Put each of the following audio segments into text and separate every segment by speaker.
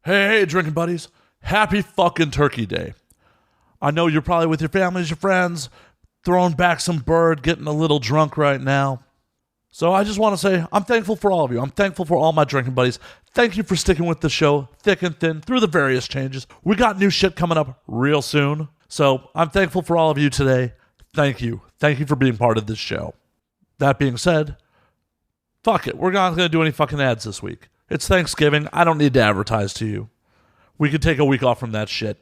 Speaker 1: Hey, drinking buddies. Happy fucking Turkey Day. I know you're probably with your families, your friends, throwing back some bird, getting a little drunk right now. So I just want to say I'm thankful for all of you. I'm thankful for all my drinking buddies. Thank you for sticking with the show thick and thin through the various changes. We got new shit coming up real soon. So I'm thankful for all of you today. Thank you. Thank you for being part of this show. That being said, fuck it. We're not going to do any fucking ads this week. It's Thanksgiving. I don't need to advertise to you. We could take a week off from that shit.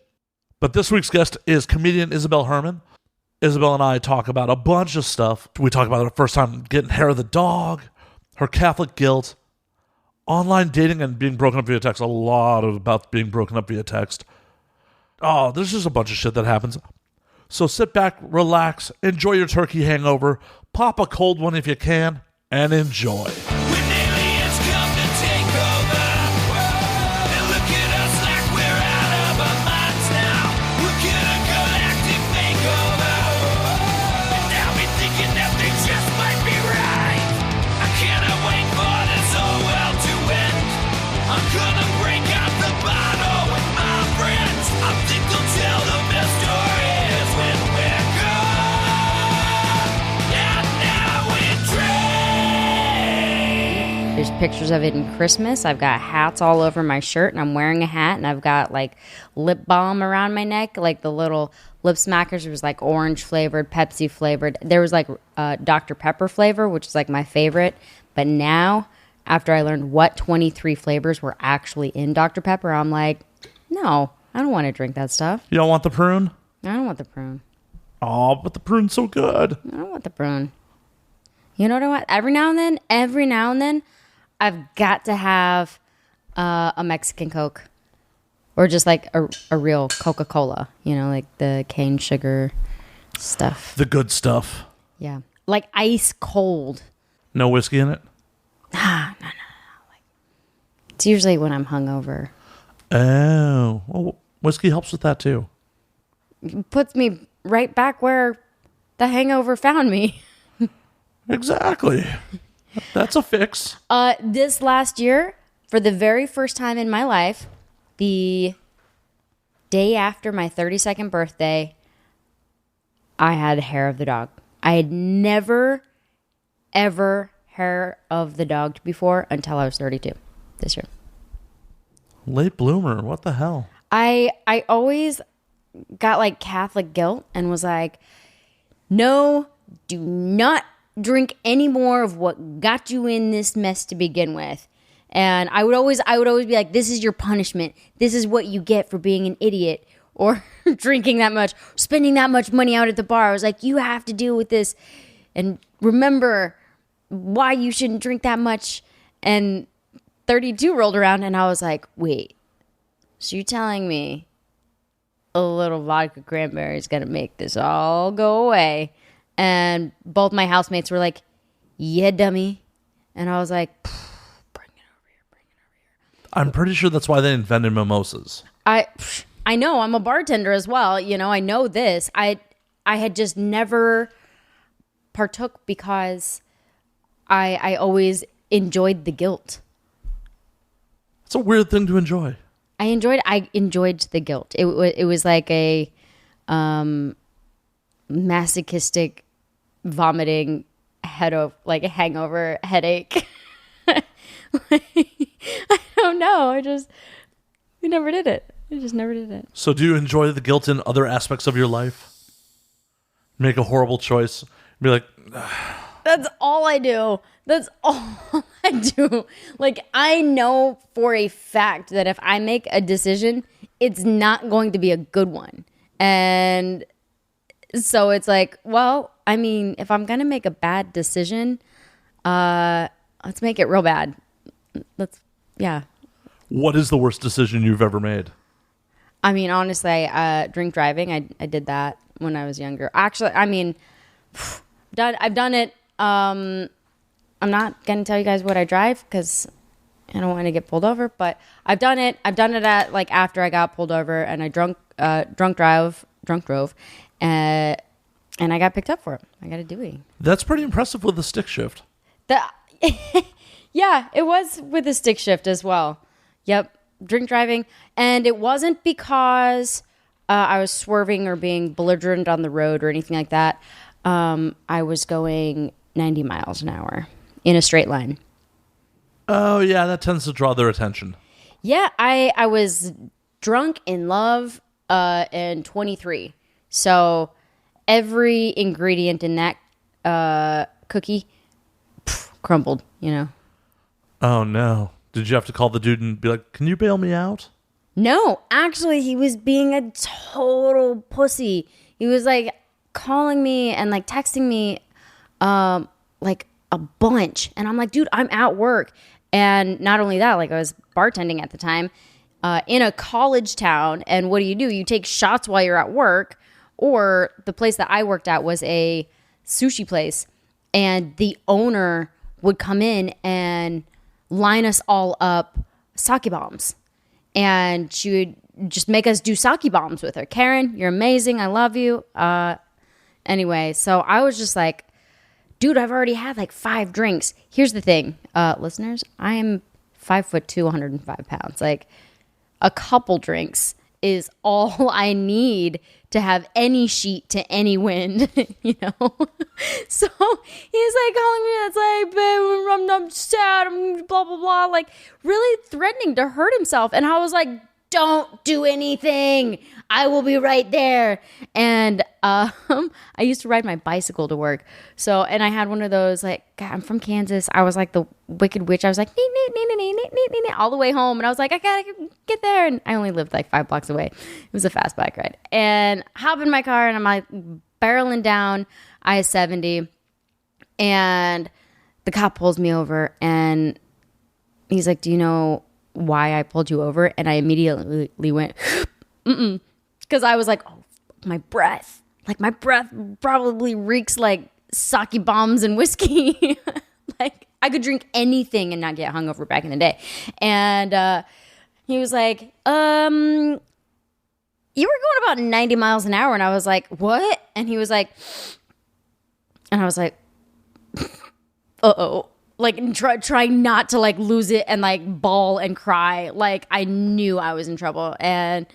Speaker 1: But this week's guest is comedian Isabel Herrman. Isabel and I talk about a bunch of stuff. We talk about her first time getting hair of the dog, her Catholic guilt, online dating and being broken up via text. A lot about being broken up via text. Oh, there's just a bunch of shit that happens. So sit back, relax, enjoy your turkey hangover, pop a cold one if you can, and enjoy.
Speaker 2: There's pictures of it in Christmas. I've got hats all over my shirt, and I'm wearing a hat, and I've got, like, lip balm around my neck, like the little lip smackers. It was, like, orange flavored, Pepsi flavored. There was, like, Dr. Pepper flavor, which is, like, my favorite. But now, after I learned what 23 flavors were actually in Dr. Pepper, I'm like, no, I don't want to drink that stuff.
Speaker 1: You don't want the prune?
Speaker 2: I don't want the prune.
Speaker 1: Oh, but the prune's so good.
Speaker 2: I don't want the prune. You know what I want? Every now and then, I've got to have a Mexican Coke or just like a real Coca-Cola, you know, like the cane sugar stuff.
Speaker 1: The good stuff.
Speaker 2: Yeah. Like ice cold.
Speaker 1: No whiskey in it?
Speaker 2: No. Like, it's usually when I'm hungover.
Speaker 1: Oh. Well, whiskey helps with that too.
Speaker 2: It puts me right back where the hangover found me.
Speaker 1: Exactly. That's a fix.
Speaker 2: This last year, for the very first time in my life, the day after my 32nd birthday, I had hair of the dog. I had never, ever hair of the dog before until I was 32 this year.
Speaker 1: Late bloomer. What the hell?
Speaker 2: I always got like Catholic guilt and was like, no, do not drink any more of what got you in this mess to begin with. And I would always be like, this is your punishment. This is what you get for being an idiot or drinking that much, spending that much money out at the bar. I was like, you have to deal with this and remember why you shouldn't drink that much. And 32 rolled around and I was like, wait, so you're telling me a little vodka cranberry is going to make this all go away? And both my housemates were like, yeah, dummy. And I was like, bring it over here.
Speaker 1: I'm pretty sure that's why they invented mimosas.
Speaker 2: I know. I'm a bartender as well. You know, I know this. I had just never partook because I always enjoyed the guilt.
Speaker 1: It's a weird thing to enjoy.
Speaker 2: I enjoyed the guilt. It was like a masochistic vomiting like a hangover headache. I don't know. We never did it. We just never did it.
Speaker 1: So do you enjoy the guilt in other aspects of your life? Make a horrible choice. Be like,
Speaker 2: that's all I do. That's all I do. Like, I know for a fact that if I make a decision, it's not going to be a good one. And so it's like, well, I mean, if I'm going to make a bad decision, let's make it real bad. Yeah.
Speaker 1: What is the worst decision you've ever made?
Speaker 2: I mean, honestly, drink driving. I did that when I was younger. Actually, I mean, I've done it. I'm not going to tell you guys what I drive because I don't want to get pulled over, but I've done it. I've done it at like after I got pulled over and I drunk drove. And I got picked up for it. I got a Dewey.
Speaker 1: That's pretty impressive with the stick shift.
Speaker 2: Yeah, it was with the stick shift as well. Yep. drink driving, and it wasn't because I was swerving or being belligerent on the road or anything like that. I was going 90 miles an hour in a straight line.
Speaker 1: Oh, yeah, that tends to draw their attention.
Speaker 2: Yeah, I was drunk, in love, and 23. So every ingredient in that cookie crumbled, you know.
Speaker 1: Oh, no. Did you have to call the dude and be like, can you bail me out?
Speaker 2: No, actually, he was being a total pussy. He was like calling me and like texting me like a bunch. And I'm like, dude, I'm at work. And not only that, like I was bartending at the time in a college town. And what do? You take shots while you're at work. Or the place that I worked at was a sushi place. And the owner would come in and line us all up sake bombs. And she would just make us do sake bombs with her. Karen, you're amazing. I love you. Anyway, so I was just like, dude, I've already had like 5 drinks. Here's the thing, listeners. I am 5'2", 105 pounds. Like a couple drinks is all I need to have any sheet to any wind, you know? So he's like calling me, it's like, babe, I'm sad, I'm blah, blah, blah, like really threatening to hurt himself. And I was like, don't do anything. I will be right there. And I used to ride my bicycle to work. So, and I had one of those, like, God, I'm from Kansas. I was like the Wicked Witch. I was like, all the way home. And I was like, I gotta get there. And I only lived like 5 blocks away. It was a fast bike ride. And hop in my car and I'm like barreling down I-70. And the cop pulls me over and he's like, do you know why I pulled you over? And I immediately went, because I was like, oh, my breath. Like my breath probably reeks like sake bombs and whiskey. Like I could drink anything and not get hungover back in the day. And he was like, you were going about 90 miles an hour. And I was like, what? And he was like, and I was like, uh-oh. Like trying not to like lose it and like bawl and cry. Like I knew I was in trouble. And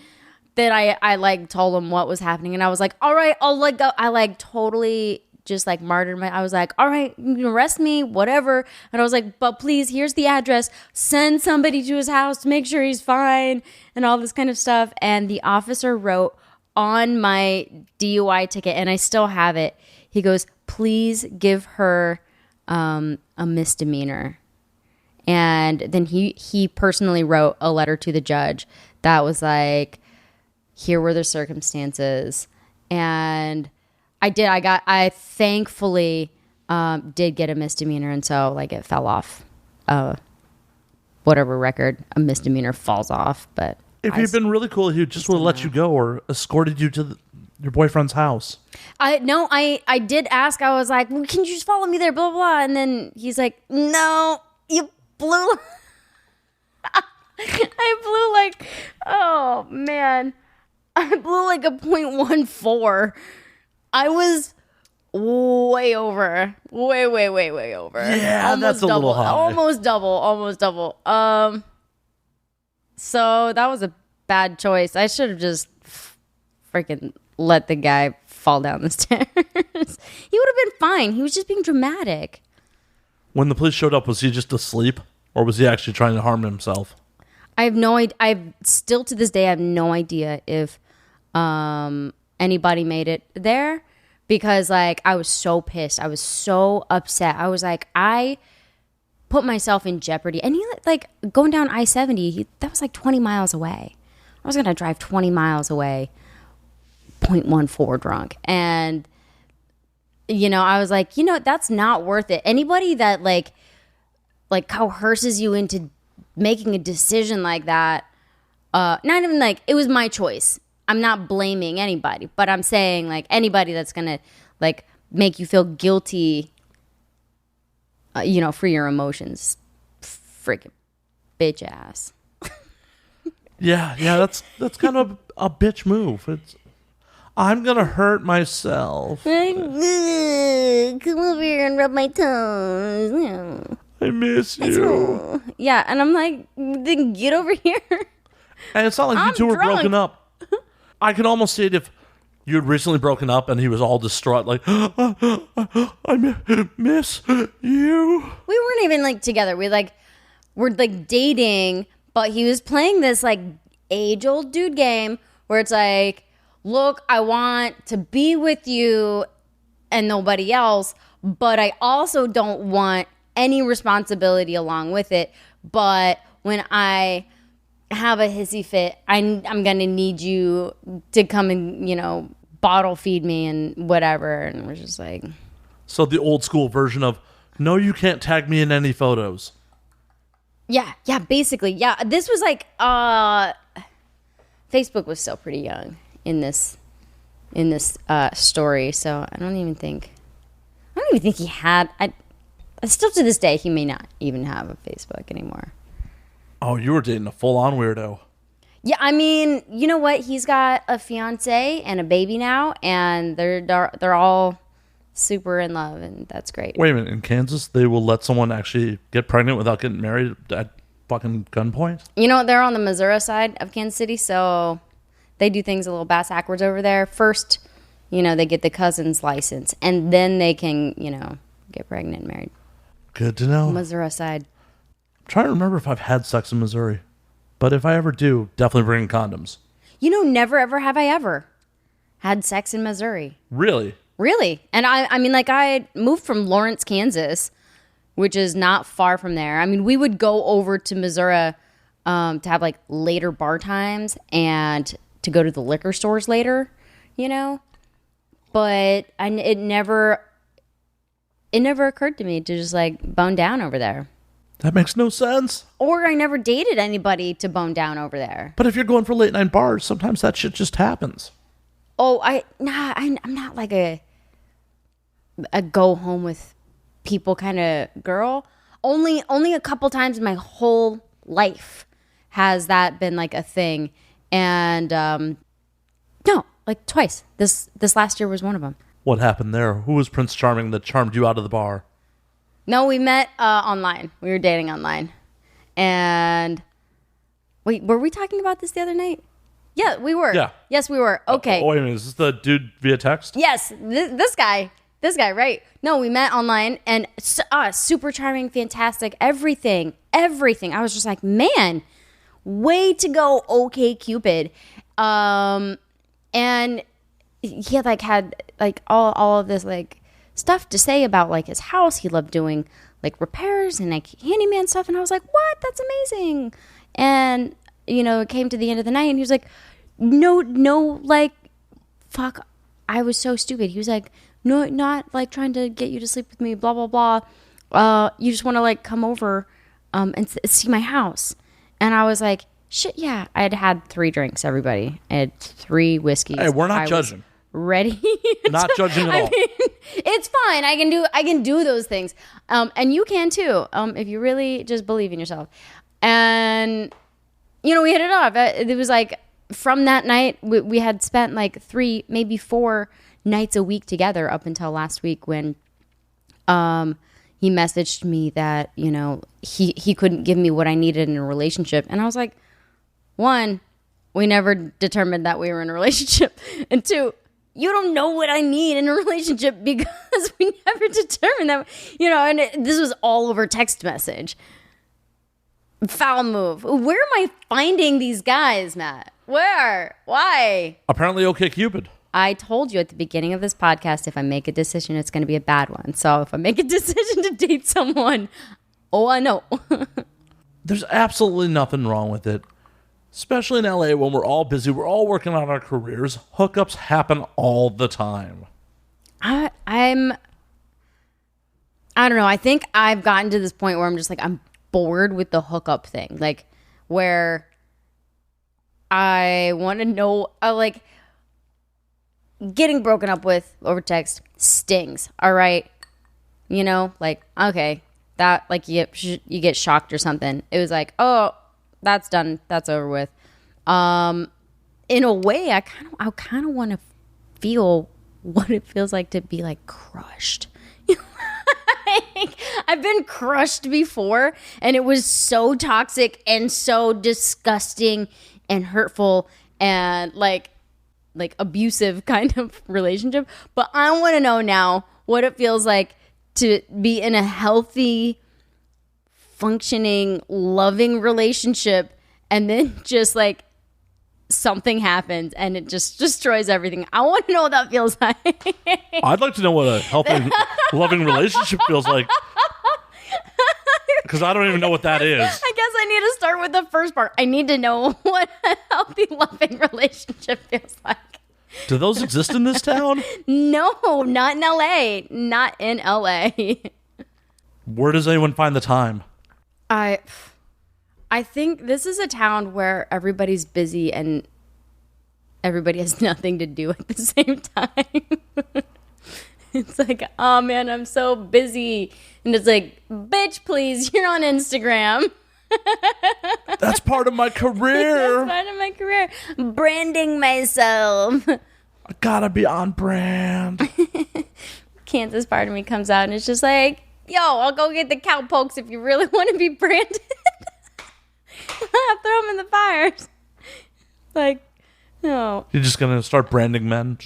Speaker 2: then I like told him what was happening. And I was like, all right, I'll let go. I like totally just like martyred I was like, all right, you can arrest me, whatever. And I was like, but please, here's the address. Send somebody to his house to make sure he's fine and all this kind of stuff. And the officer wrote on my DUI ticket, and I still have it. He goes, please give her a misdemeanor. And then he personally wrote a letter to the judge that was like, here were the circumstances. And I thankfully did get a misdemeanor. And so like it fell off whatever record a misdemeanor falls off. But
Speaker 1: if he'd been really cool, he just would have let you go or escorted you to your boyfriend's house.
Speaker 2: I did ask. I was like, well, can you just follow me there, blah, blah, blah. And then he's like, no, you blew. I blew like, oh man, I blew like a .14. I was way over, way over.
Speaker 1: Yeah,
Speaker 2: almost
Speaker 1: that's a
Speaker 2: double,
Speaker 1: little high.
Speaker 2: almost double. So that was a bad choice. I should have just freaking let the guy fall down the stairs. He would have been fine. He was just being dramatic.
Speaker 1: When the police showed up, was he just asleep? Or was he actually trying to harm himself?
Speaker 2: I have no idea. I've still to this day, I have no idea if anybody made it there. Because like, I was so pissed. I was so upset. I was like, I put myself in jeopardy. And he like going down I-70, that was like 20 miles away. I was going to drive 20 miles away. 0.14 drunk. And you know, I was like, you know, that's not worth it. Anybody that like coerces you into making a decision like that, not even like, it was my choice. I'm not blaming anybody, but I'm saying like anybody that's gonna like make you feel guilty, you know, for your emotions, freaking bitch ass.
Speaker 1: Yeah, that's kind of a bitch move. I'm gonna hurt myself.
Speaker 2: Come over here and rub my toes.
Speaker 1: I miss you.
Speaker 2: Yeah, and I'm like, then get over here.
Speaker 1: And it's not like you
Speaker 2: I'm
Speaker 1: two were
Speaker 2: drunk.
Speaker 1: broken up. I can almost see it if you had recently broken up and he was all distraught, like, I miss you.
Speaker 2: We weren't even like together. We're like dating, but he was playing this like age-old dude game where it's like, look, I want to be with you and nobody else, but I also don't want any responsibility along with it. But when I have a hissy fit, I'm gonna need you to come and, you know, bottle feed me and whatever. And we're just like,
Speaker 1: So the old school version of, no, you can't tag me in any photos.
Speaker 2: yeah, basically, yeah. This was like, Facebook was still pretty young in this story, so I don't even think he had. Still to this day, he may not even have a Facebook anymore.
Speaker 1: Oh, you were dating a full-on weirdo.
Speaker 2: Yeah, I mean, you know what? He's got a fiance and a baby now, and they're all super in love, and that's great.
Speaker 1: Wait a minute, in Kansas, they will let someone actually get pregnant without getting married at fucking gunpoint?
Speaker 2: You know, they're on the Missouri side of Kansas City, so they do things a little backwards over there. First, you know, they get the cousin's license, and then they can, you know, get pregnant and married.
Speaker 1: Good to know.
Speaker 2: Missouri side.
Speaker 1: I'm trying to remember if I've had sex in Missouri. But if I ever do, definitely bring condoms.
Speaker 2: You know, never ever have I ever had sex in Missouri.
Speaker 1: Really?
Speaker 2: Really? And I mean, like, I moved from Lawrence, Kansas, which is not far from there. I mean, we would go over to Missouri to have, like, later bar times and to go to the liquor stores later, you know? But it never occurred to me to just, like, bone down over there.
Speaker 1: That makes no sense.
Speaker 2: Or I never dated anybody to bone down over there.
Speaker 1: But if you're going for late night bars, sometimes that shit just happens.
Speaker 2: Oh, I'm not like a go home with people kind of girl. Only a couple times in my whole life has that been like a thing. And no, like twice. This last year was one of them.
Speaker 1: What happened there? Who was Prince Charming that charmed you out of the bar?
Speaker 2: No, we met online. We were dating online. And wait, were we talking about this the other night? Yeah, we were.
Speaker 1: Yeah.
Speaker 2: Yes, we were. Okay.
Speaker 1: Wait a minute, is this the dude via text?
Speaker 2: Yes, this guy, right? No, we met online and super charming, fantastic, everything. I was just like, man, way to go, OK Cupid. And he had all of this like stuff to say about like his house. He loved doing like repairs and like handyman stuff, and I was like, what? That's amazing. And you know, it came to the end of the night and he was like, no, like, fuck, I was so stupid. He was like, no, not like trying to get you to sleep with me, blah, blah, blah. You just want to like come over and see my house. And I was like, shit, yeah. I had 3 drinks, everybody. I had 3 whiskeys.
Speaker 1: Hey, we're not judging.
Speaker 2: Ready?
Speaker 1: Not judging at all.
Speaker 2: Mean, it's fine. I can do those things. And you can too, if you really just believe in yourself. And you know, we hit it off. It was like from that night, we had spent like 3, maybe 4 nights a week together up until last week when he messaged me that, you know, he couldn't give me what I needed in a relationship. And I was like, 1, we never determined that we were in a relationship. And 2, you don't know what I need in a relationship because we never determined that, you know, and this was all over text message. Foul move. Where am I finding these guys, Matt? Where? Why?
Speaker 1: Apparently OK Cupid.
Speaker 2: I told you at the beginning of this podcast, if I make a decision, it's going to be a bad one. So if I make a decision to date someone, I know.
Speaker 1: There's absolutely nothing wrong with it. Especially in LA when we're all busy, we're all working on our careers. Hookups happen all the time.
Speaker 2: I don't know. I think I've gotten to this point where I'm just like, I'm bored with the hookup thing. Like, where I want to know, like, getting broken up with over text stings. All right. You know, like, okay, that, like, you get shocked or something. It was like, oh, that's done. That's over with. In a way, I kind of want to feel what it feels like to be like crushed. Like, I've been crushed before, and it was so toxic and so disgusting and hurtful and like abusive kind of relationship. But I want to know now what it feels like to be in a healthy, functioning, loving relationship, and then just like something happens and it just destroys everything. I want to know what that feels like.
Speaker 1: I'd like to know what a healthy, loving relationship feels like. Because I don't even know what that is.
Speaker 2: I guess I need to start with the first part. I need to know what a healthy, loving relationship feels like.
Speaker 1: Do those exist in this town?
Speaker 2: No, not in LA. Not in LA.
Speaker 1: Where does anyone find the time?
Speaker 2: I think this is a town where everybody's busy and everybody has nothing to do at the same time. It's like, oh man, I'm so busy. And it's like, bitch, please, you're on Instagram.
Speaker 1: That's part of my career.
Speaker 2: That's part of my career. Branding myself.
Speaker 1: I gotta be on brand.
Speaker 2: Kansas part of me comes out and it's just like, yo, I'll go get the cow pokes if you really want to be branded. Throw them in the fires. Like, no.
Speaker 1: You're just gonna start branding men?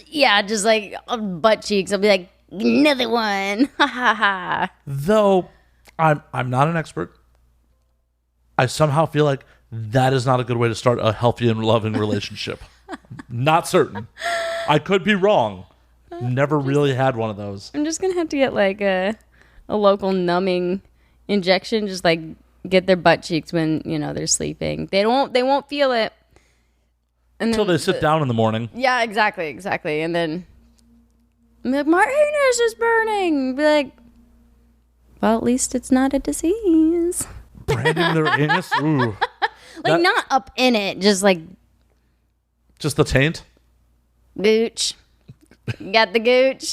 Speaker 2: Yeah, just like butt cheeks. I'll be like, another one. Ha ha ha.
Speaker 1: Though I'm not an expert. I somehow feel like that is not a good way to start a healthy and loving relationship. Not certain. I could be wrong. Never really had one of those.
Speaker 2: I'm just gonna have to get like a local numbing injection. Just like get their butt cheeks when they're sleeping. They won't feel it
Speaker 1: until they sit down in the morning.
Speaker 2: Yeah, exactly. And then I'm like, my anus is burning. Be like, well, at least it's not a disease.
Speaker 1: Branding their anus? Ooh.
Speaker 2: Like, not up in it, just like...
Speaker 1: Just the taint?
Speaker 2: Gooch. Got the gooch.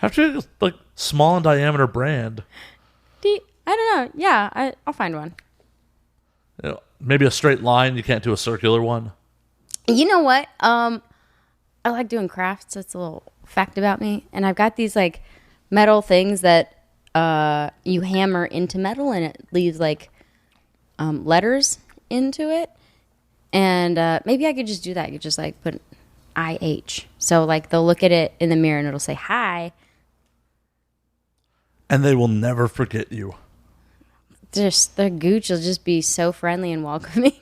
Speaker 1: Have to like small in diameter brand.
Speaker 2: I don't know. Yeah, I'll find one.
Speaker 1: Maybe a straight line. You can't do a circular one.
Speaker 2: You know what? I like doing crafts. That's a little fact about me. And I've got these like metal things that you hammer into metal and it leaves like letters into it. And maybe I could just do that. I could just like put IH. So like they'll look at it in the mirror and it'll say hi.
Speaker 1: And they will never forget you.
Speaker 2: Just the gooch will just be so friendly and welcoming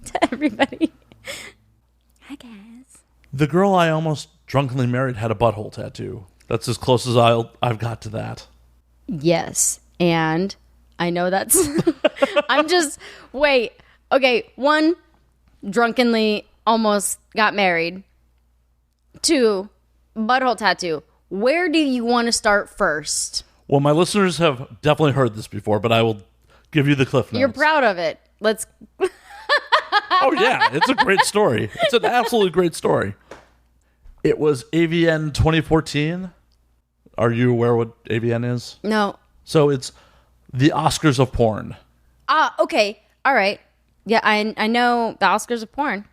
Speaker 2: to everybody. Hi guys.
Speaker 1: The girl I almost drunkenly married had a butthole tattoo. That's as close as I've got to that.
Speaker 2: Yes. And I know that's wait. Okay, 1, drunkenly almost got married. 2, butthole tattoo. Where do you want to start first?
Speaker 1: Well, my listeners have definitely heard this before, but I will give you the cliff notes.
Speaker 2: You're proud of it. Let's...
Speaker 1: Oh, yeah. It's a great story. It's an absolutely great story. It was AVN 2014. Are you aware what AVN is?
Speaker 2: No.
Speaker 1: So it's the Oscars of porn.
Speaker 2: Ah, okay. All right. Yeah, I know the Oscars of porn.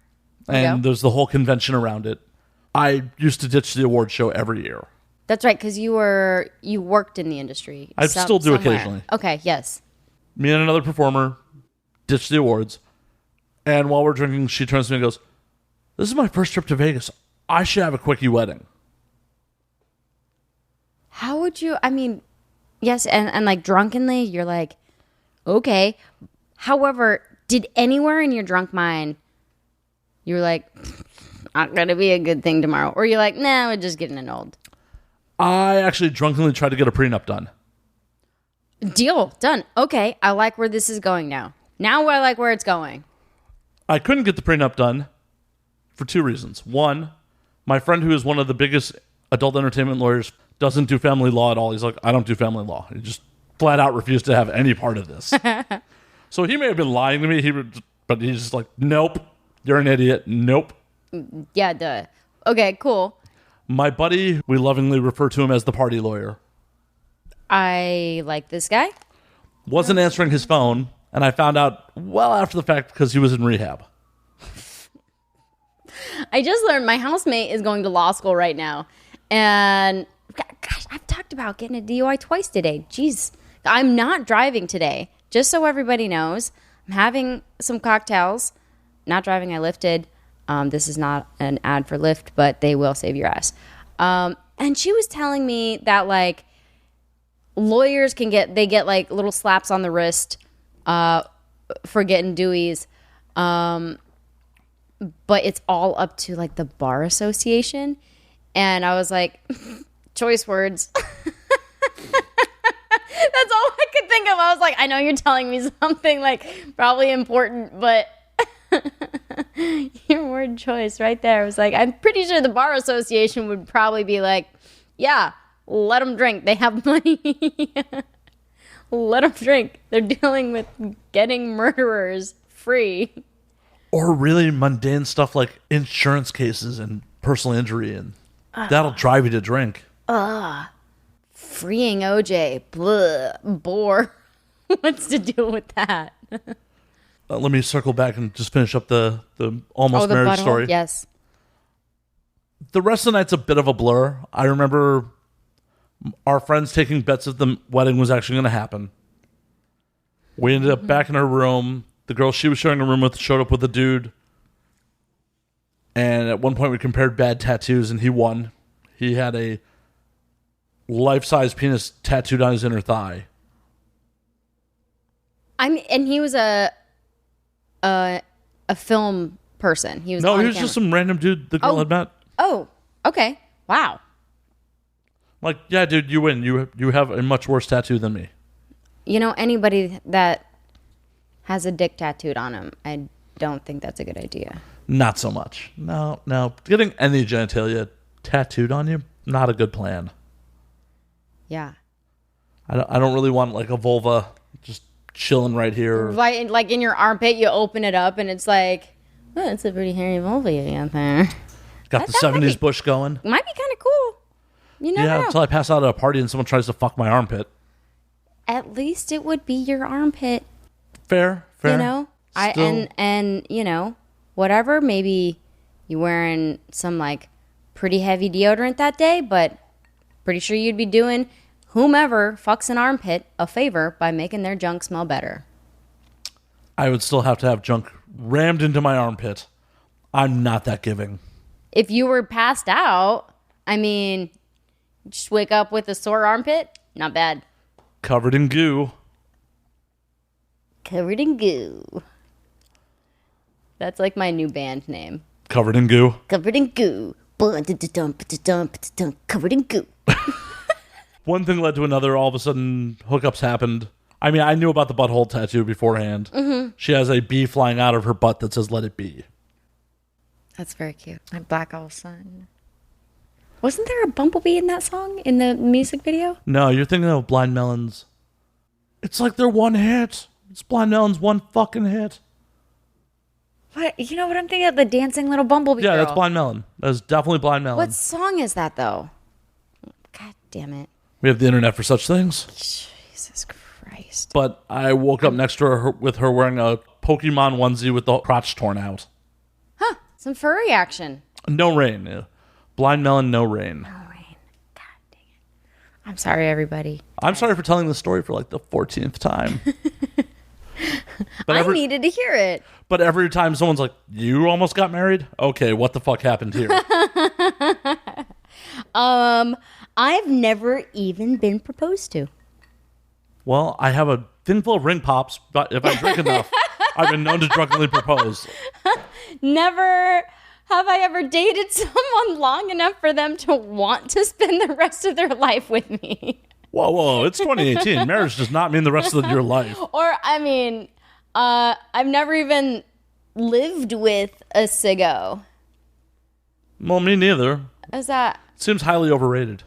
Speaker 1: And there's the whole convention around it. I used to ditch the award show every year.
Speaker 2: That's right, because you worked in the industry.
Speaker 1: I still do occasionally.
Speaker 2: Okay, yes.
Speaker 1: Me and another performer ditched the awards. And while we're drinking, she turns to me and goes, "This is my first trip to Vegas. I should have a quickie wedding."
Speaker 2: How would you, I mean, yes, and like drunkenly, you're like, okay. However, did anywhere in your drunk mind, you're like, not going to be a good thing tomorrow? Or you're like, nah, we're just getting old.
Speaker 1: I actually drunkenly tried to get a prenup done.
Speaker 2: Deal. Done. Okay. I like where this is going now. Now I like where it's going.
Speaker 1: I couldn't get the prenup done for 2 reasons. 1, my friend who is one of the biggest adult entertainment lawyers doesn't do family law at all. He's like, I don't do family law. He just flat out refused to have any part of this. So he may have been lying to me, but he's just like, nope, you're an idiot. Nope.
Speaker 2: Yeah, duh. Okay, cool.
Speaker 1: My buddy, we lovingly refer to him as the party lawyer.
Speaker 2: I like this guy.
Speaker 1: Wasn't answering his phone, and I found out well after the fact because he was in rehab.
Speaker 2: I just learned my housemate is going to law school right now. And gosh, I've talked about getting a DUI twice today. Jeez. I'm not driving today. Just so everybody knows, I'm having some cocktails. Not driving, I lifted. This is not an ad for Lyft, but they will save your ass. And she was telling me that, like, lawyers get like little slaps on the wrist for getting Deweys. But it's all up to, like, the bar association. And I was like, choice words. That's all I could think of. I was like, I know you're telling me something, like, probably important, but your word choice right there was like, I'm pretty sure the bar association would probably be like, yeah, let them drink. They have money. Let them drink. They're dealing with getting murderers free.
Speaker 1: Or really mundane stuff like insurance cases and personal injury, and that'll drive you to drink.
Speaker 2: Freeing OJ. Blah. Bore. What's to do with that?
Speaker 1: Let me circle back and just finish up the almost marriage
Speaker 2: butthole?
Speaker 1: story.
Speaker 2: Yes.
Speaker 1: The rest of the night's a bit of a blur. I remember our friends taking bets if the wedding was actually going to happen. We ended up back in her room. The girl she was sharing a room with showed up with a dude. And at one point we compared bad tattoos, and he won. He had a life-size penis tattooed on his inner thigh.
Speaker 2: And he was a film person. He was
Speaker 1: No,
Speaker 2: on
Speaker 1: he was
Speaker 2: camera.
Speaker 1: just some random dude the girl had met.
Speaker 2: Oh, okay. Wow.
Speaker 1: Like, yeah, dude, you win. You have a much worse tattoo than me.
Speaker 2: You know, anybody that has a dick tattooed on him, I don't think that's a good idea.
Speaker 1: Not so much. No. Getting any genitalia tattooed on you, not a good plan.
Speaker 2: Yeah.
Speaker 1: I don't really want, like, a vulva just chilling right here.
Speaker 2: Like in your armpit, you open it up and it's like, oh, it's a pretty hairy vulva you got there.
Speaker 1: Got the 70s bush going.
Speaker 2: Might be kind of cool. You never know.
Speaker 1: Until I pass out at a party and someone tries to fuck my armpit.
Speaker 2: At least it would be your armpit.
Speaker 1: Fair.
Speaker 2: You know? And you know, whatever, maybe you're wearing some, like, pretty heavy deodorant that day, but pretty sure you'd be doing whomever fucks an armpit a favor by making their junk smell better.
Speaker 1: I would still have to have junk rammed into my armpit. I'm not that giving.
Speaker 2: If you were passed out, I mean, just wake up with a sore armpit, not bad.
Speaker 1: Covered in goo.
Speaker 2: Covered in goo. That's like my new band name.
Speaker 1: Covered in goo.
Speaker 2: Covered in goo. Covered in goo.
Speaker 1: One thing led to another. All of a sudden, hookups happened. I mean, I knew about the butthole tattoo beforehand. Mm-hmm. She has a bee flying out of her butt that says, "Let it be."
Speaker 2: That's very cute. My black hole sun. Wasn't there a bumblebee in that song, in the music video?
Speaker 1: No, you're thinking of Blind Melon's. It's like their one hit. It's Blind Melon's one fucking hit.
Speaker 2: What? You know what I'm thinking of? The dancing little bumblebee girl.
Speaker 1: That's Blind Melon. That's definitely Blind Melon.
Speaker 2: What song is that, though? God damn it.
Speaker 1: We have the internet for such things.
Speaker 2: Jesus Christ.
Speaker 1: But I woke up next to her with her wearing a Pokemon onesie with the crotch torn out.
Speaker 2: Huh. Some furry action.
Speaker 1: No rain. Blind Melon, no rain.
Speaker 2: No rain. God dang it. I'm sorry, everybody.
Speaker 1: I'm sorry for telling this story for like the 14th time. But
Speaker 2: I needed to hear it.
Speaker 1: But every time someone's like, "You almost got married?" Okay, what the fuck happened here?
Speaker 2: I've never even been proposed to.
Speaker 1: Well, I have a thing full of ring pops, but if I drink enough, I've been known to drunkenly propose.
Speaker 2: Never have I ever dated someone long enough for them to want to spend the rest of their life with me.
Speaker 1: Whoa, it's 2018. Marriage does not mean the rest of your life.
Speaker 2: Or, I mean, I've never even lived with a sicko.
Speaker 1: Well, me neither.
Speaker 2: Is that...
Speaker 1: Seems highly overrated.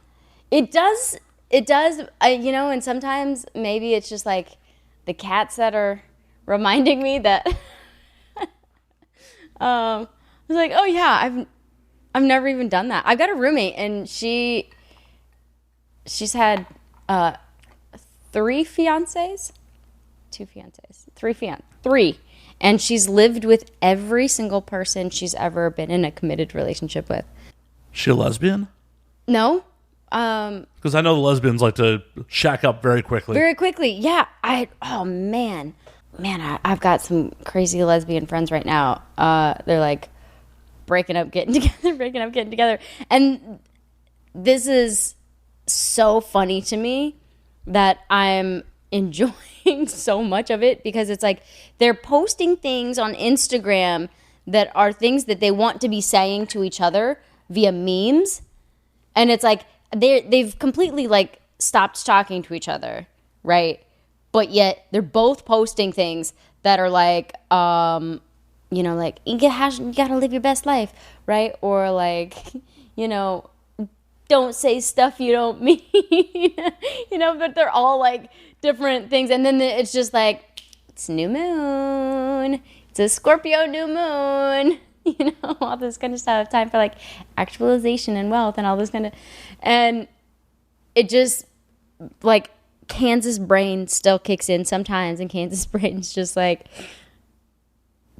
Speaker 2: It does, you know, and sometimes maybe it's just like the cats that are reminding me that, I was like, oh yeah, I've never even done that. I've got a roommate and she's had, 3 fiancés, 2 fiancés, 3, and she's lived with every single person she's ever been in a committed relationship with.
Speaker 1: She a lesbian?
Speaker 2: No.
Speaker 1: Because I know the lesbians like to shack up very quickly.
Speaker 2: Very quickly, yeah. Oh man, man, I've got some crazy lesbian friends right now. They're like breaking up, getting together. And this is so funny to me that I'm enjoying so much of it, because it's like they're posting things on Instagram that are things that they want to be saying to each other via memes. And it's like they've completely like stopped talking to each other, right? But yet they're both posting things that are like, like, you gotta live your best life, right? Or like, don't say stuff you don't mean, but they're all like different things. And then it's just like, it's new moon. It's a Scorpio new moon. All this kind of stuff. Time for like actualization and wealth and all this kind of, and it just like Kansas brain still kicks in sometimes, and Kansas brain's just like,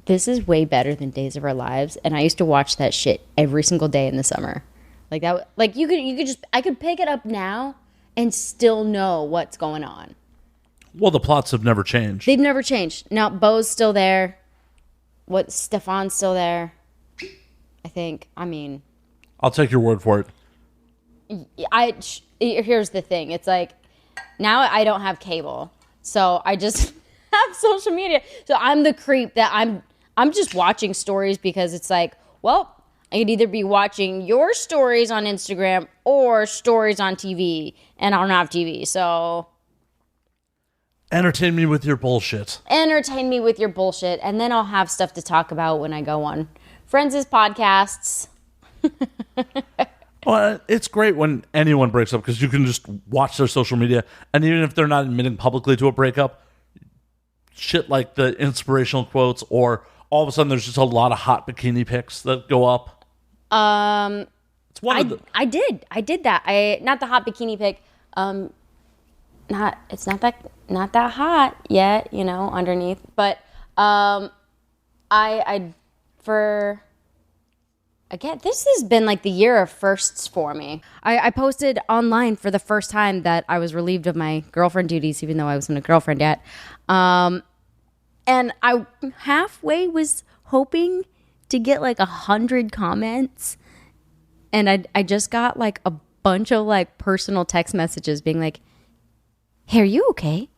Speaker 2: this is way better than Days of Our Lives. And I used to watch that shit every single day in the summer. Like that, like you could just, I could pick it up now and still know what's going on.
Speaker 1: Well, the plots have never changed.
Speaker 2: They've never changed. Now, Beau's still there. Stefan's still there, I think. I mean,
Speaker 1: I'll take your word for it.
Speaker 2: Here's the thing. It's like, now I don't have cable, so I just have social media. So I'm the creep that I'm just watching stories, because it's like, well, I could either be watching your stories on Instagram or stories on TV, and I don't have TV, so
Speaker 1: entertain me with your bullshit.
Speaker 2: And then I'll have stuff to talk about when I go on Friends' podcasts.
Speaker 1: Well, it's great when anyone breaks up, because you can just watch their social media, and even if they're not admitting publicly to a breakup, shit like the inspirational quotes, or all of a sudden there's just a lot of hot bikini pics that go up. It's one of the...
Speaker 2: I did that. Not the hot bikini pic. It's not that hot yet, underneath. But again, this has been like the year of firsts for me. I posted online for the first time that I was relieved of my girlfriend duties, even though I wasn't a girlfriend yet. And I halfway was hoping to get like 100 comments. And I just got like a bunch of like personal text messages being like, hey, are you okay?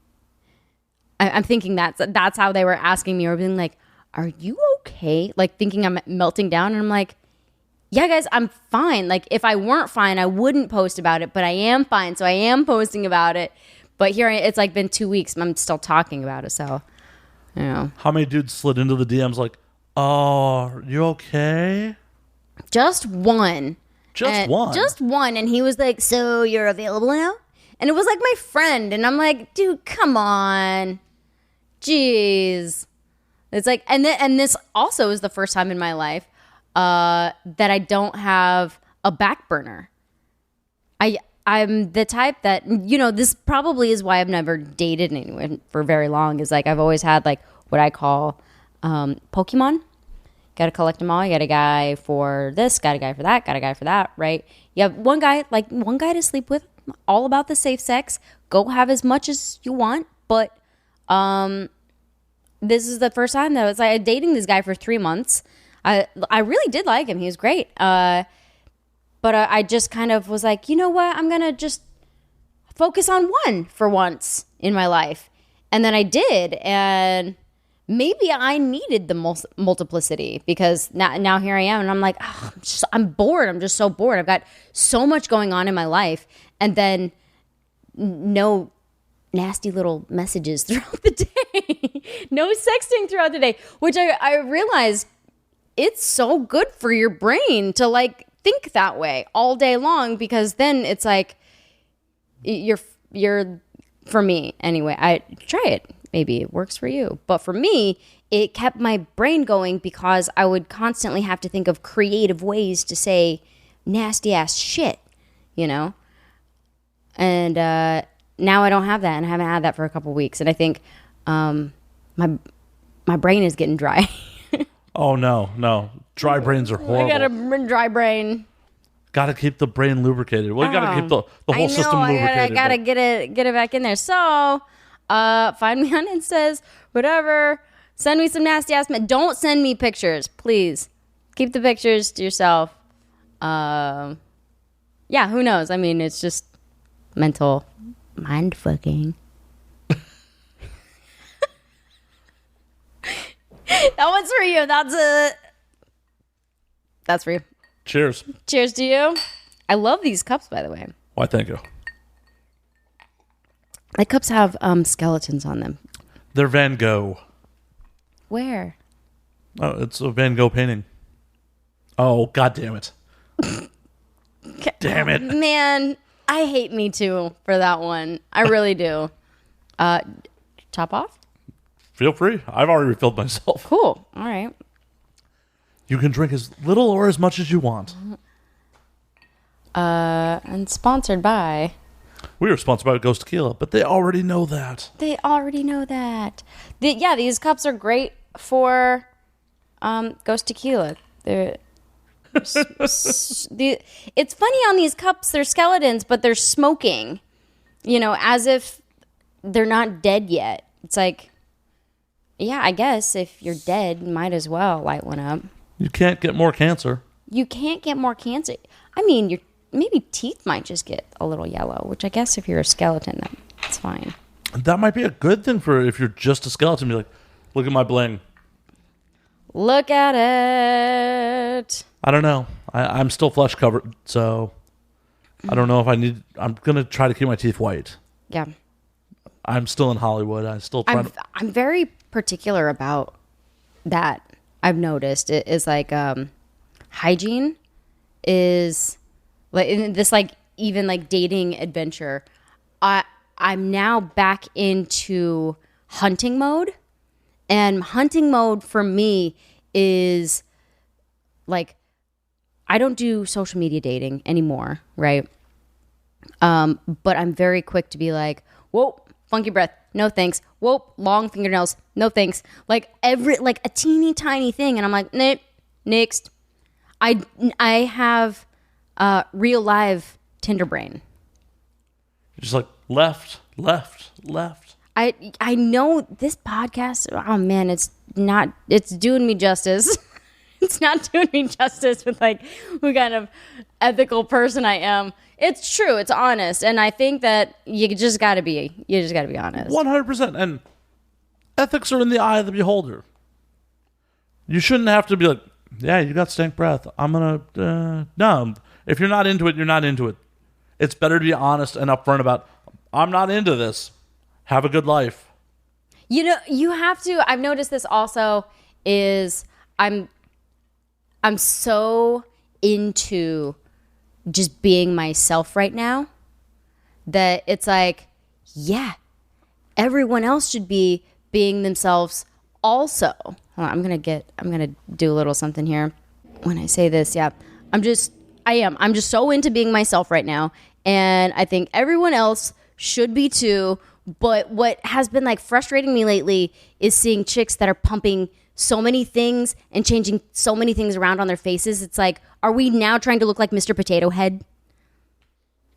Speaker 2: I'm thinking that's how they were asking me, or being like, are you okay? Like thinking I'm melting down. And I'm like, yeah, guys, I'm fine. Like if I weren't fine, I wouldn't post about it, but I am fine. So I am posting about it. But here it's like been 2 weeks and I'm still talking about it. So,
Speaker 1: How many dudes slid into the DMs like, oh, are you okay?
Speaker 2: Just one.
Speaker 1: Just one.
Speaker 2: And he was like, so you're available now? And it was like my friend. And I'm like, dude, come on. Jeez. It's like, and this also is the first time in my life that I don't have a back burner. I'm the type that, this probably is why I've never dated anyone for very long, is like I've always had like what I call Pokemon. Got to collect them all. You got a guy for this, got a guy for that, got a guy for that, right? You have one guy to sleep with, all about the safe sex. Go have as much as you want. But this is the first time that I was like dating this guy for 3 months. I really did like him. He was great. But I just kind of was like, you know what? I'm going to just focus on one for once in my life. And then I did. And maybe I needed the multiplicity, because now here I am. And I'm like, I'm bored. I'm just so bored. I've got so much going on in my life. And then no nasty little messages throughout the day. No sexting throughout the day, which I realized it's so good for your brain to like think that way all day long, because then it's like you're for me anyway. I try it. Maybe it works for you. But for me, it kept my brain going, because I would constantly have to think of creative ways to say nasty ass shit, And now I don't have that, and I haven't had that for a couple weeks. And I think my brain is getting dry.
Speaker 1: Oh, no. Dry brains are horrible.
Speaker 2: I got a dry brain.
Speaker 1: Got to keep the brain lubricated. Well, you got to keep the whole system lubricated.
Speaker 2: I got to get it back in there. So Find me on Instas, whatever. Send me some nasty ass. Don't send me pictures, please. Keep the pictures to yourself. Yeah, who knows? I mean, it's just mental mind fucking. That one's for you. That's for you.
Speaker 1: Cheers.
Speaker 2: Cheers to you. I love these cups, by the way.
Speaker 1: Why, thank you.
Speaker 2: My cups have skeletons on them.
Speaker 1: They're Van Gogh.
Speaker 2: Where?
Speaker 1: Oh, it's a Van Gogh painting. Oh, God damn it. Damn it.
Speaker 2: Man, I hate Me Too for that one. I really do. Top off?
Speaker 1: Feel free. I've already refilled myself.
Speaker 2: Cool. All right.
Speaker 1: You can drink as little or as much as you want.
Speaker 2: And sponsored by...
Speaker 1: We are sponsored by Ghost Tequila, but they already know that.
Speaker 2: They already know that. These cups are great for Ghost Tequila. It's funny on these cups, they're skeletons, but they're smoking. You know, as if they're not dead yet. It's like, yeah, I guess if you're dead, you might as well light one up.
Speaker 1: You can't get more cancer.
Speaker 2: You can't get more cancer. I mean, your maybe teeth might just get a little yellow, which I guess if you're a skeleton, that's fine.
Speaker 1: That might be a good thing for if you're just a skeleton. Be like, look at my bling.
Speaker 2: Look at it.
Speaker 1: I don't know. I'm still flesh covered, so I don't know if I need... I'm going to try to keep my teeth white.
Speaker 2: Yeah.
Speaker 1: I'm still in Hollywood.
Speaker 2: I'm very particular about that. I've noticed it is like hygiene is like in this like even like dating adventure. I'm now back into hunting mode, and hunting mode for me is like I don't do social media dating anymore, right? But I'm very quick to be like, whoa, funky breath, no thanks. Whoa, long fingernails, no thanks. Like a teeny tiny thing, and I'm like, nope, next. I have real live Tinder brain.
Speaker 1: Just like left.
Speaker 2: I know this podcast. Oh man, it's doing me justice. It's not doing me justice with like what kind of ethical person I am. It's true. It's honest. And I think that you just got to be honest.
Speaker 1: 100%. And ethics are in the eye of the beholder. You shouldn't have to be like, yeah, you got stank breath. I'm going to, no. If you're not into it, you're not into it. It's better to be honest and upfront about, I'm not into this. Have a good life.
Speaker 2: You know, you have to, I've noticed this also is I'm so into just being myself right now that it's like, yeah, everyone else should be being themselves also. Hold on, I'm going to do a little something here when I say this. Yeah, I'm just so into being myself right now. And I think everyone else should be too. But what has been like frustrating me lately is seeing chicks that are pumping so many things and changing so many things around on their faces. It's like, are we now trying to look like Mr. Potato Head?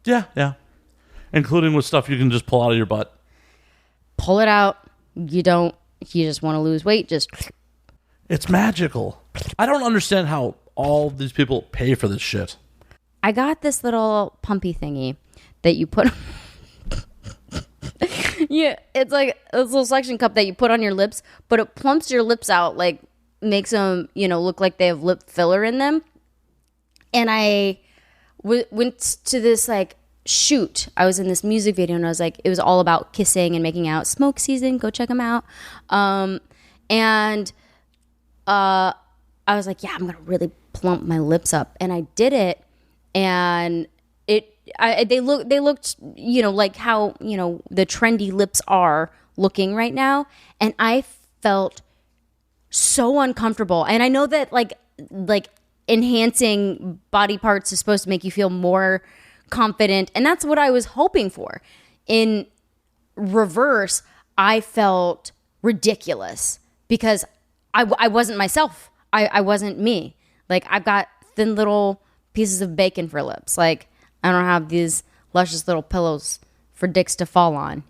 Speaker 1: Yeah. Including with stuff you can just pull out of your butt.
Speaker 2: Pull it out. You just want to lose weight.
Speaker 1: It's magical. I don't understand how all these people pay for this shit.
Speaker 2: I got this little pumpy thingy that you put... Yeah, it's like this little suction cup that you put on your lips, but it plumps your lips out, like makes them, look like they have lip filler in them. And I went to this like shoot. I was in this music video, and I was like, it was all about kissing and making out. Smoke Season, go check them out. And I was like, yeah, I'm gonna really plump my lips up, and I did it, and they looked, like how, the trendy lips are looking right now. And I felt so uncomfortable. And I know that like enhancing body parts is supposed to make you feel more confident. And that's what I was hoping for. In reverse, I felt ridiculous because I wasn't myself. I wasn't me. Like I've got thin little pieces of bacon for lips. Like, I don't have these luscious little pillows for dicks to fall on,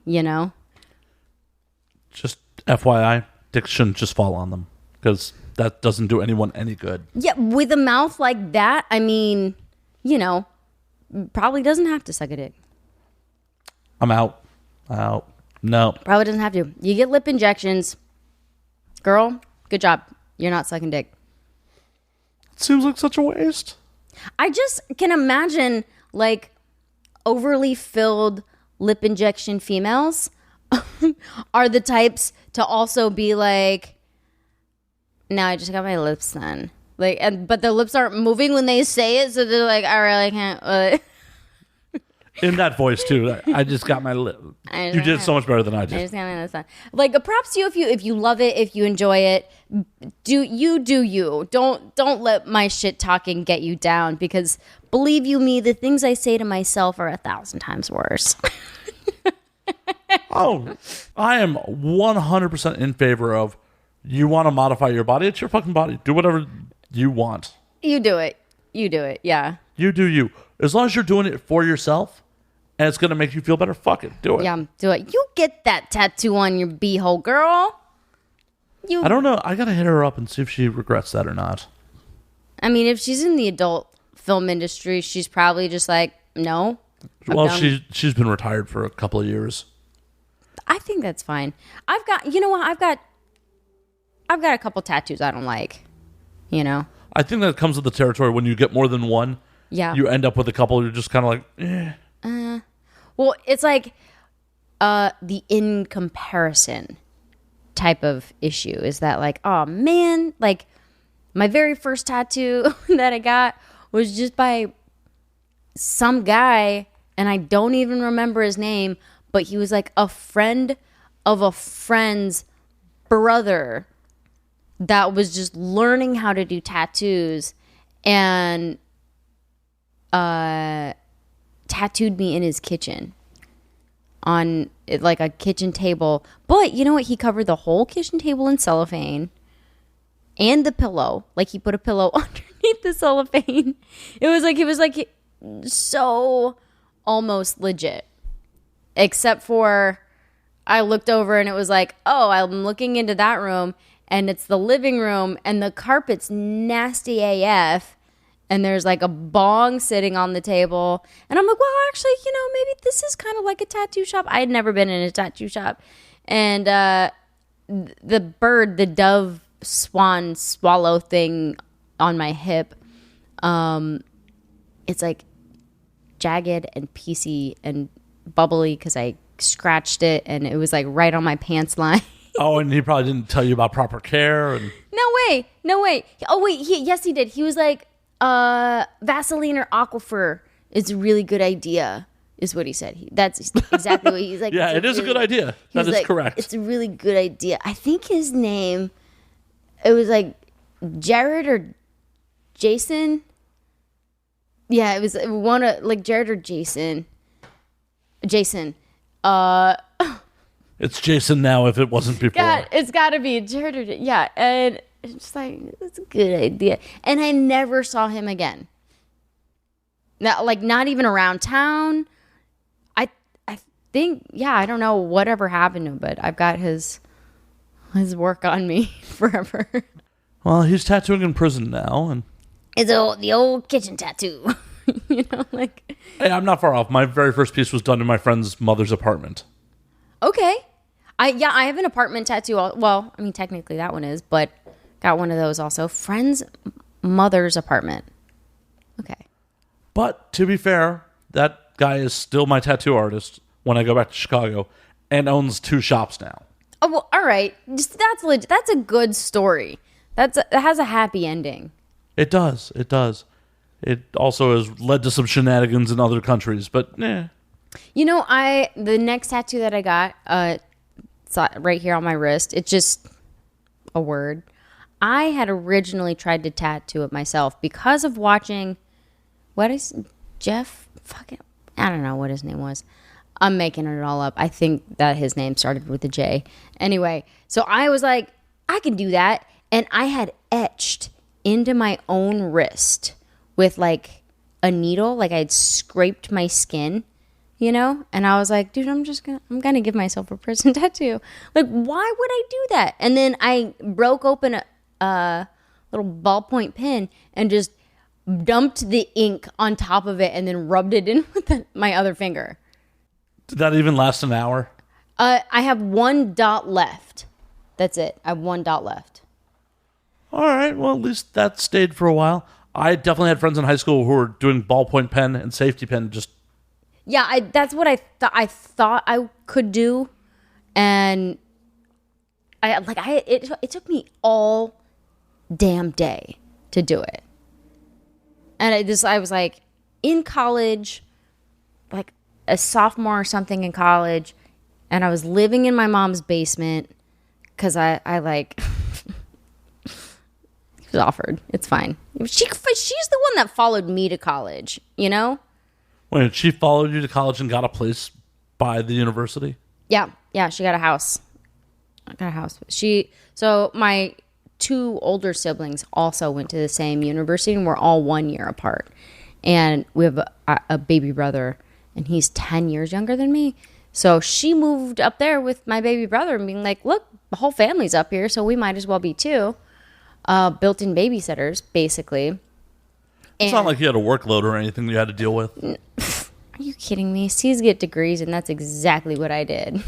Speaker 1: Just FYI, dicks shouldn't just fall on them because that doesn't do anyone any good.
Speaker 2: Yeah, with a mouth like that, I mean, probably doesn't have to suck a dick.
Speaker 1: I'm out. No.
Speaker 2: Probably doesn't have to. You get lip injections. Girl, good job. You're not sucking dick.
Speaker 1: It seems like such a waste.
Speaker 2: I just can imagine, like, overly filled lip injection females are the types to also be like, no, I just got my lips done. Like, but their lips aren't moving when they say it, so they're like, I really can't.
Speaker 1: In that voice too. I just got my lip. You did so much better than I did.
Speaker 2: I just got my lips done. Like, props to you if you love it, if you enjoy it. Do you. Don't let my shit talking get you down, because believe you me, the things I say to myself are 1,000 times worse.
Speaker 1: Oh, I am 100% in favor of, you want to modify your body, it's your fucking body. Do whatever you want.
Speaker 2: You do it. Yeah.
Speaker 1: You do you. As long as you're doing it for yourself and it's going to make you feel better, fuck it. Do it.
Speaker 2: Yeah, do it. You get that tattoo on your beehole, girl.
Speaker 1: I don't know. I got to hit her up and see if she regrets that or not.
Speaker 2: I mean, if she's in the adult film industry, she's probably just like, no.
Speaker 1: Well, she's been retired for a couple of years.
Speaker 2: I think that's fine. I've got a couple tattoos I don't like,
Speaker 1: I think that comes with the territory. When you get more than one, you end up with a couple. You're just kind of like, eh.
Speaker 2: Well, it's like the in comparison type of issue is that, like, oh man, like my very first tattoo that I got was just by some guy, and I don't even remember his name, but he was like a friend of a friend's brother that was just learning how to do tattoos, and tattooed me in his kitchen on like a kitchen table. But you know what? He covered the whole kitchen table in cellophane and the pillow. Like, he put a pillow underneath the cellophane. It was like so almost legit. Except for I looked over and it was like, oh, I'm looking into that room and it's the living room and the carpet's nasty AF. And there's like a bong sitting on the table. And I'm like, well, actually, maybe this is kind of like a tattoo shop. I had never been in a tattoo shop. And the bird, the dove, swan, swallow thing on my hip, it's like jagged and piecey and bubbly because I scratched it and it was like right on my pants line.
Speaker 1: Oh, and he probably didn't tell you about proper care. And
Speaker 2: No way. Oh, wait. Yes, he did. He was like, Vaseline or Aquifer is a really good idea, is what he said. That's exactly what he's like.
Speaker 1: Yeah, it is a good idea. That is correct.
Speaker 2: It's a really good idea. I think his name, it was like Jared or Jason. Yeah, it was one of like Jared or Jason. Jason.
Speaker 1: It's Jason now if it wasn't before.
Speaker 2: God, it's got to be Jared or yeah, and it's just like, that's a good idea. And I never saw him again. Now, like, not even around town. I think, yeah, I don't know whatever happened to him, but I've got his work on me forever.
Speaker 1: Well, he's tattooing in prison now, and
Speaker 2: it's the old kitchen tattoo. Like.
Speaker 1: Hey, I'm not far off. My very first piece was done in my friend's mother's apartment.
Speaker 2: Okay. I have an apartment tattoo. Well, I mean, technically that one is, but got one of those also. Friend's mother's apartment. Okay.
Speaker 1: But to be fair, that guy is still my tattoo artist when I go back to Chicago and owns 2 shops now. Oh,
Speaker 2: well, all right. That's a good story. It has a happy ending.
Speaker 1: It does. It also has led to some shenanigans in other countries, but the
Speaker 2: next tattoo that I got, it's right here on my wrist. It's just a word. I had originally tried to tattoo it myself because of watching, Jeff? Fucking, I don't know what his name was. I'm making it all up. I think that his name started with a J. Anyway, so I was like, I can do that. And I had etched into my own wrist with like a needle, like I'd scraped my skin you know? And I was like, dude, I'm gonna give myself a prison tattoo. Like, why would I do that? And then I broke open a little ballpoint pen and just dumped the ink on top of it and then rubbed it in with my other finger.
Speaker 1: Did that even last an hour?
Speaker 2: I have 1 dot left. That's it. I have 1 dot left.
Speaker 1: All right. Well, at least that stayed for a while. I definitely had friends in high school who were doing ballpoint pen and safety pen. Just
Speaker 2: that's what I thought I could do, and it took me all damn day to do it, and I was like in college, like a sophomore or something in college, and I was living in my mom's basement because I like. She was offered. It's fine. She's the one that followed me to college, you know?
Speaker 1: Wait, she followed you to college and got a place by the university?
Speaker 2: Yeah, she got a house. So my 2 older siblings also went to the same university, and we're all 1 year apart. And we have a baby brother, and he's 10 years younger than me. So she moved up there with my baby brother and being like, look, the whole family's up here, so we might as well be too. Built-in babysitters, basically.
Speaker 1: It's not like you had a workload or anything you had to deal with.
Speaker 2: Are you kidding me? C's get degrees, and that's exactly what I did.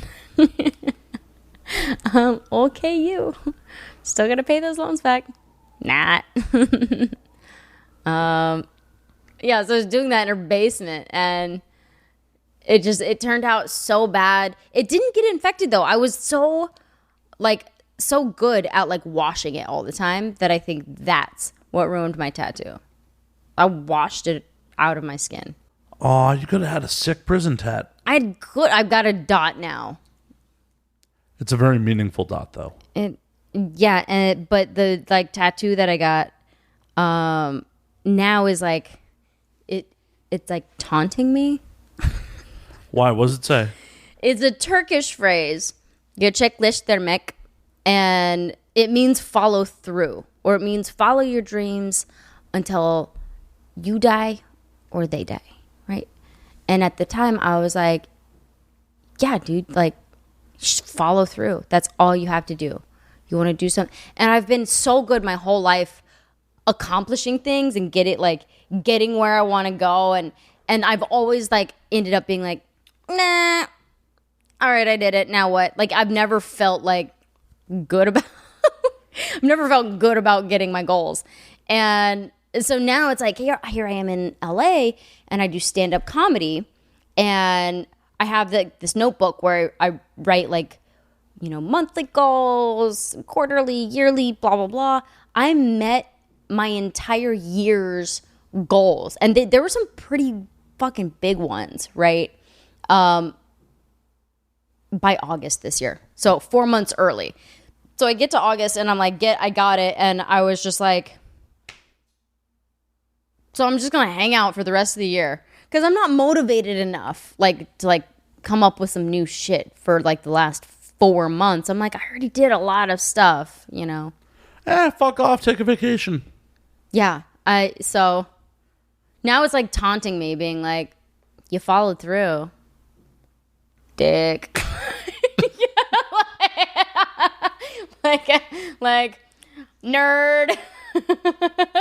Speaker 2: Okay, you. Still got to pay those loans back. Nah. Yeah, so I was doing that in her basement, and it turned out so bad. It didn't get infected, though. I was so good at washing it all the time that I think that's what ruined my tattoo. I washed it out of my skin.
Speaker 1: Oh, you could have had a sick prison tat.
Speaker 2: I've got a dot now.
Speaker 1: It's a very meaningful dot, though.
Speaker 2: But the tattoo that I got now is it's taunting me.
Speaker 1: Why? What does it say?
Speaker 2: It's a Turkish phrase. Gerçekleştirmek. And it means follow through, or it means follow your dreams until you die or they die, right? And at the time I was like, yeah, dude, just follow through. That's all you have to do. You want to do something. And I've been so good my whole life accomplishing things and getting where I want to go. And I've always ended up being like, nah, all right, I did it. Now what? I've never felt good about I've never felt good about getting my goals. And so now it's here I am in LA, and I do stand-up comedy, and I have this notebook where I write monthly goals, quarterly, yearly, blah blah blah. I met my entire year's goals, and there were some pretty fucking big ones, right? By August this year, so 4 months early. So I get to August and I'm like, I got it. And I was just like, so I'm just going to hang out for the rest of the year. Because I'm not motivated enough, to come up with some new shit for the last 4 months. I'm like, I already did a lot of stuff, you know.
Speaker 1: Fuck off, take a vacation.
Speaker 2: Yeah. So now it's taunting me, being like, you followed through. Dick. Nerd.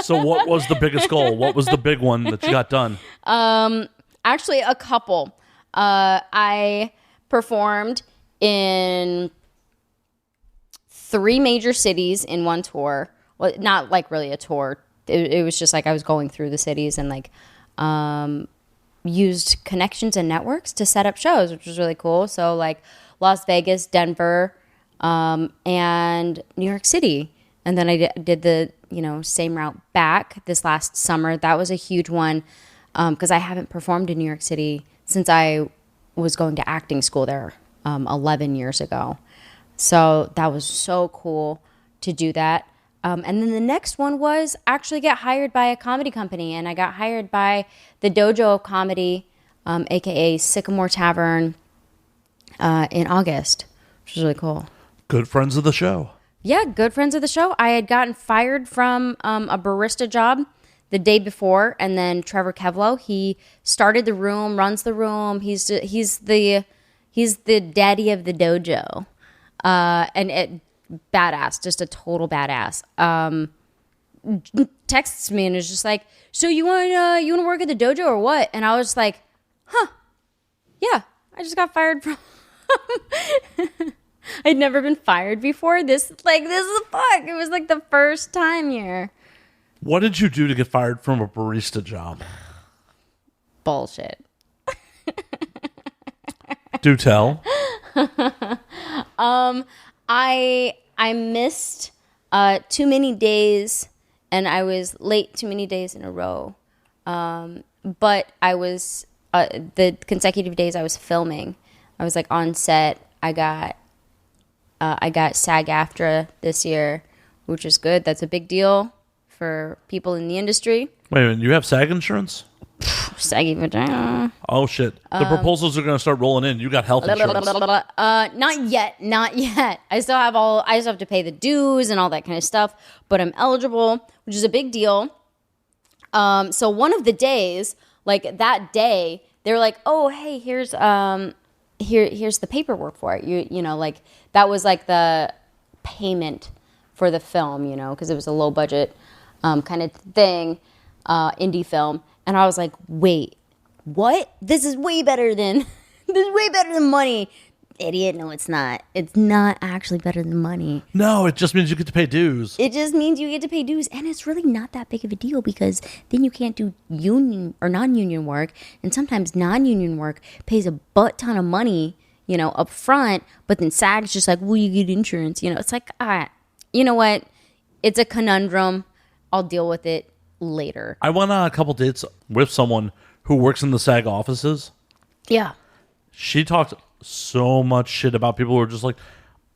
Speaker 1: So what was the biggest goal? What was the big one that you got done?
Speaker 2: Actually, a couple. I performed in 3 major cities in one tour. Well, not really a tour. It was just I was going through the cities and used connections and networks to set up shows, which was really cool. So Las Vegas, Denver, and New York City. And then I did the, same route back this last summer. That was a huge one because I haven't performed in New York City since I was going to acting school there 11 years ago. So that was so cool to do that. And then the next one was actually get hired by a comedy company. And I got hired by the Dojo of Comedy, a.k.a. Sycamore Tavern, in August, which was really cool.
Speaker 1: Good friends of the show.
Speaker 2: Yeah, good friends of the show. I had gotten fired from a barista job the day before, and then Trevor Kevlo, he started the room, runs the room. He's the daddy of the dojo, and it badass, just a total badass. Texts me and is just like, so you want to work at the dojo or what? And I was like, yeah, I just got fired from. I'd never been fired before. This is fuck. It was like the first time here.
Speaker 1: What did you do to get fired from a barista job?
Speaker 2: Bullshit.
Speaker 1: Do tell.
Speaker 2: I missed too many days, and I was late too many days in a row. But I was the consecutive days I was filming. I was like on set. I got SAG-AFTRA this year, which is good. That's a big deal for people in the industry.
Speaker 1: Wait a minute, you have SAG insurance?
Speaker 2: Saggy vagina.
Speaker 1: Oh shit! The proposals are going to start rolling in. You got health insurance?
Speaker 2: Not yet. I still have to pay the dues and all that kind of stuff, but I'm eligible, which is a big deal. So one of the days, like that day, they were like, "Oh, hey, here's the paperwork for it." You know, like that was like the payment for the film, you know, because it was a low budget kind of thing, indie film. And I was like, wait, what? This is way better than money. Idiot, no, it's not. It's not actually better than money.
Speaker 1: No, it just means you get to pay dues.
Speaker 2: It just means you get to pay dues. And it's really not that big of a deal because then you can't do union or non-union work. And sometimes non-union work pays a butt ton of money, you know, up front. But then SAG's just like, well, you get insurance. You know, it's like, you know what? It's a conundrum. I'll deal with it later.
Speaker 1: I went on a couple dates with someone who works in the SAG offices.
Speaker 2: Yeah.
Speaker 1: She talked so much shit about people who are just like,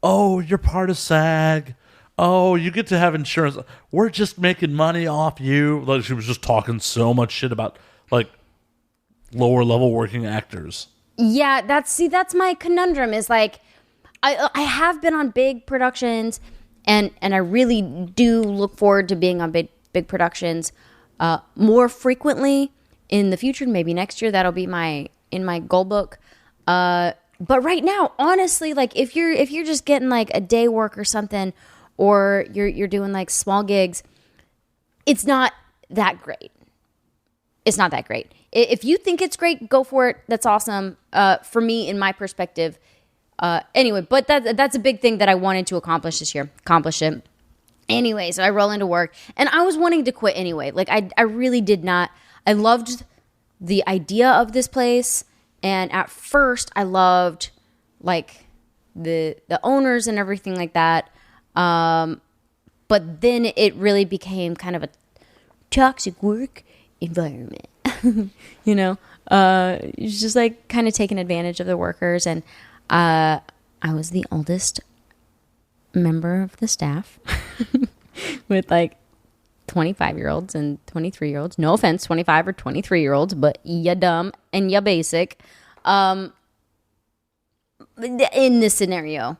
Speaker 1: oh, you're part of SAG. Oh, you get to have insurance. We're just making money off you. Like she was just talking so much shit about like lower level working actors.
Speaker 2: Yeah, that's my conundrum is like I have been on big productions and I really do look forward to being on big productions more frequently in the future. Maybe next year that'll be in my goal book. But right now, honestly, like if you're just getting like a day work or something, or you're doing like small gigs, it's not that great. It's not that great. If you think it's great, go for it. That's awesome. For me, in my perspective. Anyway, but that's a big thing that I wanted to accomplish this year. Accomplish it. Anyway, so I roll into work, and I was wanting to quit anyway. Like I really did not. I loved the idea of this place, and at first I loved like the owners and everything like that. But then it really became kind of a toxic work environment. You know, it's just like kind of taking advantage of the workers, and I was the oldest member of the staff with like 25-year-olds and 23-year-olds. No offense, 25 or 23-year-olds, but ya dumb and ya basic. In this scenario,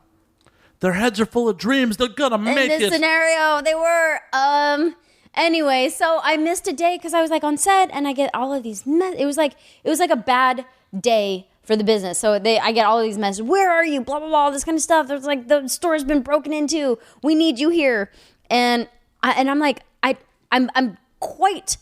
Speaker 1: their heads are full of dreams. They're gonna make it.
Speaker 2: In this scenario, they were. Anyway, so I missed a day because I was like on set, and I get all of these. It was like a bad day for the business. So I get all of these messages. Where are you? Blah blah blah. This kind of stuff. There's like the store's been broken into. We need you here. And I'm like I'm quite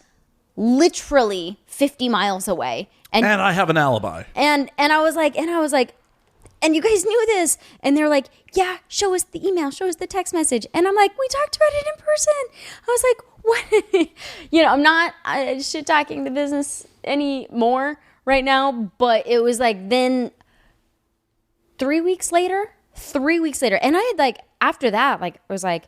Speaker 2: literally 50 miles away. And
Speaker 1: I have an alibi.
Speaker 2: And I was like, and you guys knew this. And they're like, yeah, show us the email, show us the text message. And I'm like, we talked about it in person. I was like, what? You know, I'm not shit talking the business anymore right now. But it was like then 3 weeks later. And I had like, after that, like, it was like,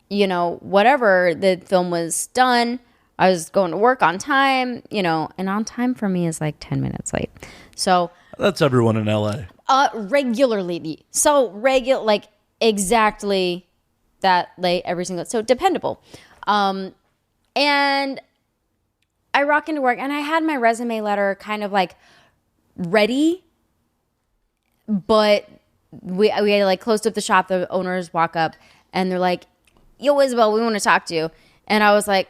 Speaker 2: you know, whatever, the film was done. I was going to work on time, you know, and on time for me is like 10 minutes late. So
Speaker 1: that's everyone in LA.
Speaker 2: Regularly. So like exactly that late every single, so dependable. And I rock into work and I had my resume letter kind of like ready, but we had like closed up the shop. The owners walk up and they're like, yo, Isabel, we want to talk to you. And I was like,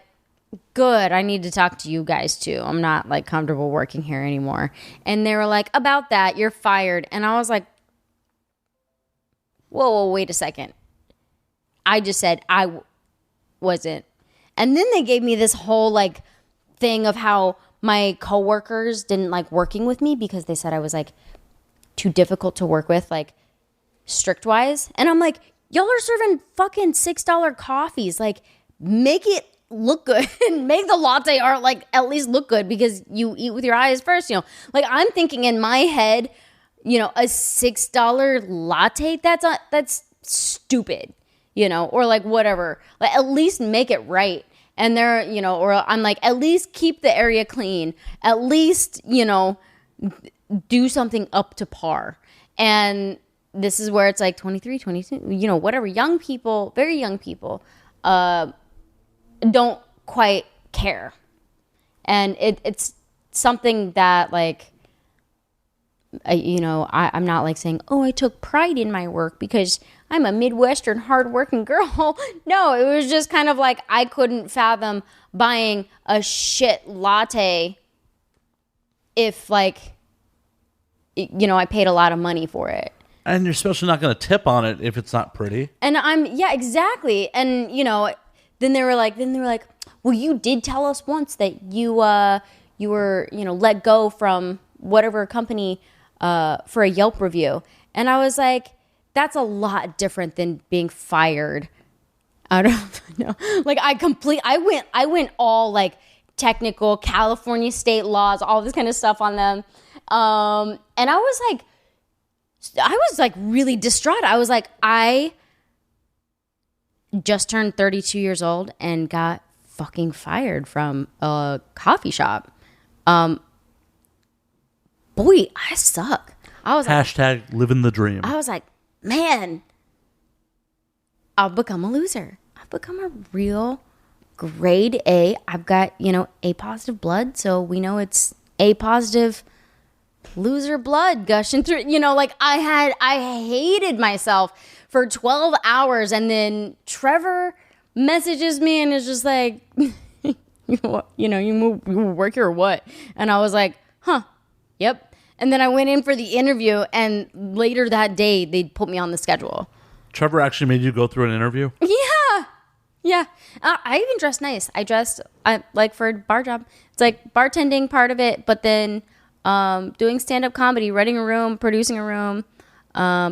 Speaker 2: good. I need to talk to you guys too. I'm not like comfortable working here anymore. And they were like, about that, you're fired. And I was like, whoa, wait a second. I just said wasn't. And then they gave me this whole like thing of how my coworkers didn't like working with me because they said I was like too difficult to work with, like strict wise. And I'm like, y'all are serving fucking $6 coffees. Like, make it look good and make the latte art like at least look good because you eat with your eyes first, you know. Like, I'm thinking in my head, you know, a $6 latte, that's stupid, you know, or like whatever. Like, at least make it right. And they're, you know, or I'm like, at least keep the area clean. At least, you know, do something up to par. And this is where it's like 23, 22, you know, whatever. Young people, very young people, don't quite care. And it's something that, like, you know, I'm not like saying, oh, I took pride in my work because I'm a Midwestern hardworking girl. No, it was just kind of like I couldn't fathom buying a shit latte if, like, you know, I paid a lot of money for it.
Speaker 1: And you're especially not going to tip on it if it's not pretty.
Speaker 2: And yeah, exactly. And, you know, then they were like, well, you did tell us once that you were, you know, let go from whatever company for a Yelp review. And I was like, that's a lot different than being fired. I don't know. Like, I went all like technical California state laws, all this kind of stuff on them. And I was like really distraught. I was like, I just turned 32 years old and got fucking fired from a coffee shop. Boy, I suck. I was
Speaker 1: hashtag like, living the dream.
Speaker 2: I was like, man, I'll become a loser. I've become a real grade A. I've got, you know, A positive blood. So we know it's A positive loser blood gushing through, you know, like I hated myself for 12 hours. And then Trevor messages me and is just like, you know, you work here or what? And I was like, huh, yep. And then I went in for the interview, and later that day, they put me on the schedule.
Speaker 1: Trevor actually made you go through an interview?
Speaker 2: Yeah. I even dressed nice. I dressed like for a bar job. It's like bartending part of it, but then doing stand-up comedy, renting a room, producing a room,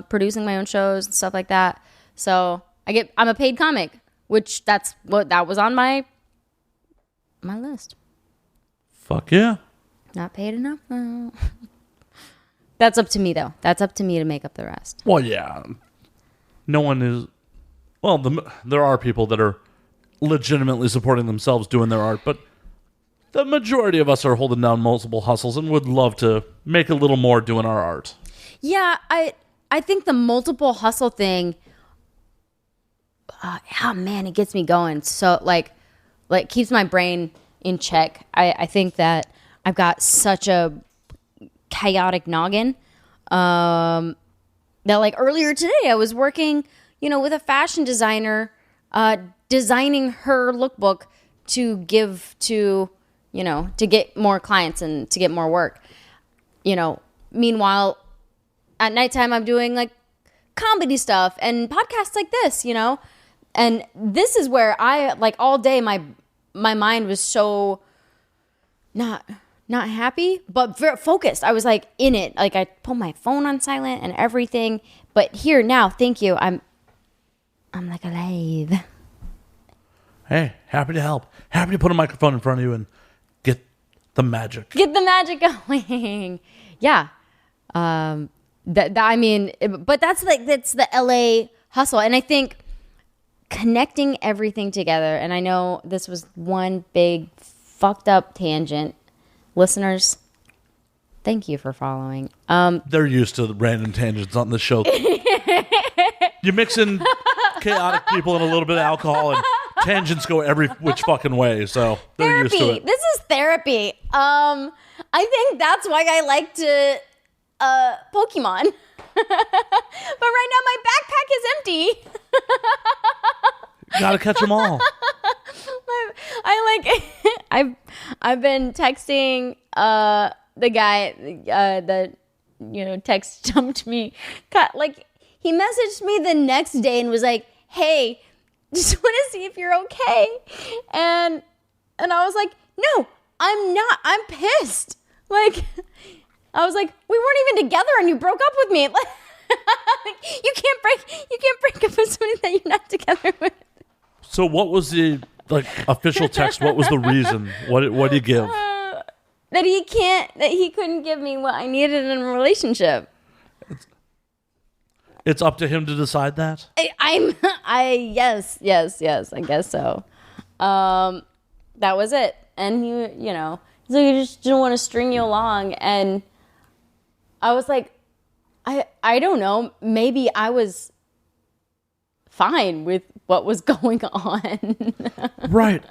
Speaker 2: producing my own shows and stuff like that. So I'm a paid comic, which that was on my list.
Speaker 1: Fuck yeah.
Speaker 2: Not paid enough. No. That's up to me, though. That's up to me to make up the rest.
Speaker 1: Well, yeah. No one is... Well, there are people that are legitimately supporting themselves doing their art, but the majority of us are holding down multiple hustles and would love to make a little more doing our art.
Speaker 2: Yeah, I think the multiple hustle thing... oh, man, it gets me going. So, like keeps my brain in check. I think that I've got such a chaotic noggin that, like, earlier today I was working, you know, with a fashion designer designing her lookbook to give to, you know, to get more clients and to get more work, you know. Meanwhile, at nighttime I'm doing like comedy stuff and podcasts like this, you know. And this is where I, like, all day my mind was so not happy, but very focused. I was like in it. Like, I put my phone on silent and everything. But here now, thank you. I'm like alive.
Speaker 1: Hey, happy to help. Happy to put a microphone in front of you and get the magic.
Speaker 2: Get the magic going. Yeah. I mean, but that's the LA hustle. And I think connecting everything together, and I know this was one big fucked up tangent. Listeners, thank you for following.
Speaker 1: They're used to the random tangents on the show. You mix in chaotic people and a little bit of alcohol, and tangents go every which fucking way. So they're
Speaker 2: therapy.
Speaker 1: Used to it.
Speaker 2: This is therapy. I think that's why I like to Pokemon. But right now my backpack is empty.
Speaker 1: Gotta catch them all.
Speaker 2: I like I've been texting the guy that text jumped me. Like he messaged me the next day and was like, "Hey, just want to see if you're okay." And I was like, "No, I'm not. I'm pissed." Like I was like, "We weren't even together and you broke up with me." Like, you can't break up with somebody that you're not together with.
Speaker 1: So what was the official text? What was the reason? What did he give?
Speaker 2: That he couldn't give me what I needed in a relationship.
Speaker 1: It's up to him to decide that?
Speaker 2: Yes, I guess so. That was it. And so he just didn't want to string you along. And I was like, I don't know. Maybe I was fine with what was going on.
Speaker 1: Right.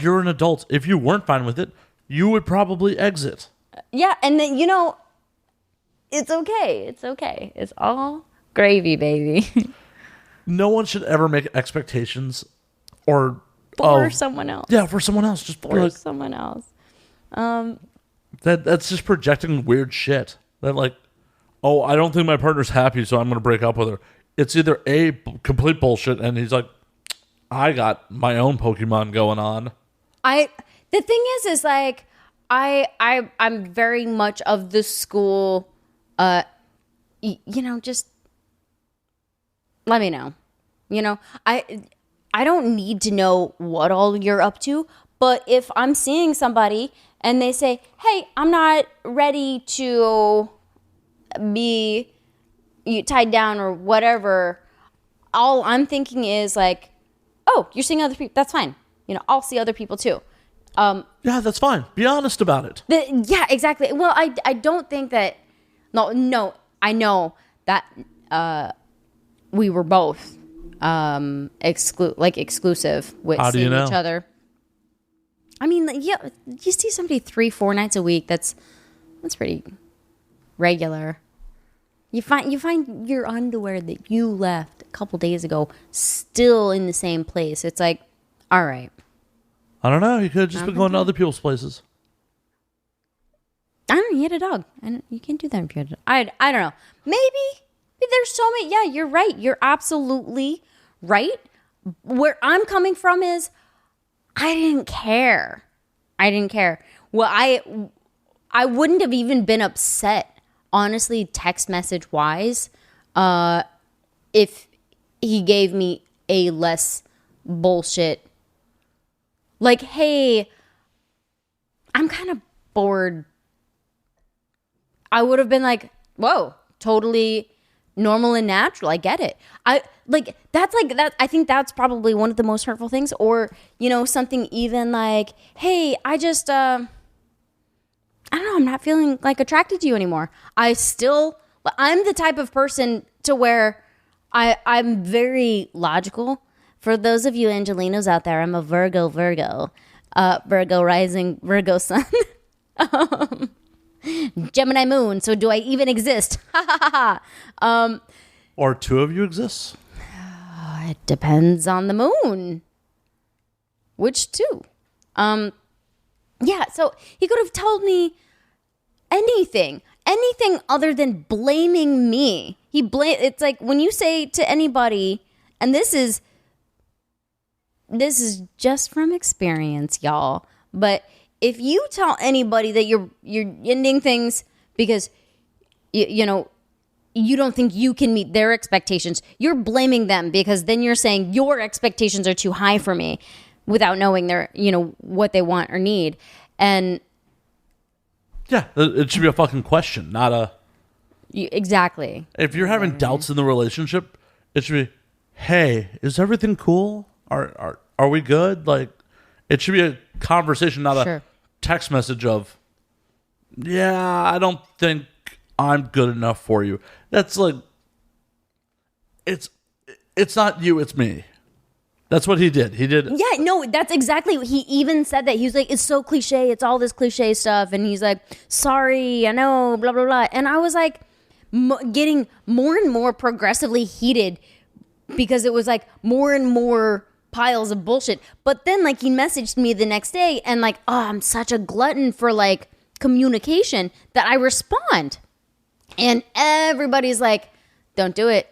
Speaker 1: You're an adult. If you weren't fine with it, you would probably exit.
Speaker 2: Yeah, and then, it's okay. It's okay. It's all gravy, baby.
Speaker 1: No one should ever make expectations
Speaker 2: for someone else.
Speaker 1: Yeah, for someone else. Just
Speaker 2: for someone else.
Speaker 1: That's just projecting weird shit. That I don't think my partner's happy, so I'm going to break up with her. It's either A, complete bullshit, and he's like, I got my own Pokemon going on.
Speaker 2: The thing is like, I'm very much of the school, just let me know. I don't need to know what all you're up to, but if I'm seeing somebody and they say, "Hey, I'm not ready to be tied down," or whatever, all I'm thinking is like, "Oh, you're seeing other people. That's fine. I'll see other people too."
Speaker 1: Yeah, that's fine. Be honest about it.
Speaker 2: Yeah, exactly. Well, I don't think that. No, I know that we were both exclusive with seeing each other. I mean, yeah, you see somebody 3-4 nights a week. That's pretty regular. You find your underwear that you left a couple days ago still in the same place. It's like, all right.
Speaker 1: I don't know. You could have just been going to other people's places.
Speaker 2: I don't know. You had a dog. You can't do that if you had a dog. I don't know. Maybe there's so many. Yeah, you're right. You're absolutely right. Where I'm coming from is I didn't care. Well, I wouldn't have even been upset, honestly, text message wise, if he gave me a less bullshit. Like, "Hey, I'm kind of bored." I would have been like, "Whoa, totally normal and natural. I get it." That's like that. I think that's probably one of the most hurtful things. Or, something even like, "Hey, I just, I don't know, I'm not feeling attracted to you anymore." I'm the type of person to where I'm very logical. For those of you Angelinos out there, I'm a Virgo, Virgo rising, Virgo sun, Gemini moon. So do I even exist?
Speaker 1: Or two of you exist?
Speaker 2: It depends on the moon. Which two? Yeah. So he could have told me anything other than blaming me. It's like when you say to anybody, and this is just from experience, y'all. But if you tell anybody that you're ending things because you don't think you can meet their expectations, you're blaming them, because then you're saying your expectations are too high for me, without knowing their what they want or need. And
Speaker 1: yeah, it should be a fucking question, not a
Speaker 2: exactly.
Speaker 1: If you're having doubts in the relationship, it should be, "Hey, is everything cool? Are we good?" It should be a conversation, not a text message of, "Yeah, I don't think I'm good enough for you." That's it's not you, it's me. That's what he did.
Speaker 2: Yeah, no, that's exactly what he even said. That he was like, "It's so cliche. It's all this cliche stuff." And he's like, "Sorry, I know, blah, blah, blah." And I was like getting more and more progressively heated, because it was like more and more piles of bullshit. But then like he messaged me the next day and like, oh, I'm such a glutton for like communication that I respond. And everybody's like, don't do it.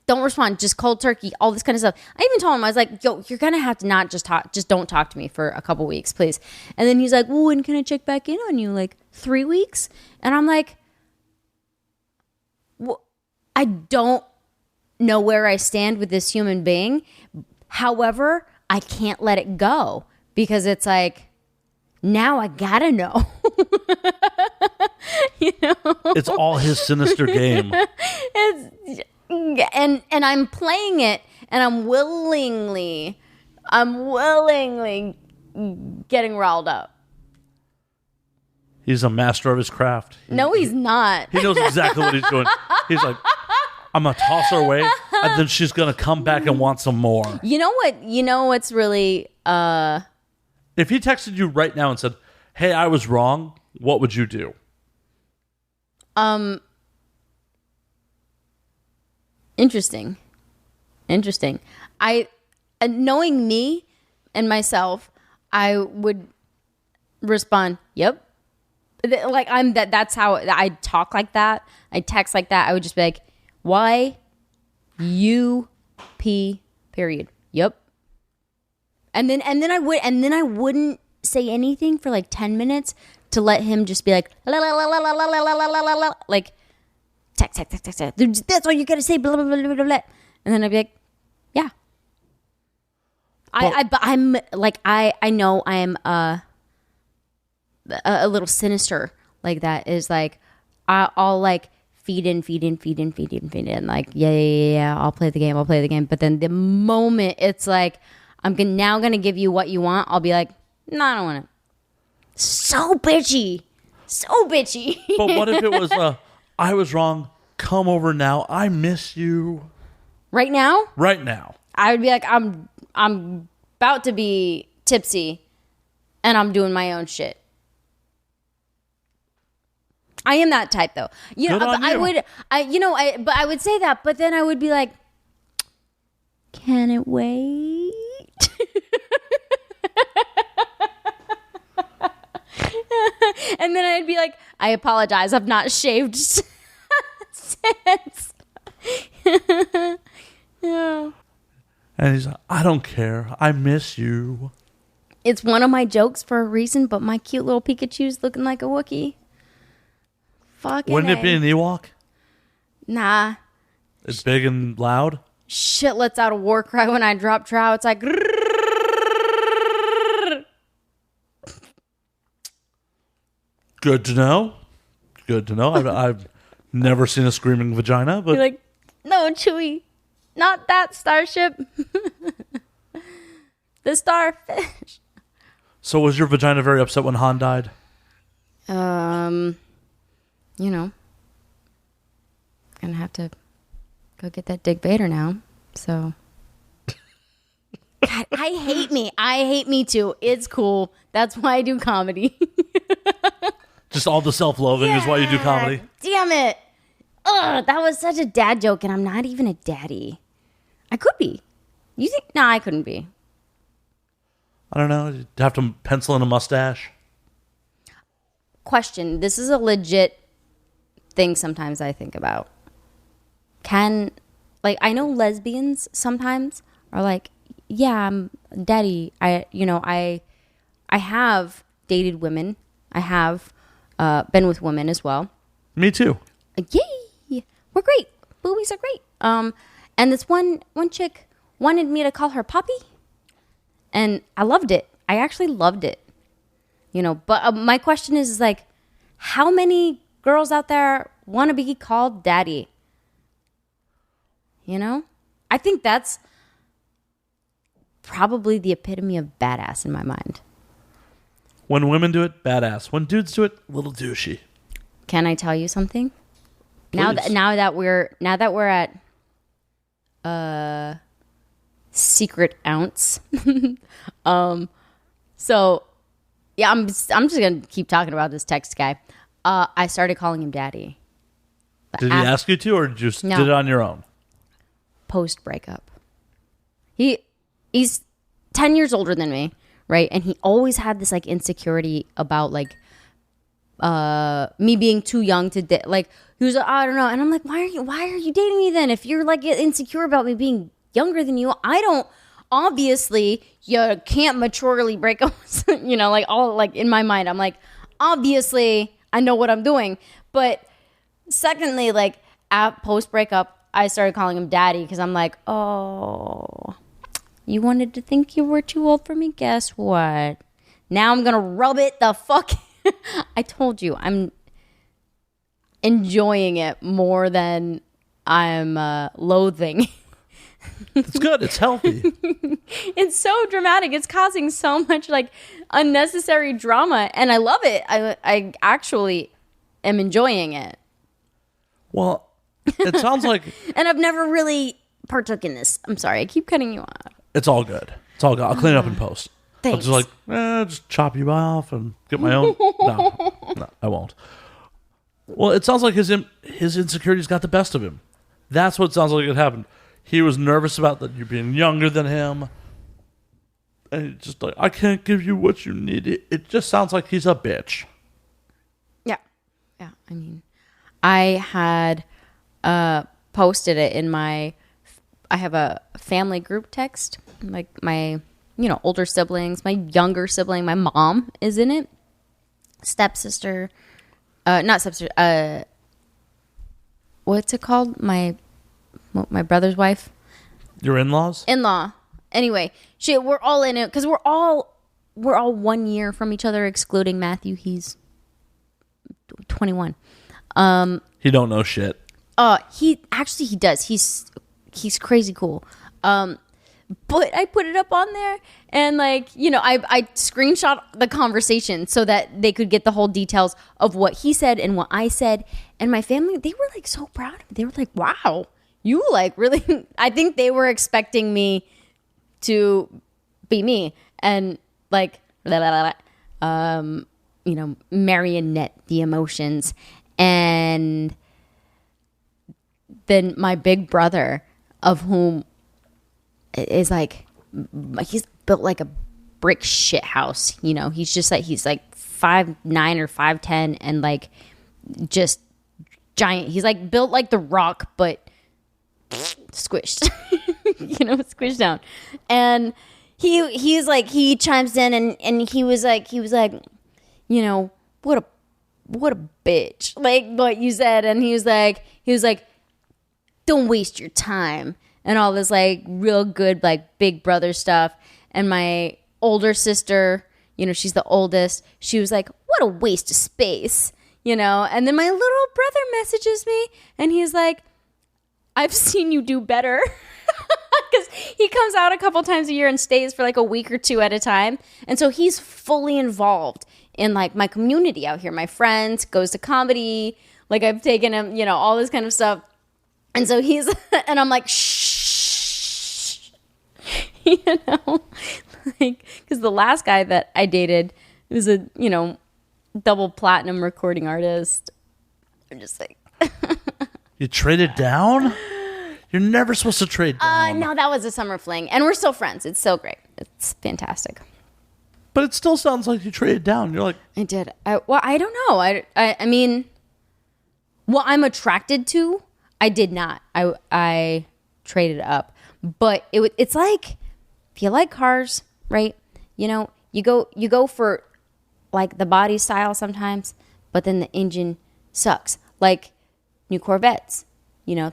Speaker 2: Don't respond. Just cold turkey, all this kind of stuff. I even told him, I was like, yo, you're going to have to not just talk. Just don't talk to me for a couple weeks, please. And then he's like, well, when can I check back in on you? Like 3 weeks? And I'm like, well, I don't know where I stand with this human being. However, I can't let it go because it's like, now I gotta know. You know?
Speaker 1: It's all his sinister game.
Speaker 2: And I'm playing it, and I'm willingly getting riled up.
Speaker 1: He's a master of his craft.
Speaker 2: No, he's not.
Speaker 1: He knows exactly what he's doing. He's like, I'm gonna toss her away, and then she's gonna come back and want some more.
Speaker 2: You know what? You know what's really
Speaker 1: If he texted you right now and said, "Hey, I was wrong," what would you do?
Speaker 2: Interesting. I, knowing me and myself, I would respond, "Yep." Like that's how I talk like that. I text like that. I would just be like, "Y U P period." Yep. And then I wouldn't say anything for like 10 minutes to let him just be like la la la la la la la la la la, like text. That's all you gotta say, blah blah blah blah blah. And then I'd be like, yeah. But I'm like I know I am a little sinister like that. Is like I'll like feed in, like yeah. I'll play the game. But then the moment it's like I'm now gonna give you what you want, I'll be like, no, I don't want it. So bitchy.
Speaker 1: But what if it was I was wrong, come over now, I miss you.
Speaker 2: Right now
Speaker 1: I
Speaker 2: would be like, I'm about to be tipsy and I'm doing my own shit. I am that type though. You know, but I would say that, but then I would be like, can it wait? And then I'd be like, I apologize, I've not shaved since. Yeah.
Speaker 1: And he's like, I don't care, I miss you.
Speaker 2: It's one of my jokes for a reason, but my cute little Pikachu's looking like a Wookiee. Fucking
Speaker 1: Wouldn't it be an Ewok?
Speaker 2: Nah.
Speaker 1: It's big and loud?
Speaker 2: Shit lets out a war cry when I drop trow. It's like...
Speaker 1: Good to know. I've never seen a screaming vagina, but...
Speaker 2: You're like, no, Chewie. Not that starship. The starfish.
Speaker 1: So was your vagina very upset when Han died?
Speaker 2: You know, gonna have to go get that Dick Vader now. So, God, I hate me too. It's cool. That's why I do comedy.
Speaker 1: Just all the self-loathing is why you do comedy.
Speaker 2: Damn it! Ugh, that was such a dad joke, and I'm not even a daddy. I could be. You think? No, I couldn't be.
Speaker 1: I don't know. You'd have to pencil in a mustache.
Speaker 2: Question. This is a legit thing sometimes I think about. I know lesbians sometimes are like, yeah, I'm daddy. I have dated women. I have been with women as well.
Speaker 1: Me too.
Speaker 2: Yay. We're great. Boobies are great. And this one chick wanted me to call her Poppy. And I loved it. I actually loved it. You know, but my question is like, how many girls out there want to be called daddy? You know? I think that's probably the epitome of badass in my mind.
Speaker 1: When women do it, badass. When dudes do it, a little douchey.
Speaker 2: Can I tell you something?
Speaker 1: Please.
Speaker 2: Now that we're at secret ounce. So yeah, I'm just gonna keep talking about this text guy. I started calling him daddy.
Speaker 1: Did he ask you to, or did you just did it on your own?
Speaker 2: Post breakup. He's 10 years older than me, right? And he always had this like insecurity about like me being too young to date. Like he was like, I don't know. And I'm like, why are you dating me then? If you're like insecure about me being younger than you, I don't, obviously you can't maturely break up, you know, like all like in my mind, I'm like, obviously I know what I'm doing. But secondly, like at post breakup, I started calling him daddy because I'm like, oh, you wanted to think you were too old for me? Guess what? Now I'm going to rub it the fuck. I told you, I'm enjoying it more than I'm loathing.
Speaker 1: It's good. It's healthy.
Speaker 2: It's so dramatic. It's causing so much like unnecessary drama. And I love it. I actually am enjoying it.
Speaker 1: Well, it sounds like...
Speaker 2: And I've never really partook in this. I'm sorry. I keep cutting you off.
Speaker 1: It's all good. It's all good. I'll clean it up in post.
Speaker 2: Thanks.
Speaker 1: I'll just like, just chop you off and get my own. No, I won't. Well, it sounds like his insecurities got the best of him. That's what it sounds like it happened. He was nervous about that you being younger than him. And it's just like, I can't give you what you need. It just sounds like he's a bitch.
Speaker 2: Yeah. Yeah. I mean, I had posted it in I have a family group text, like my, older siblings, my younger sibling, my mom is in it. Stepsister, not stepsister, what's it called? My brother's wife.
Speaker 1: Your in-laws?
Speaker 2: In-law. Anyway, we're all in it because we're all 1 year from each other, excluding Matthew. He's 21.
Speaker 1: He don't know shit.
Speaker 2: He does. He's crazy cool. But I put it up on there and I screenshot the conversation so that they could get the whole details of what he said and what I said. And my family, they were like so proud of me. They were like, wow, you like really, I think they were expecting me to be me and like, marionette the emotions. And then my big brother, of whom is like, he's built like a brick shit house. He's just like, he's like 5'9" or 5'10" and like just giant. He's like built like The Rock, but squished, squished down. And he's like, he chimes in and he was like, what a bitch, like what you said. And he was like, don't waste your time. And all this like real good like big brother stuff. And my older sister, she's the oldest. She was like, what a waste of space, And then my little brother messages me and he's like, I've seen you do better. Because he comes out a couple times a year and stays for like a week or two at a time. And so he's fully involved in like my community out here. My friends, goes to comedy. Like I've taken him, all this kind of stuff. And so and I'm like, shh, like, because the last guy that I dated was a, double platinum recording artist. I'm just like.
Speaker 1: You traded down? You're never supposed to trade down.
Speaker 2: No, that was a summer fling. And we're still friends. It's so great. It's fantastic.
Speaker 1: But it still sounds like you traded down. You're like.
Speaker 2: I did. I don't know. I mean, what I'm attracted to, I did not. I traded up. But it's like, if you like cars, right? You go for like the body style sometimes, but then the engine sucks. Like new Corvettes,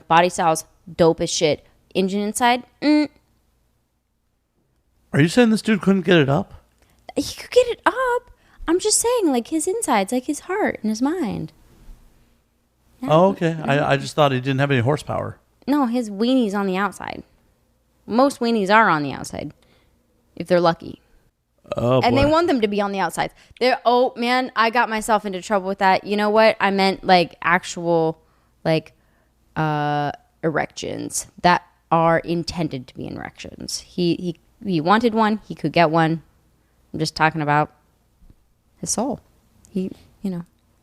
Speaker 2: body style's dope as shit. Engine inside,
Speaker 1: Are you saying this dude couldn't get it up?
Speaker 2: He could get it up. I'm just saying, like his insides, like his heart and his mind. Yeah.
Speaker 1: Oh, okay. I just thought he didn't have any horsepower.
Speaker 2: No, his weenie's on the outside. Most weenies are on the outside, if they're lucky.
Speaker 1: Oh,
Speaker 2: and
Speaker 1: boy.
Speaker 2: they want them to be on the outside. Oh man, I got myself into trouble with that. You know what? I meant like actual, like, erections that are intended to be erections. He wanted one. He could get one. I'm just talking about his soul. He,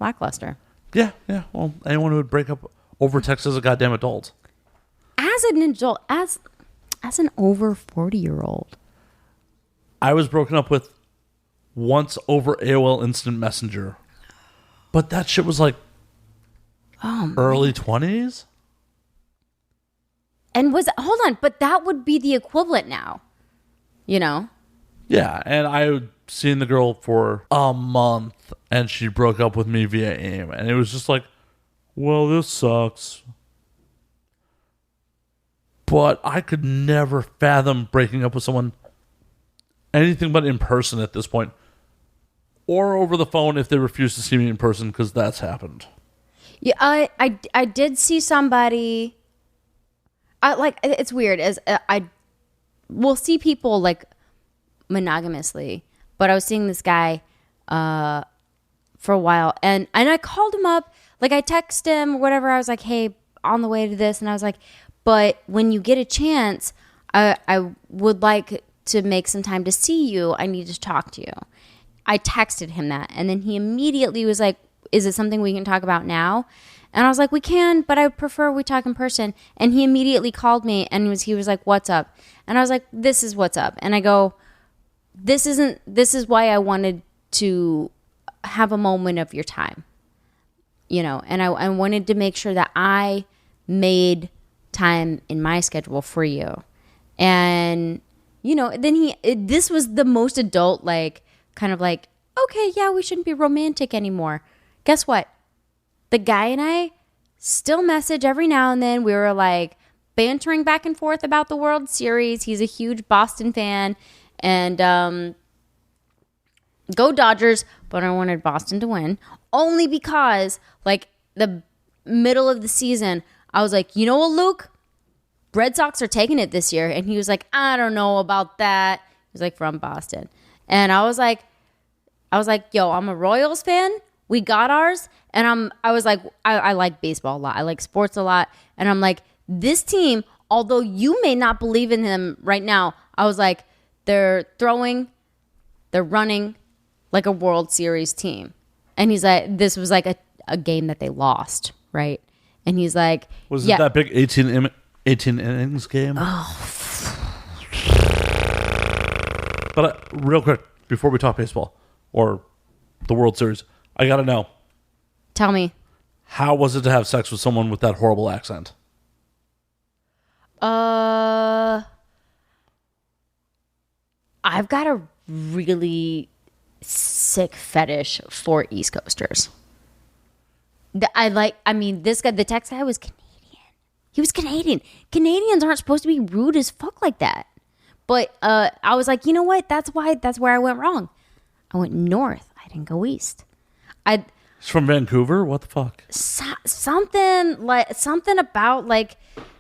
Speaker 2: lackluster.
Speaker 1: Yeah. Well, anyone who would break up over text is a goddamn adult.
Speaker 2: As an adult, as an over 40-year-old.
Speaker 1: I was broken up with once over AOL Instant Messenger. But that shit was like early 20s.
Speaker 2: And hold on, but that would be the equivalent now, you know?
Speaker 1: Yeah, and I had seen the girl for a month, and she broke up with me via AIM. And it was just like, well, this sucks. But I could never fathom breaking up with someone anything but in person at this point. Or over the phone if they refuse to see me in person, because that's happened.
Speaker 2: Yeah, I did see somebody. It's weird as I will see people like monogamously, but I was seeing this guy for a while, and I called him up, like I texted him or whatever. I was like, hey, on the way to this, and I was like, but when you get a chance, I would like to make some time to see you. I need to talk to you. I texted him that, and then he immediately was like, is it something we can talk about now? And I was like, we can, but I prefer we talk in person. And he immediately called me and he was like, what's up? And I was like, this is what's up. And I go, this is why I wanted to have a moment of your time, you know, and I wanted to make sure that I made time in my schedule for you. And, you know, then this was the most adult, like, kind of like, okay, yeah, we shouldn't be romantic anymore. Guess what? The guy and I still message every now and then. We were like bantering back and forth about the World Series. He's a huge Boston fan, and go Dodgers, but I wanted Boston to win only because like the middle of the season, I was like, you know what, Luke? Red Sox are taking it this year. And he was like, I don't know about that. He was like, from Boston. And I was like, yo, I'm a Royals fan. We got ours. And I was like, I like baseball a lot. I like sports a lot. And I'm like, this team, although you may not believe in them right now, I was like, they're running like a World Series team. And he's like, this was like a game that they lost, right? And he's like,
Speaker 1: was it that big 18 innings game?
Speaker 2: Oh.
Speaker 1: But real quick, before we talk baseball or the World Series, I got to know.
Speaker 2: Tell me.
Speaker 1: How was it to have sex with someone with that horrible accent?
Speaker 2: I've got a really sick fetish for East Coasters. This guy, the text guy was Canadian. He was Canadian. Canadians aren't supposed to be rude as fuck like that. But I was like, you know what? That's where I went wrong. I went north. I didn't go east.
Speaker 1: It's from Vancouver? What the fuck?
Speaker 2: Something about like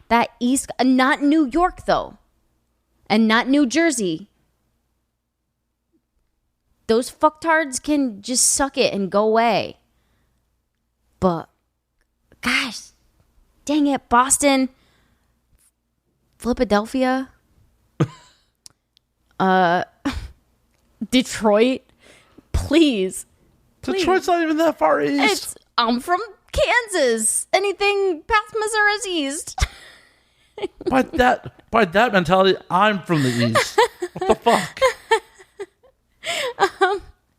Speaker 2: that east, not New York though. And not New Jersey. Those fucktards can just suck it and go away. But gosh, dang it, Boston, Philadelphia, Detroit, please.
Speaker 1: Detroit's not even that far east.
Speaker 2: I'm from Kansas. Anything past Missouri's east.
Speaker 1: By that mentality, I'm from the east. What the fuck?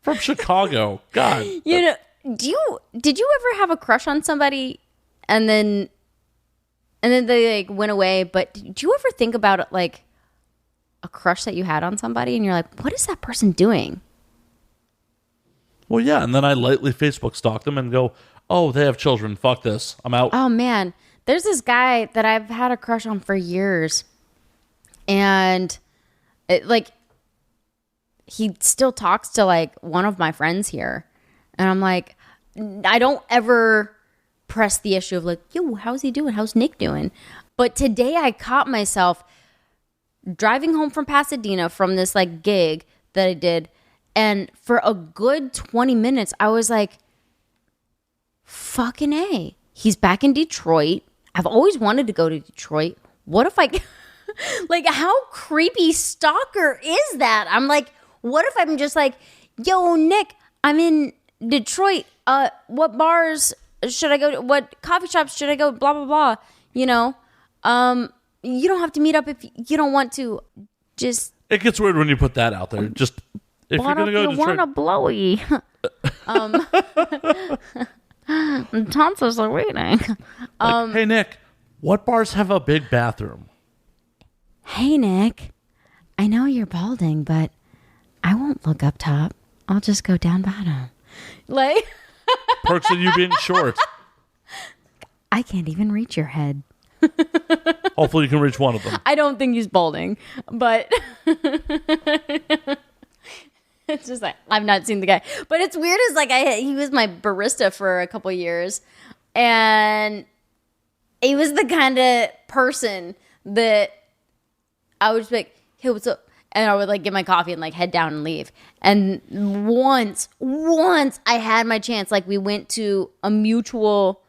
Speaker 1: From Chicago. God.
Speaker 2: You know, did you ever have a crush on somebody and then they like went away, but did you ever think about it like a crush that you had on somebody and you're like, what is that person doing?
Speaker 1: Well, yeah, and then I lightly Facebook stalk them and go, oh, they have children. Fuck this. I'm out.
Speaker 2: Oh, man. There's this guy that I've had a crush on for years. And he still talks to like one of my friends here. And I'm like, I don't ever press the issue of like, yo, how's he doing? How's Nick doing? But today I caught myself driving home from Pasadena from this like gig that I did. And for a good 20 minutes, I was like, fucking A. He's back in Detroit. I've always wanted to go to Detroit. What if I... like, how creepy stalker is that? I'm like, what if I'm just like, yo, Nick, I'm in Detroit. What bars should I go to? What coffee shops should I go? Blah, blah, blah. You know? You don't have to meet up if you don't want to. Just...
Speaker 1: It gets weird when you put that out there. Just if you're gonna go to
Speaker 2: want a blowy. Tonsils are waiting.
Speaker 1: Like, hey Nick, what bars have a big bathroom?
Speaker 2: Hey Nick, I know you're balding, but I won't look up top. I'll just go down bottom. Like
Speaker 1: perks of you being short.
Speaker 2: I can't even reach your head.
Speaker 1: Hopefully you can reach one of them.
Speaker 2: I don't think he's balding, but it's just like I've not seen the guy. But it's weird as like he was my barista for a couple years, and he was the kind of person that I would just be like, hey, what's up? And I would like get my coffee and like head down and leave. And once I had my chance, like we went to a mutual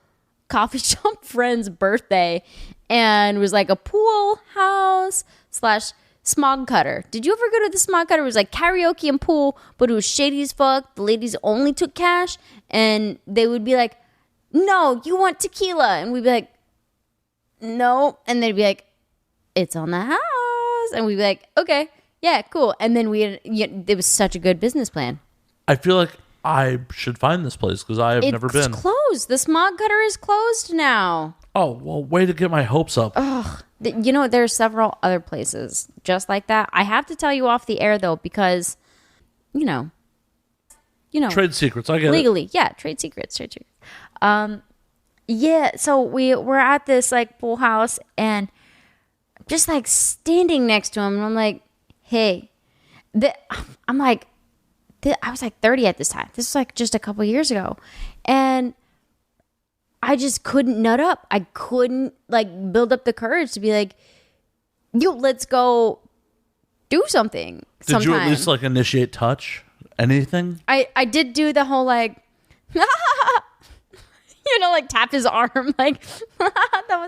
Speaker 2: coffee shop friend's birthday and it was like a pool house / smog cutter. Did you ever go to the smog cutter? It was like karaoke and pool, but it was shady as fuck. The ladies only took cash and they would be like, no, you want tequila. And we'd be like, no. And they'd be like, it's on the house. And we'd be like, okay, yeah, cool. And then it was such a good business plan.
Speaker 1: I feel like I should find this place because I have never been.
Speaker 2: It's closed. The smog cutter is closed now.
Speaker 1: Oh, well, way to get my hopes up.
Speaker 2: Ugh. You know, there's several other places just like that. I have to tell you off the air, though, because, you know.
Speaker 1: Trade secrets, I get
Speaker 2: legally, yeah, trade secrets. Yeah, so we're at this, like, pool house, and just, like, standing next to him, and I'm like, hey. I was, like, 30 at this time. This was, like, just a couple years ago. And I just couldn't nut up. I couldn't like build up the courage to be like, yo, let's go do something.
Speaker 1: Did you at least like initiate touch? Anything?
Speaker 2: I did do the whole like, like tap his arm, like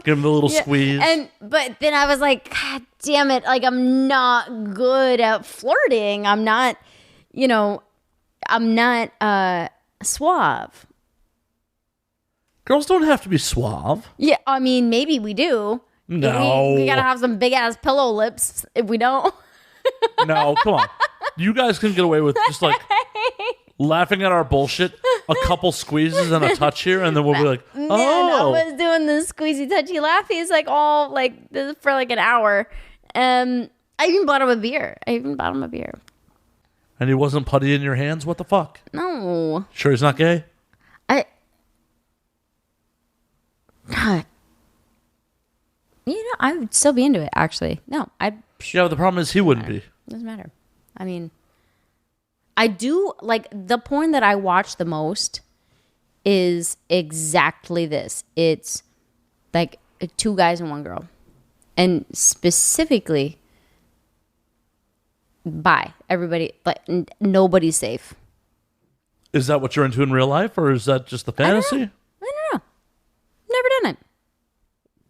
Speaker 1: give him a little squeeze.
Speaker 2: But then I was like, God damn it, like I'm not good at flirting. I'm not, suave.
Speaker 1: Girls don't have to be suave.
Speaker 2: Yeah, I mean, maybe we do.
Speaker 1: No.
Speaker 2: We gotta have some big-ass pillow lips if we don't.
Speaker 1: No, come on. You guys can get away with just, like, laughing at our bullshit, a couple squeezes and a touch here, and then we'll be like, oh.
Speaker 2: Man, I was doing the squeezy, touchy, laughy. It's, like, all, like, this for, like, an hour. I even bought him a beer.
Speaker 1: And he wasn't putty in your hands? What the fuck?
Speaker 2: No.
Speaker 1: Sure he's not gay?
Speaker 2: God. I would still be into it, actually. No,
Speaker 1: Yeah, but the problem is he wouldn't be.
Speaker 2: Doesn't matter. I mean, I do, like, the porn that I watch the most is exactly this. It's, like, 2 guys and 1 girl. And specifically, everybody, like, nobody's safe.
Speaker 1: Is that what you're into in real life, or is that just the fantasy?
Speaker 2: I don't know. Never done it.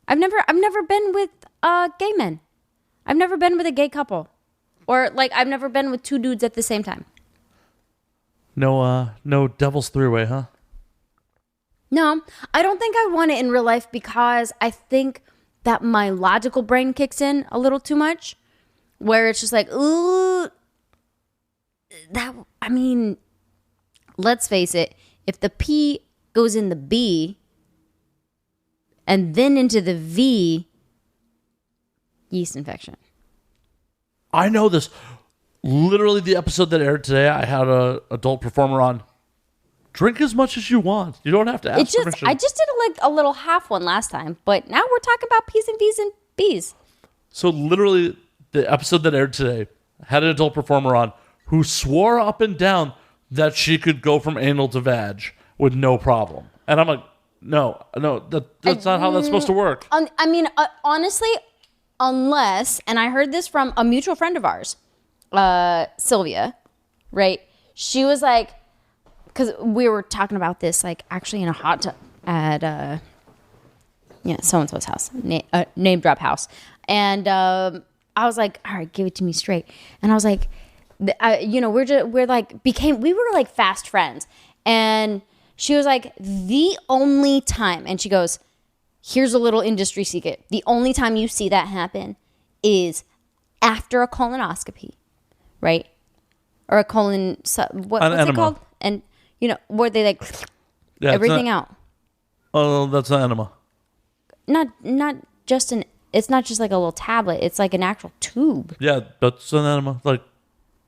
Speaker 2: I've never been with gay men. I've never been with a gay couple. Or like I've never been with 2 dudes at the same time.
Speaker 1: No devil's three-way, huh?
Speaker 2: No, I don't think I want it in real life because I think that my logical brain kicks in a little too much. Where it's just like, ooh, let's face it, if the P goes in the B and then into the V, yeast infection.
Speaker 1: I know this. Literally, the episode that aired today, I had an adult performer on. Drink as much as you want. You don't have to ask permission.
Speaker 2: I just did a little half one last time, but now we're talking about P's and V's and B's.
Speaker 1: So literally, the episode that aired today had an adult performer on who swore up and down that she could go from anal to vag with no problem. And I'm like, no, that's not how that's supposed to work.
Speaker 2: Honestly, unless, and I heard this from a mutual friend of ours, Sylvia, right? She was like, because we were talking about this, like, actually in a hot tub at, so-and-so's house, name drop house. And I was like, all right, give it to me straight. And I was like, we were like fast friends. And she was like, the only time, and she goes, here's a little industry secret. The only time you see that happen is after a colonoscopy, right? Or a what's it called? And where they like everything out.
Speaker 1: Oh, that's an enema.
Speaker 2: Not just it's not just like a little tablet. It's like an actual tube.
Speaker 1: Yeah, that's an enema. Like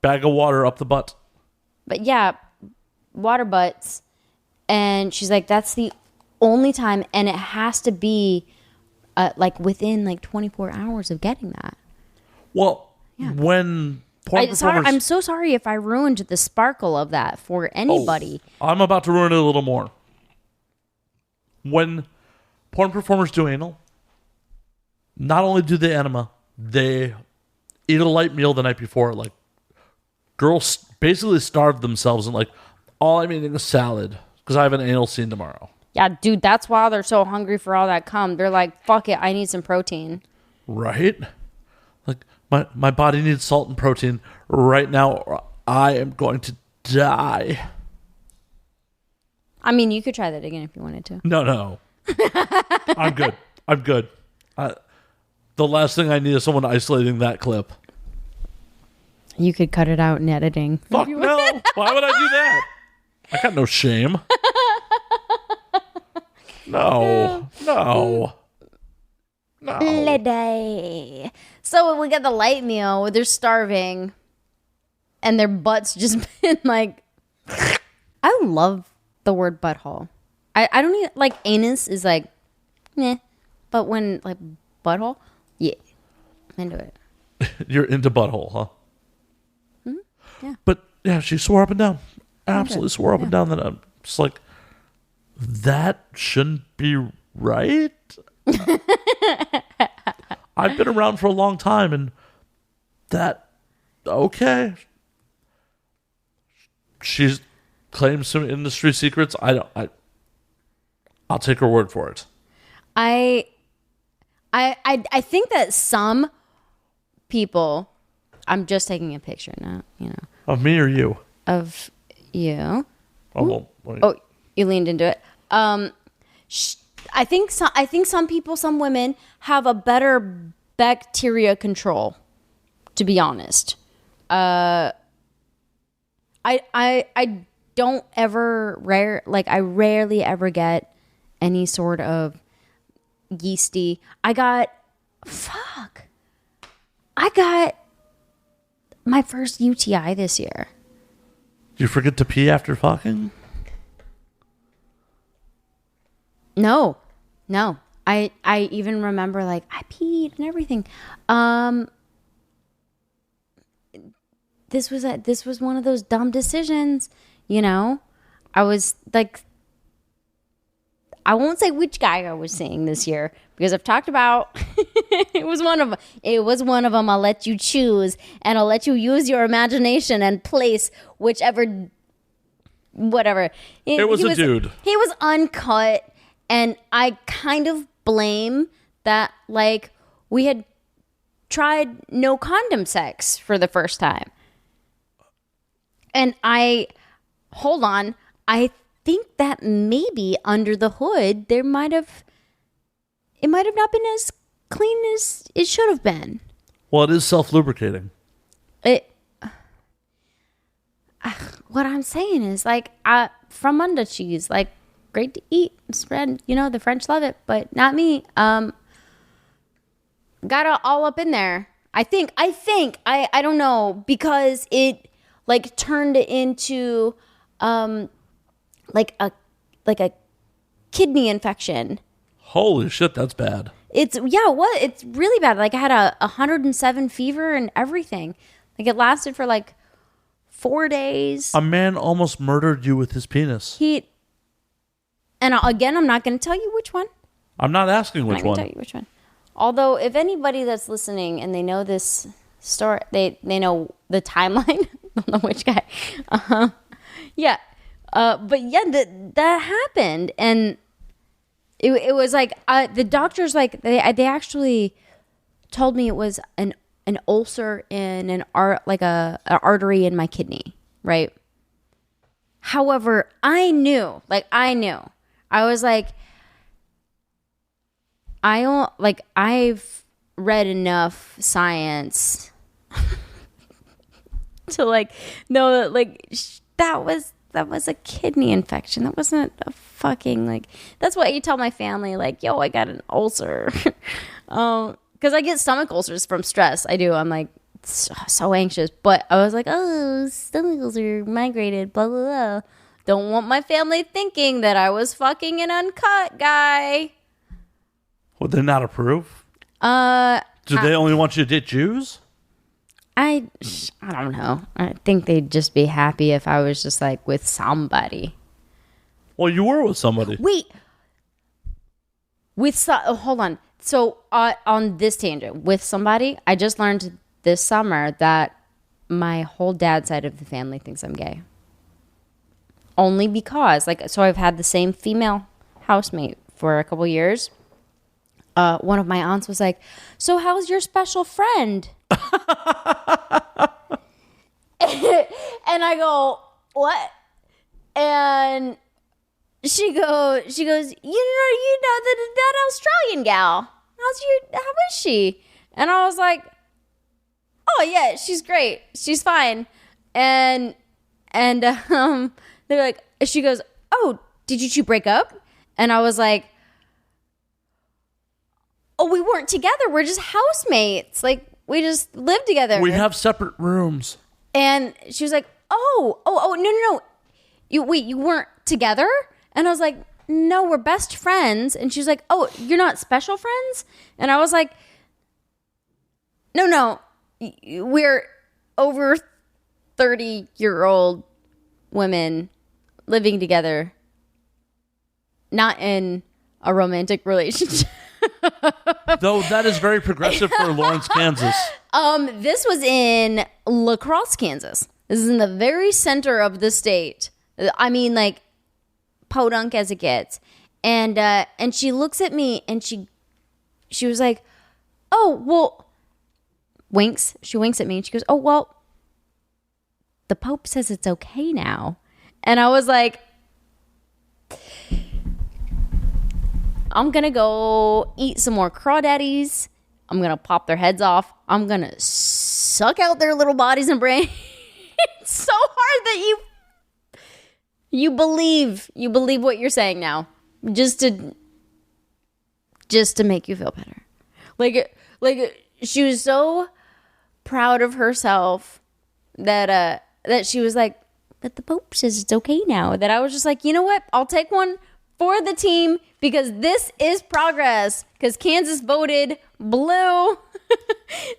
Speaker 1: bag of water up the butt.
Speaker 2: But yeah, water butts. And she's like, that's the only time. And it has to be like within like 24 hours of getting that.
Speaker 1: Well, when
Speaker 2: I'm so sorry if I ruined the sparkle of that for anybody.
Speaker 1: Oh, I'm about to ruin it a little more. When porn performers do anal, not only do they enema, they eat a light meal the night before. Like, girls basically starve themselves and like, all I'm eating is salad because I have an anal scene tomorrow.
Speaker 2: Yeah, dude, that's why they're so hungry for all that cum. They're like, fuck it, I need some protein.
Speaker 1: Right? Like, my body needs salt and protein right now, or I am going to die.
Speaker 2: I mean, you could try that again if you wanted to.
Speaker 1: No. I'm good. The last thing I need is someone isolating that clip.
Speaker 2: You could cut it out in editing.
Speaker 1: Fuck no. Why would I do that? I got no shame. No.
Speaker 2: Lady. So we got the light meal where they're starving and their butts just been like... I love the word butthole. I don't even... Like, anus is like, meh. But when, like, butthole, yeah. I'm into it.
Speaker 1: You're into butthole, huh?
Speaker 2: Mm-hmm. Yeah.
Speaker 1: But, yeah, she swore up and down. Absolutely swore up and down that I'm just like, that shouldn't be right. I've been around for a long time, and that, okay. She's claims some industry secrets. I'll take her word for it.
Speaker 2: I think that some people, I'm just taking a picture now,
Speaker 1: Of me or you?
Speaker 2: Of you.
Speaker 1: Oh, well,
Speaker 2: You leaned into it. I think some people, some women have a better bacteria control, to be honest. I don't ever I rarely ever get any sort of yeasty. I got my first UTI this year.
Speaker 1: Did you forget to pee after fucking?
Speaker 2: No. I even remember like I peed and everything. This was one of those dumb decisions, I was like, I won't say which guy I was seeing this year because I've talked about it was one of them. I'll let you choose and I'll let you use your imagination and place whatever.
Speaker 1: It was a dude.
Speaker 2: He was uncut. And I kind of blame that, like, we had tried no condom sex for the first time. And I think that maybe under the hood, it might have not been as clean as it should have been.
Speaker 1: Well, it is self-lubricating.
Speaker 2: What I'm saying is, like, from under cheese, like, great to eat, spread, the French love it, but not me. Got it all up in there. I think, I don't know, because it like turned into, like a kidney infection.
Speaker 1: Holy shit, that's bad.
Speaker 2: It's really bad. Like I had a 107 fever and everything. Like it lasted for like 4 days.
Speaker 1: A man almost murdered you with his penis.
Speaker 2: And again, I'm not going to tell you which one.
Speaker 1: I'm not asking which one.
Speaker 2: I'm not going to tell you which one. Although, if anybody that's listening and they know this story, they know the timeline. I don't know which guy. Yeah. But yeah, that happened. And it was like, the doctors, like, they actually told me it was an ulcer in an artery in my kidney, right? However, I knew. I was like, I've read enough science to like know that like that was a kidney infection. That wasn't a fucking like. That's what you tell my family. Like, yo, I got an ulcer. Because I get stomach ulcers from stress. I do. I'm like so anxious. But I was like, oh, stomach ulcer, migrated, blah blah blah. Don't want my family thinking that I was fucking an uncut guy.
Speaker 1: Would they not approve? Do they only want you to date Jews?
Speaker 2: I don't know. I think they'd just be happy if I was just like with somebody.
Speaker 1: Well, you were with somebody.
Speaker 2: Wait. Hold on. So on this tangent, with somebody, I just learned this summer that my whole dad's side of the family thinks I'm gay. Only because, like, so I've had the same female housemate for a couple years. One of my aunts was like, so how's your special friend? And I go, what? And she goes, you know that Australian gal. How is she? And I was like, oh yeah, she's great. She's fine. And they're like, she goes, oh, did you two break up? And I was like, oh, we weren't together. We're just housemates. Like, we just lived together.
Speaker 1: We have separate rooms.
Speaker 2: And she was like, oh, no. You weren't together? And I was like, no, we're best friends. And she was like, oh, you're not special friends? And I was like, no. We're over 30-year-old women living together, not in a romantic relationship.
Speaker 1: Though that is very progressive for Lawrence, Kansas.
Speaker 2: This was in La Crosse, Kansas. This is in the very center of the state. I mean, like, podunk as it gets. And she looks at me and she was like, oh, well, winks. She winks at me and she goes, oh, well, the Pope says it's okay now. And I was like, I'm going to go eat some more crawdaddies. I'm going to pop their heads off. I'm going to suck out their little bodies and brains. It's so hard that you believe what you're saying now. Just to make you feel better. Like she was so proud of herself that she was like, but the Pope says it's okay now. That I was just like, you know what? I'll take one for the team because this is progress. Because Kansas voted blue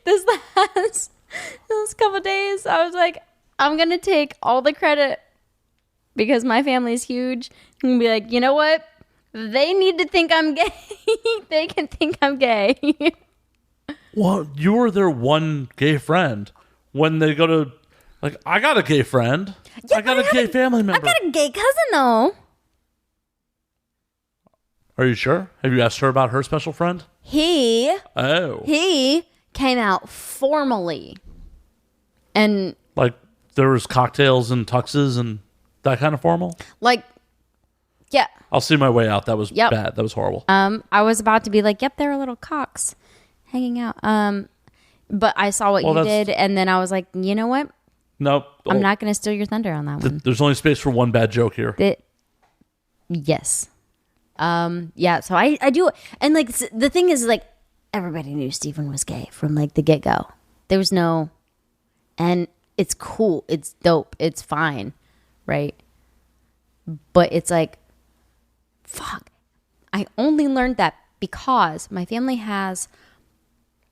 Speaker 2: this last couple days. I was like, I'm going to take all the credit because my family is huge. And be like, you know what? They need to think I'm gay. They can think I'm gay.
Speaker 1: Well, you were their one gay friend. When they go to, like, I got a gay friend. Yeah, I got a gay family member.
Speaker 2: I got a gay cousin, though.
Speaker 1: Are you sure? Have you asked her about her special friend? He
Speaker 2: came out formally. And
Speaker 1: like there was cocktails and tuxes and that kind of formal?
Speaker 2: Like, yeah.
Speaker 1: I'll see my way out. That was bad. That was horrible.
Speaker 2: I was about to be like, yep, there are little cocks hanging out. But I saw what you did, and then I was like, you know what?
Speaker 1: Nope.
Speaker 2: I'm not going to steal your thunder on that one.
Speaker 1: There's only space for one bad joke here.
Speaker 2: Yes. Yeah, so I do. And, like, the thing is, like, everybody knew Stephen was gay from, like, the get-go. There was no... And it's cool. It's dope. It's fine. Right? But it's like, fuck. I only learned that because my family has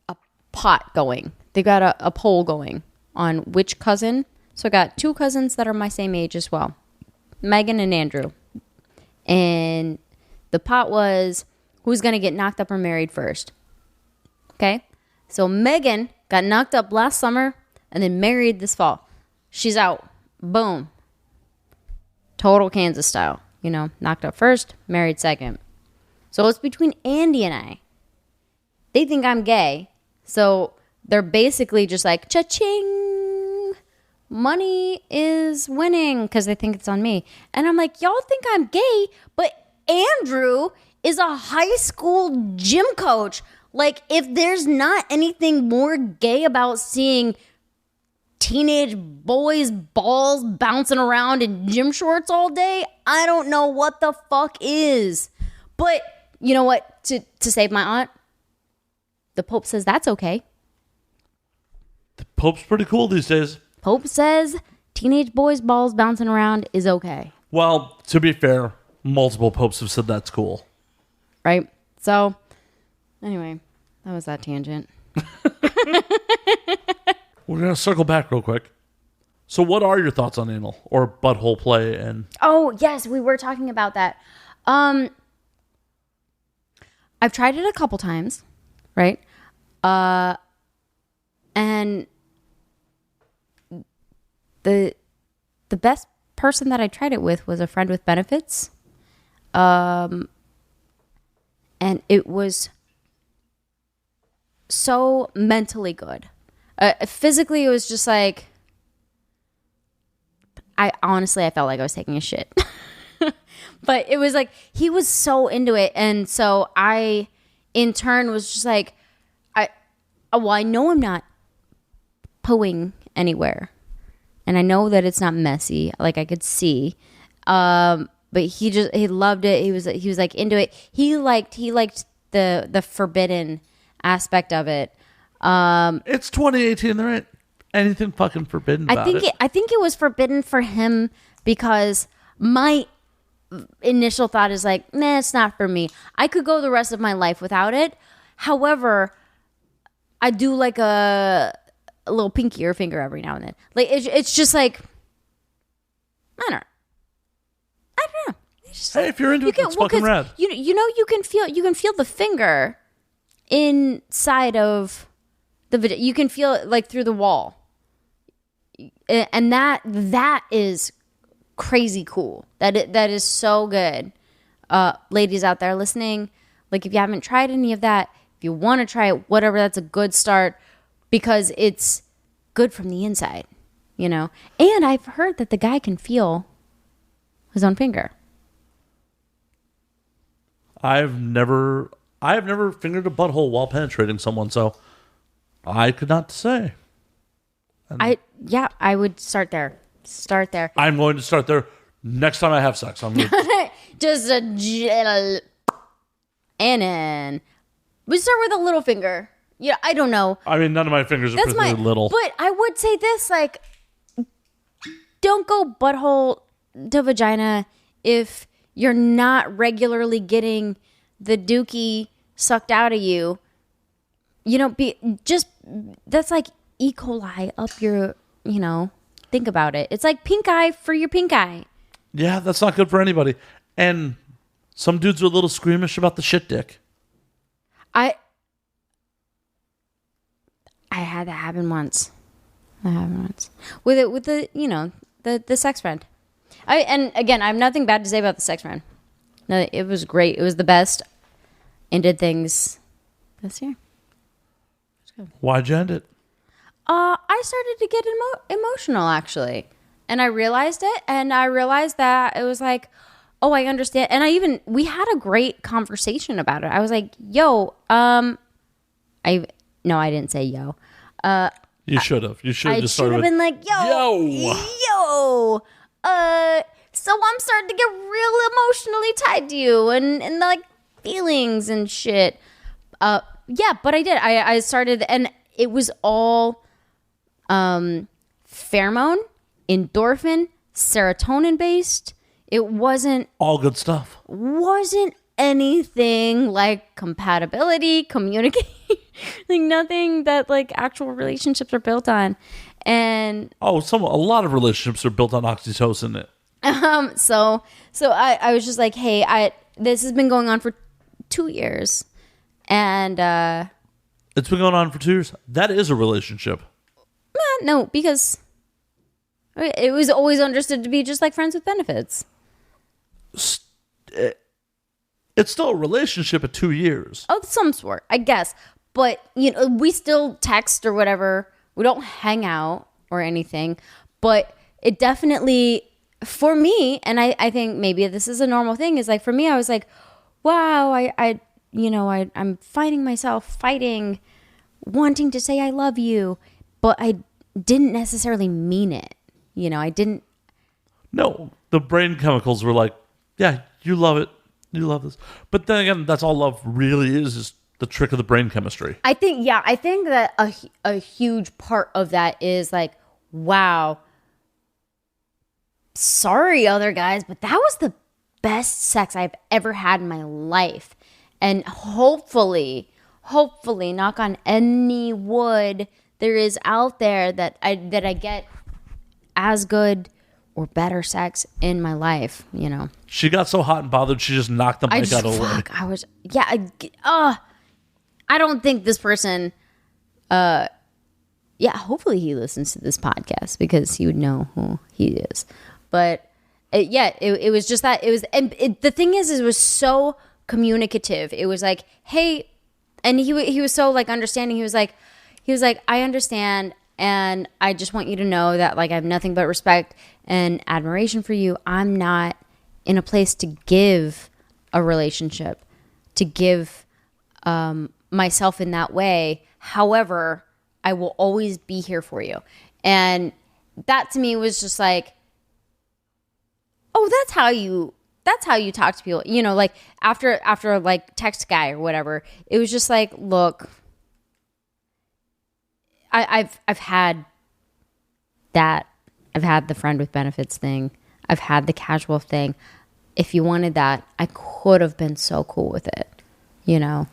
Speaker 2: a pot going. They got a poll going on which cousin. So I got two cousins that are my same age as well. Megan and Andrew. And the pot was who's going to get knocked up or married first. Okay? So Megan got knocked up last summer and then married this fall. She's out. Boom. Total Kansas style. You know, knocked up first, married second. So it's between Andy and I. They think I'm gay. So they're basically just like, cha-ching. Money is winning because they think it's on me. And I'm like, y'all think I'm gay, but Andrew is a high school gym coach. Like, if there's not anything more gay about seeing teenage boys' balls bouncing around in gym shorts all day, I don't know what the fuck is. But you know what? To save my aunt, the Pope says that's okay.
Speaker 1: The Pope's pretty cool these days.
Speaker 2: Pope says teenage boys' balls bouncing around is okay.
Speaker 1: Well, to be fair, multiple popes have said that's cool.
Speaker 2: Right? So, anyway, that was that tangent.
Speaker 1: We're going to circle back real quick. So what are your thoughts on anal or butthole play? And
Speaker 2: Oh, yes, we were talking about that. I've tried it a couple times, right? And the best person that I tried it with was a friend with benefits. And it was so mentally good. Physically, it was just like, I felt like I was taking a shit. But it was like, he was so into it. And so I, in turn, was just like, I know I'm not pooing anywhere. And I know that it's not messy. Like, I could see. But he loved it. He was like into it. He liked the forbidden aspect of it.
Speaker 1: it's 2018. There ain't anything fucking forbidden about it.
Speaker 2: I think it was forbidden for him because my initial thought is like, nah, it's not for me. I could go the rest of my life without it. However, I do like a little pinky or finger every now and then. Like it's just like, I don't know. It's just
Speaker 1: Hey, if you're into it, that's fucking rad.
Speaker 2: You know, you can feel the finger inside of the vagina. You can feel it like through the wall, and that is crazy cool. That is so good. Ladies out there listening, like if you haven't tried any of that, if you want to try it, whatever, that's a good start because it's good from the inside, you know. And I've heard that the guy can feel his own finger.
Speaker 1: I've never fingered a butthole while penetrating someone, so I could not say.
Speaker 2: I would start there.
Speaker 1: I'm going to start there next time I have sex. I'm going to
Speaker 2: Just a and then we start with a little finger. Yeah, I don't know.
Speaker 1: I mean, none of my fingers are particularly little.
Speaker 2: But I would say this, like, don't go butthole to vagina if you're not regularly getting the dookie sucked out of you. You know, that's like E. coli up your, you know, think about it. It's like pink eye for your pink eye.
Speaker 1: Yeah, that's not good for anybody. And some dudes are a little squeamish about the shit dick.
Speaker 2: I had that happen once. With the you know, the sex friend. And again, I have nothing bad to say about the sex friend. No, it was great. It was the best, and did things this year.
Speaker 1: Why'd you end it?
Speaker 2: I started to get emotional actually, and I realized it, and I realized that it was like, oh, I understand. And we had a great conversation about it. I was like, yo, no, I didn't say yo.
Speaker 1: You should have. You should have just
Speaker 2: should
Speaker 1: started
Speaker 2: have
Speaker 1: with,
Speaker 2: been like, yo. So I'm starting to get real emotionally tied to you and like feelings and shit. Yeah, but I did. I started, and it was all pheromone, endorphin, serotonin based. It wasn't
Speaker 1: all good stuff.
Speaker 2: Wasn't anything like compatibility, communication, like nothing that like actual relationships are built on. And
Speaker 1: a lot of relationships are built on oxytocin.
Speaker 2: So I was just like, hey, this has been going on for 2 years, and
Speaker 1: it's been going on for 2 years. That is a relationship.
Speaker 2: No, because it was always understood to be just like friends with benefits.
Speaker 1: It's still a relationship at 2 years.
Speaker 2: Of some sort, I guess. But, you know, we still text or whatever. We don't hang out or anything. But it definitely, for me, and I think maybe this is a normal thing, is like, for me, I was like, wow, I'm finding myself fighting, wanting to say I love you. But didn't necessarily mean it. You know, I didn't.
Speaker 1: No, the brain chemicals were like, yeah, you love it. You love this. But then again, that's all love really is the trick of the brain chemistry.
Speaker 2: I think that a huge part of that is like, wow, sorry, other guys, but that was the best sex I've ever had in my life. And hopefully, knock on any wood, there is out there that I get as good or better sex in my life, you know.
Speaker 1: She got so hot and bothered, she just knocked the mic out of the way.
Speaker 2: I don't think this person, hopefully he listens to this podcast because he would know who he is. But it was just that. It was, the thing is, it was so communicative. It was like, hey, and he was so like understanding. He was like, I understand. And I just want you to know that, like, I have nothing but respect and admiration for you. I'm not in a place to give a relationship, to give myself in that way. However, I will always be here for you. And that to me was just like, oh, that's how you talk to people. You know, like after like text guy or whatever, it was just like, look, I've had that. I've had the friend with benefits thing. I've had the casual thing. If you wanted that, I could have been so cool with it, you know?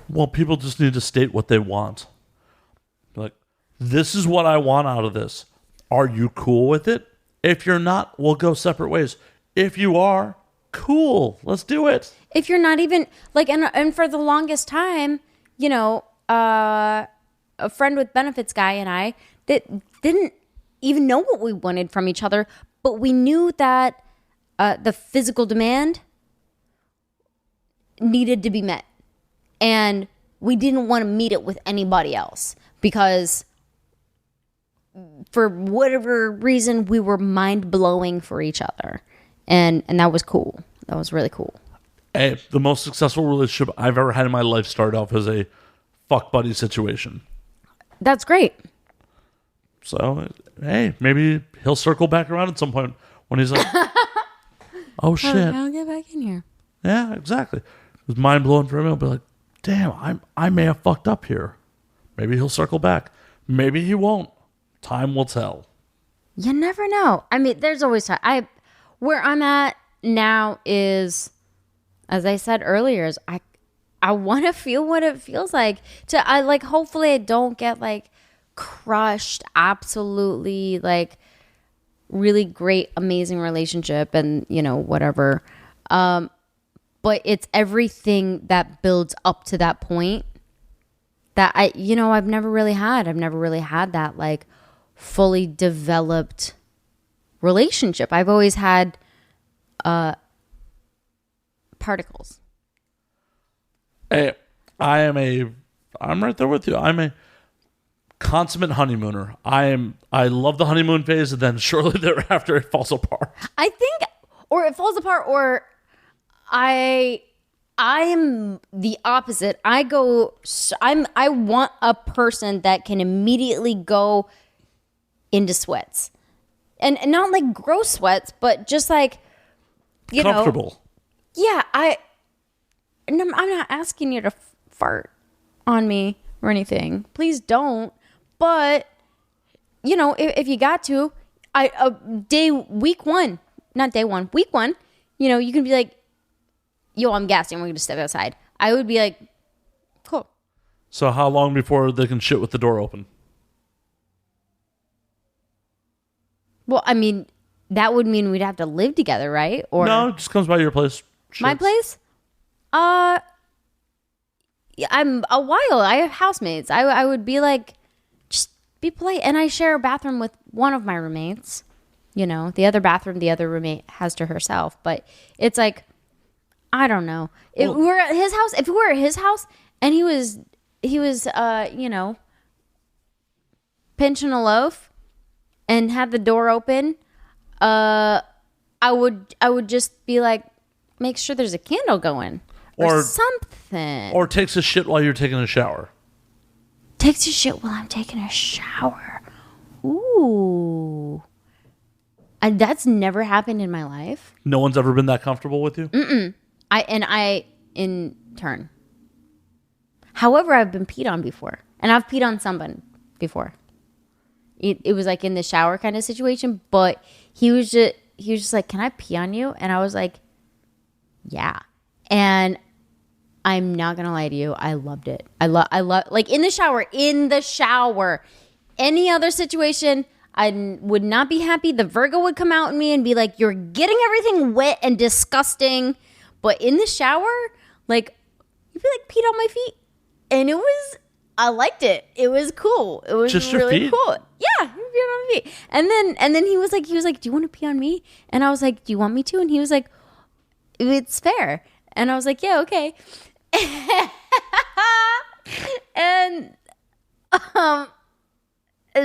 Speaker 1: Well, people just need to state what they want. Like, this is what I want out of this. Are you cool with it? If you're not, we'll go separate ways. If you are, cool. Let's do it.
Speaker 2: If you're not even, like, and for the longest time, you know, a friend with benefits guy and I that didn't even know what we wanted from each other, but we knew that the physical demand needed to be met. And we didn't want to meet it with anybody else because for whatever reason, we were mind-blowing for each other. And that was cool. That was really cool.
Speaker 1: Hey, the most successful relationship I've ever had in my life started off as a fuck buddy situation.
Speaker 2: That's great.
Speaker 1: So, hey, maybe he'll circle back around at some point when he's like, oh, shit.
Speaker 2: I'll get back in here.
Speaker 1: Yeah, exactly. It was mind-blowing for him. He'll be like, damn, I may have fucked up here. Maybe he'll circle back. Maybe he won't. Time will tell.
Speaker 2: You never know. I mean, there's always time. Where I'm at now is, as I said earlier, is I want to feel what it feels like hopefully I don't get like crushed, absolutely like really great, amazing relationship and, you know, whatever. But it's everything that builds up to that point that I've never really had. I've never really had that like fully developed relationship. I've always had particles.
Speaker 1: Hey, I'm right there with you. I'm a consummate honeymooner. I love the honeymoon phase, and then shortly thereafter it falls apart.
Speaker 2: I think, or it falls apart, or I am the opposite. I want a person that can immediately go into sweats, and not like gross sweats, but just like, you know,
Speaker 1: comfortable.
Speaker 2: Yeah, I'm not asking you to fart on me or anything. Please don't. But, you know, if you got to, week one, you know, you can be like, yo, I'm gassing. We're going to step outside. I would be like, cool.
Speaker 1: So how long before they can shit with the door open?
Speaker 2: Well, I mean, that would mean we'd have to live together, right? Or
Speaker 1: no, it just comes by your place.
Speaker 2: My place? I'm a while. I have housemates. I would be like, just be polite. And I share a bathroom with one of my roommates. You know, the other bathroom the other roommate has to herself. But it's like, I don't know. If we were at his house and he was you know, pinching a loaf and had the door open, I would just be like, make sure there's a candle going. Or something.
Speaker 1: Or takes a shit while you're taking a shower.
Speaker 2: Takes a shit while I'm taking a shower. Ooh. And that's never happened in my life.
Speaker 1: No one's ever been that comfortable with you?
Speaker 2: I in turn. However, I've been peed on before. And I've peed on someone before. It was like in the shower kind of situation, but he was just like, "Can I pee on you?" And I was like, "Yeah." And I'm not gonna lie to you, I loved it. I love like in the shower. Any other situation, I would not be happy. The Virgo would come out in me and be like, "You're getting everything wet and disgusting." But in the shower, like, you'd be like, peed on my feet. And I liked it. It was cool. It was
Speaker 1: just
Speaker 2: really cool. Yeah, he peed on my feet. And then he was like, "Do you want to pee on me?" And I was like, "Do you want me to?" And he was like, "It's fair." And I was like, "Yeah, okay." And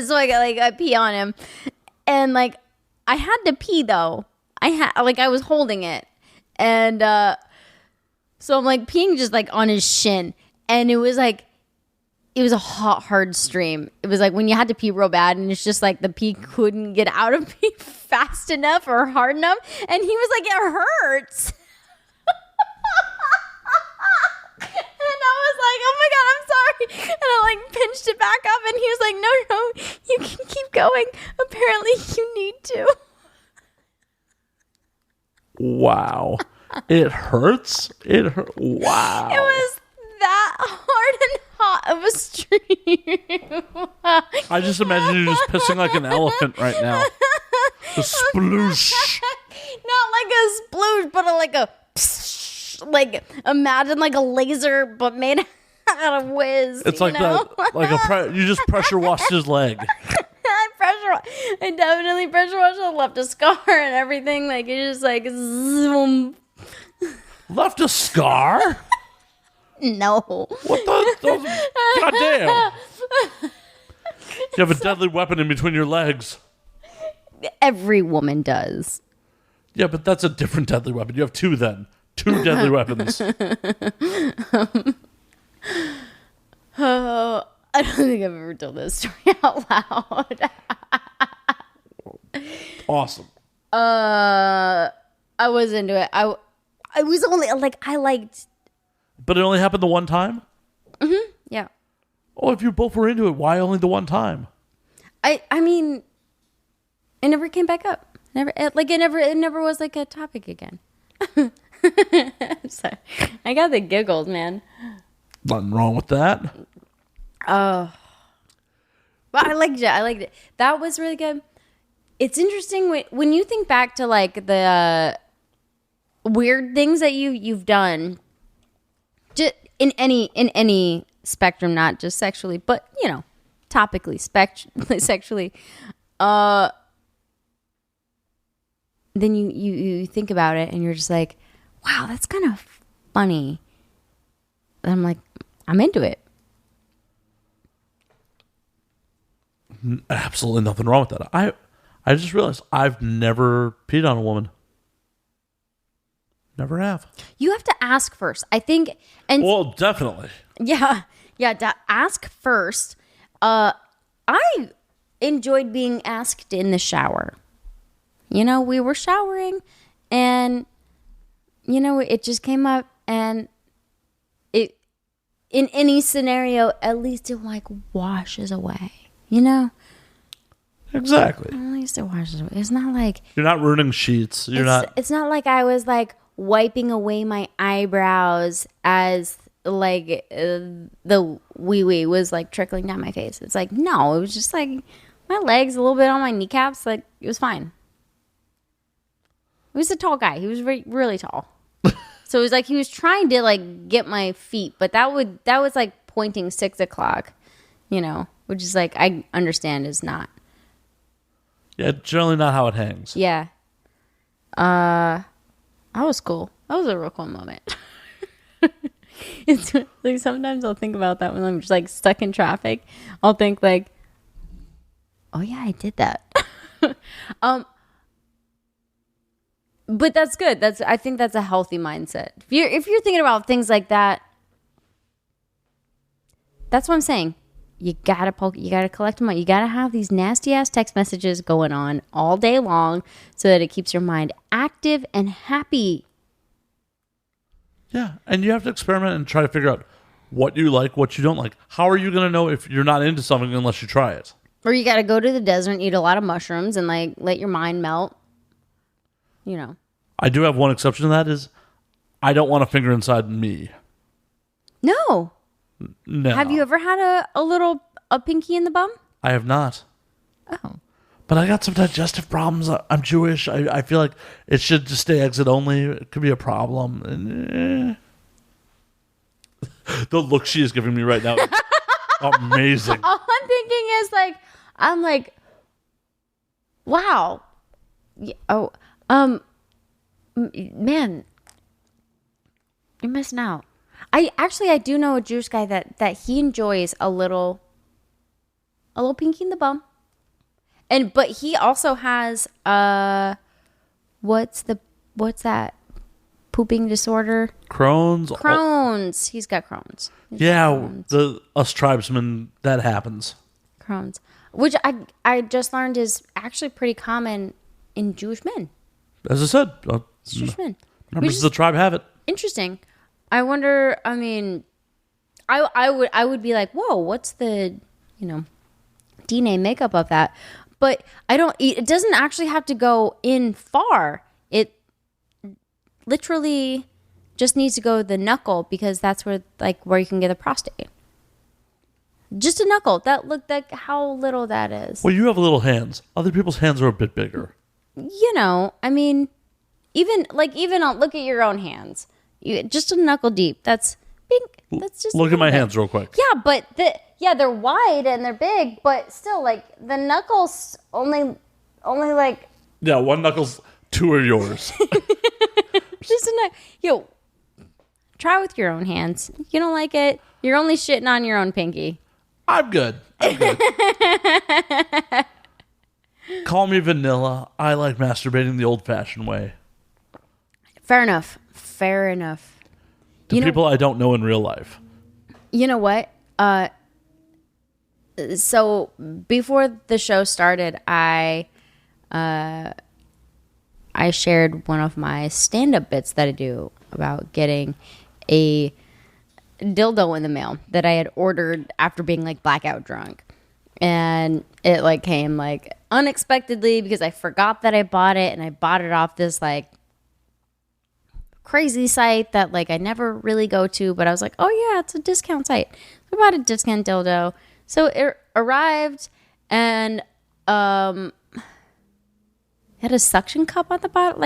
Speaker 2: so I pee on him, and like I had to pee though. I was holding it, and so I'm like peeing just like on his shin, and it was a hot, hard stream. It was like when you had to pee real bad, and it's just like the pee couldn't get out of me fast enough or hard enough, and he was like, "It hurts." And I was like, "Oh my God, I'm sorry." And I like pinched it back up, and he was like, No, you can keep going. Apparently you need to.
Speaker 1: Wow. It hurts? Wow.
Speaker 2: It was that hard and hot of a stream.
Speaker 1: I just imagine you just pissing like an elephant right now. The sploosh.
Speaker 2: Not like a sploosh, but like a psh, like imagine like a laser, but made out of whiz.
Speaker 1: It's like that, you just pressure washed his leg.
Speaker 2: I definitely pressure washed. I left a scar and everything. Like it's just like zoom.
Speaker 1: Left a scar?
Speaker 2: No.
Speaker 1: What the? Goddamn. You have a deadly weapon in between your legs.
Speaker 2: Every woman does.
Speaker 1: Yeah, but that's a different deadly weapon. You have two then. Two deadly weapons.
Speaker 2: Oh, I don't think I've ever told this story out loud.
Speaker 1: Awesome.
Speaker 2: I was into it. I was only like, I liked.
Speaker 1: But it only happened the one time?
Speaker 2: Mm-hmm. Yeah.
Speaker 1: Oh, if you both were into it, why only the one time?
Speaker 2: I mean, it never came back up. It never was like a topic again. Sorry. I got the giggles, man.
Speaker 1: Nothing wrong with that.
Speaker 2: Oh. But I liked it. That was really good. It's interesting when you think back to like the weird things that you've done, just in any spectrum, not just sexually, but topically, sexually. Then you think about it and you're just like, wow, that's kind of funny. And I'm like, I'm into it.
Speaker 1: Absolutely nothing wrong with that. I just realized I've never peed on a woman. Never have.
Speaker 2: You have to ask first, I think. And
Speaker 1: well, definitely.
Speaker 2: Yeah. Ask first. I enjoyed being asked in the shower. We were showering, and it just came up, and it in any scenario, at least it like washes away.
Speaker 1: Exactly.
Speaker 2: At least it washes away. It's not like
Speaker 1: you're not ruining sheets.
Speaker 2: It's not like I was like wiping away my eyebrows as like the wee wee was like trickling down my face. It's like no, it was just like my legs, a little bit on my kneecaps. Like it was fine. He was a tall guy. He was really tall. So it was like he was trying to like get my feet, but that was like pointing 6 o'clock, which is like I understand is not.
Speaker 1: Yeah, generally not how it hangs.
Speaker 2: Yeah. That was cool. That was a real cool moment. It's like sometimes I'll think about that when I'm just like stuck in traffic. I'll think like, oh yeah, I did that. But that's good. I think that's a healthy mindset. If you're thinking about things like that, that's what I'm saying. You gotta collect them out. You gotta have these nasty ass text messages going on all day long so that it keeps your mind active and happy.
Speaker 1: Yeah, and you have to experiment and try to figure out what you like, what you don't like. How are you going to know if you're not into something unless you try it?
Speaker 2: Or you gotta go to the desert and eat a lot of mushrooms and like let your mind melt. You know.
Speaker 1: I do have one exception to that is I don't want a finger inside me.
Speaker 2: No.
Speaker 1: No.
Speaker 2: Have you ever had a pinky in the bum?
Speaker 1: I have not.
Speaker 2: Oh.
Speaker 1: But I got some digestive problems. I'm Jewish. I feel like it should just stay exit only. It could be a problem. And, the look she is giving me right now is amazing.
Speaker 2: All I'm thinking is I'm like, wow. Man, you're missing out. I do know a Jewish guy that he enjoys a little pinky in the bum. But he also has what's that pooping disorder?
Speaker 1: Crohn's.
Speaker 2: He's got Crohn's.
Speaker 1: Us tribesmen, that happens.
Speaker 2: Crohn's, which I just learned is actually pretty common in Jewish men.
Speaker 1: As I said,
Speaker 2: Jewish men.
Speaker 1: Members of the tribe have it.
Speaker 2: Interesting. I wonder. I mean, I would be like, whoa, what's the DNA makeup of that? But I don't. It doesn't actually have to go in far. It literally just needs to go the knuckle because that's where you can get a prostate. Just a knuckle. That look like how little that is.
Speaker 1: Well, you have little hands. Other people's hands are a bit bigger.
Speaker 2: I mean, even look at your own hands. Just a knuckle deep. That's pink. That's just
Speaker 1: look at my hands real quick.
Speaker 2: Yeah, but they're wide and they're big, but still, the knuckles only
Speaker 1: Yeah, one knuckle's, two are yours.
Speaker 2: just try with your own hands. You don't like it, you're only shitting on your own pinky.
Speaker 1: I'm good. Call me vanilla. I like masturbating the old-fashioned way.
Speaker 2: Fair enough.
Speaker 1: To people I don't know in real life.
Speaker 2: You know what? So before the show started, I shared one of my stand-up bits that I do about getting a dildo in the mail that I had ordered after being blackout drunk. And it came unexpectedly because I forgot that I bought it, and I bought it off this crazy site that I never really go to, but I was like, oh yeah, it's a discount site. I bought a discount dildo. So it arrived and had a suction cup on the bottom,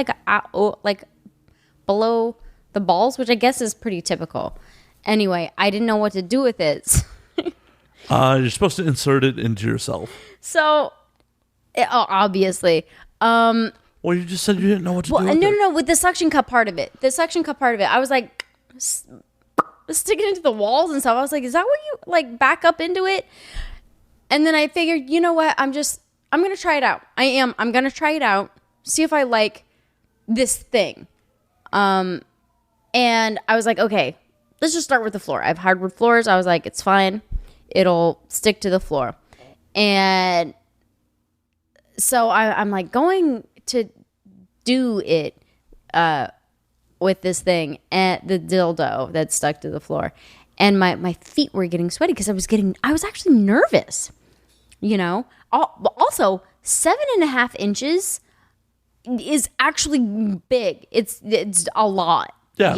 Speaker 2: below the balls, which I guess is pretty typical. Anyway, I didn't know what to do with it.
Speaker 1: You're supposed to insert it into yourself.
Speaker 2: So, obviously.
Speaker 1: Well, you just said you didn't know what to do with it.
Speaker 2: No, with the suction cup part of it. I was sticking into the walls and stuff. I was like, is that what you back up into it? And then I figured, you know what? I'm going to try it out. I'm going to try it out. See if I like this thing. And I was like, okay, let's just start with the floor. I have hardwood floors. I was like, it's fine. It'll stick to the floor. And so I'm going to do it with this thing and the dildo that's stuck to the floor. And my feet were getting sweaty because I was actually nervous. Also 7.5 inches is actually big. It's a lot.
Speaker 1: Yeah,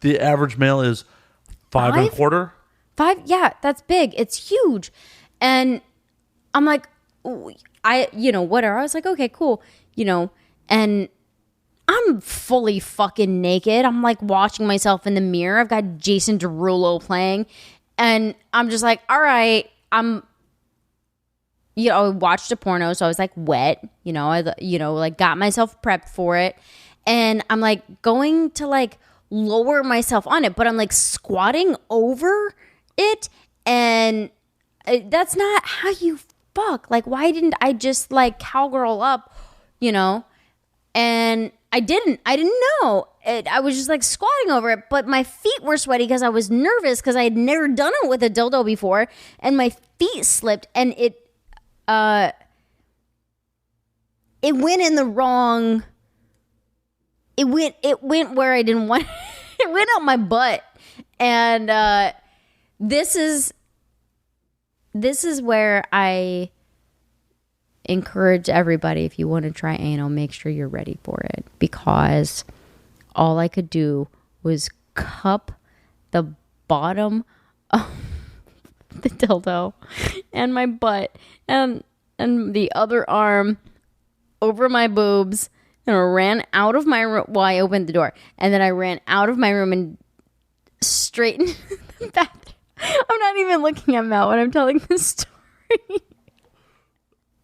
Speaker 1: the average male is 5.25.
Speaker 2: 5, yeah, that's big. It's huge. And I'm like, whatever. I was like, okay, cool. And I'm fully fucking naked. I'm watching myself in the mirror. I've got Jason Derulo playing. And I'm just like, all right, I watched a porno, so I was wet, I got myself prepped for it. And I'm going to lower myself on it, but I'm squatting over it, and that's not how you fuck. Why didn't I just cowgirl up, And I didn't know. I was just like squatting over it, but my feet were sweaty because I was nervous because I had never done it with a dildo before, and my feet slipped, and it went in the wrong. It went where I didn't want. It went out my butt, and this is where I encourage everybody, if you want to try anal, make sure you're ready for it, because all I could do was cup the bottom of the dildo and my butt and the other arm over my boobs, and I ran out of my room. Well, I opened the door, and then I ran out of my room and straight into the bathroom. I'm not even looking at Matt when I'm telling this story.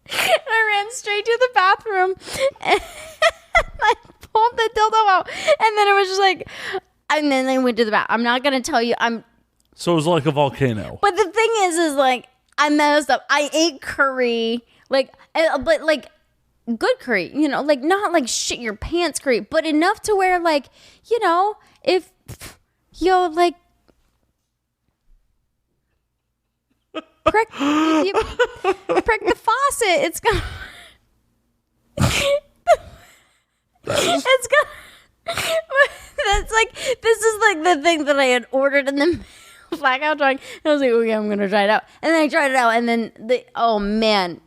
Speaker 2: I ran straight to the bathroom and I pulled the dildo out, and then it was just like, and then I went to the bath. I'm not gonna tell you.
Speaker 1: So it was like a volcano.
Speaker 2: But the thing is like, I messed up. I ate curry, but like good curry, like not like shit your pants curry, but enough to where like, if like. Prick the faucet. It's gonna. It's gonna. That's like, this is like the thing that I had ordered in the blackout drawing. And I was like, okay, I'm gonna try it out. And then I tried it out, and then oh man,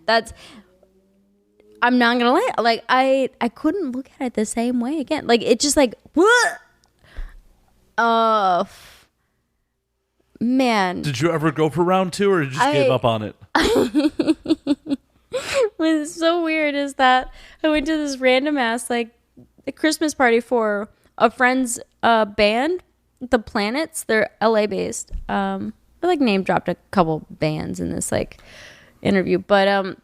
Speaker 2: I'm not gonna lie. Like I couldn't look at it the same way again. Like it just like what? Man.
Speaker 1: Did you ever go for round 2, or you just gave up on it?
Speaker 2: What's so weird is that I went to this random ass like a Christmas party for a friend's band, The Planets. They're LA based. I like name dropped a couple bands in this like interview, but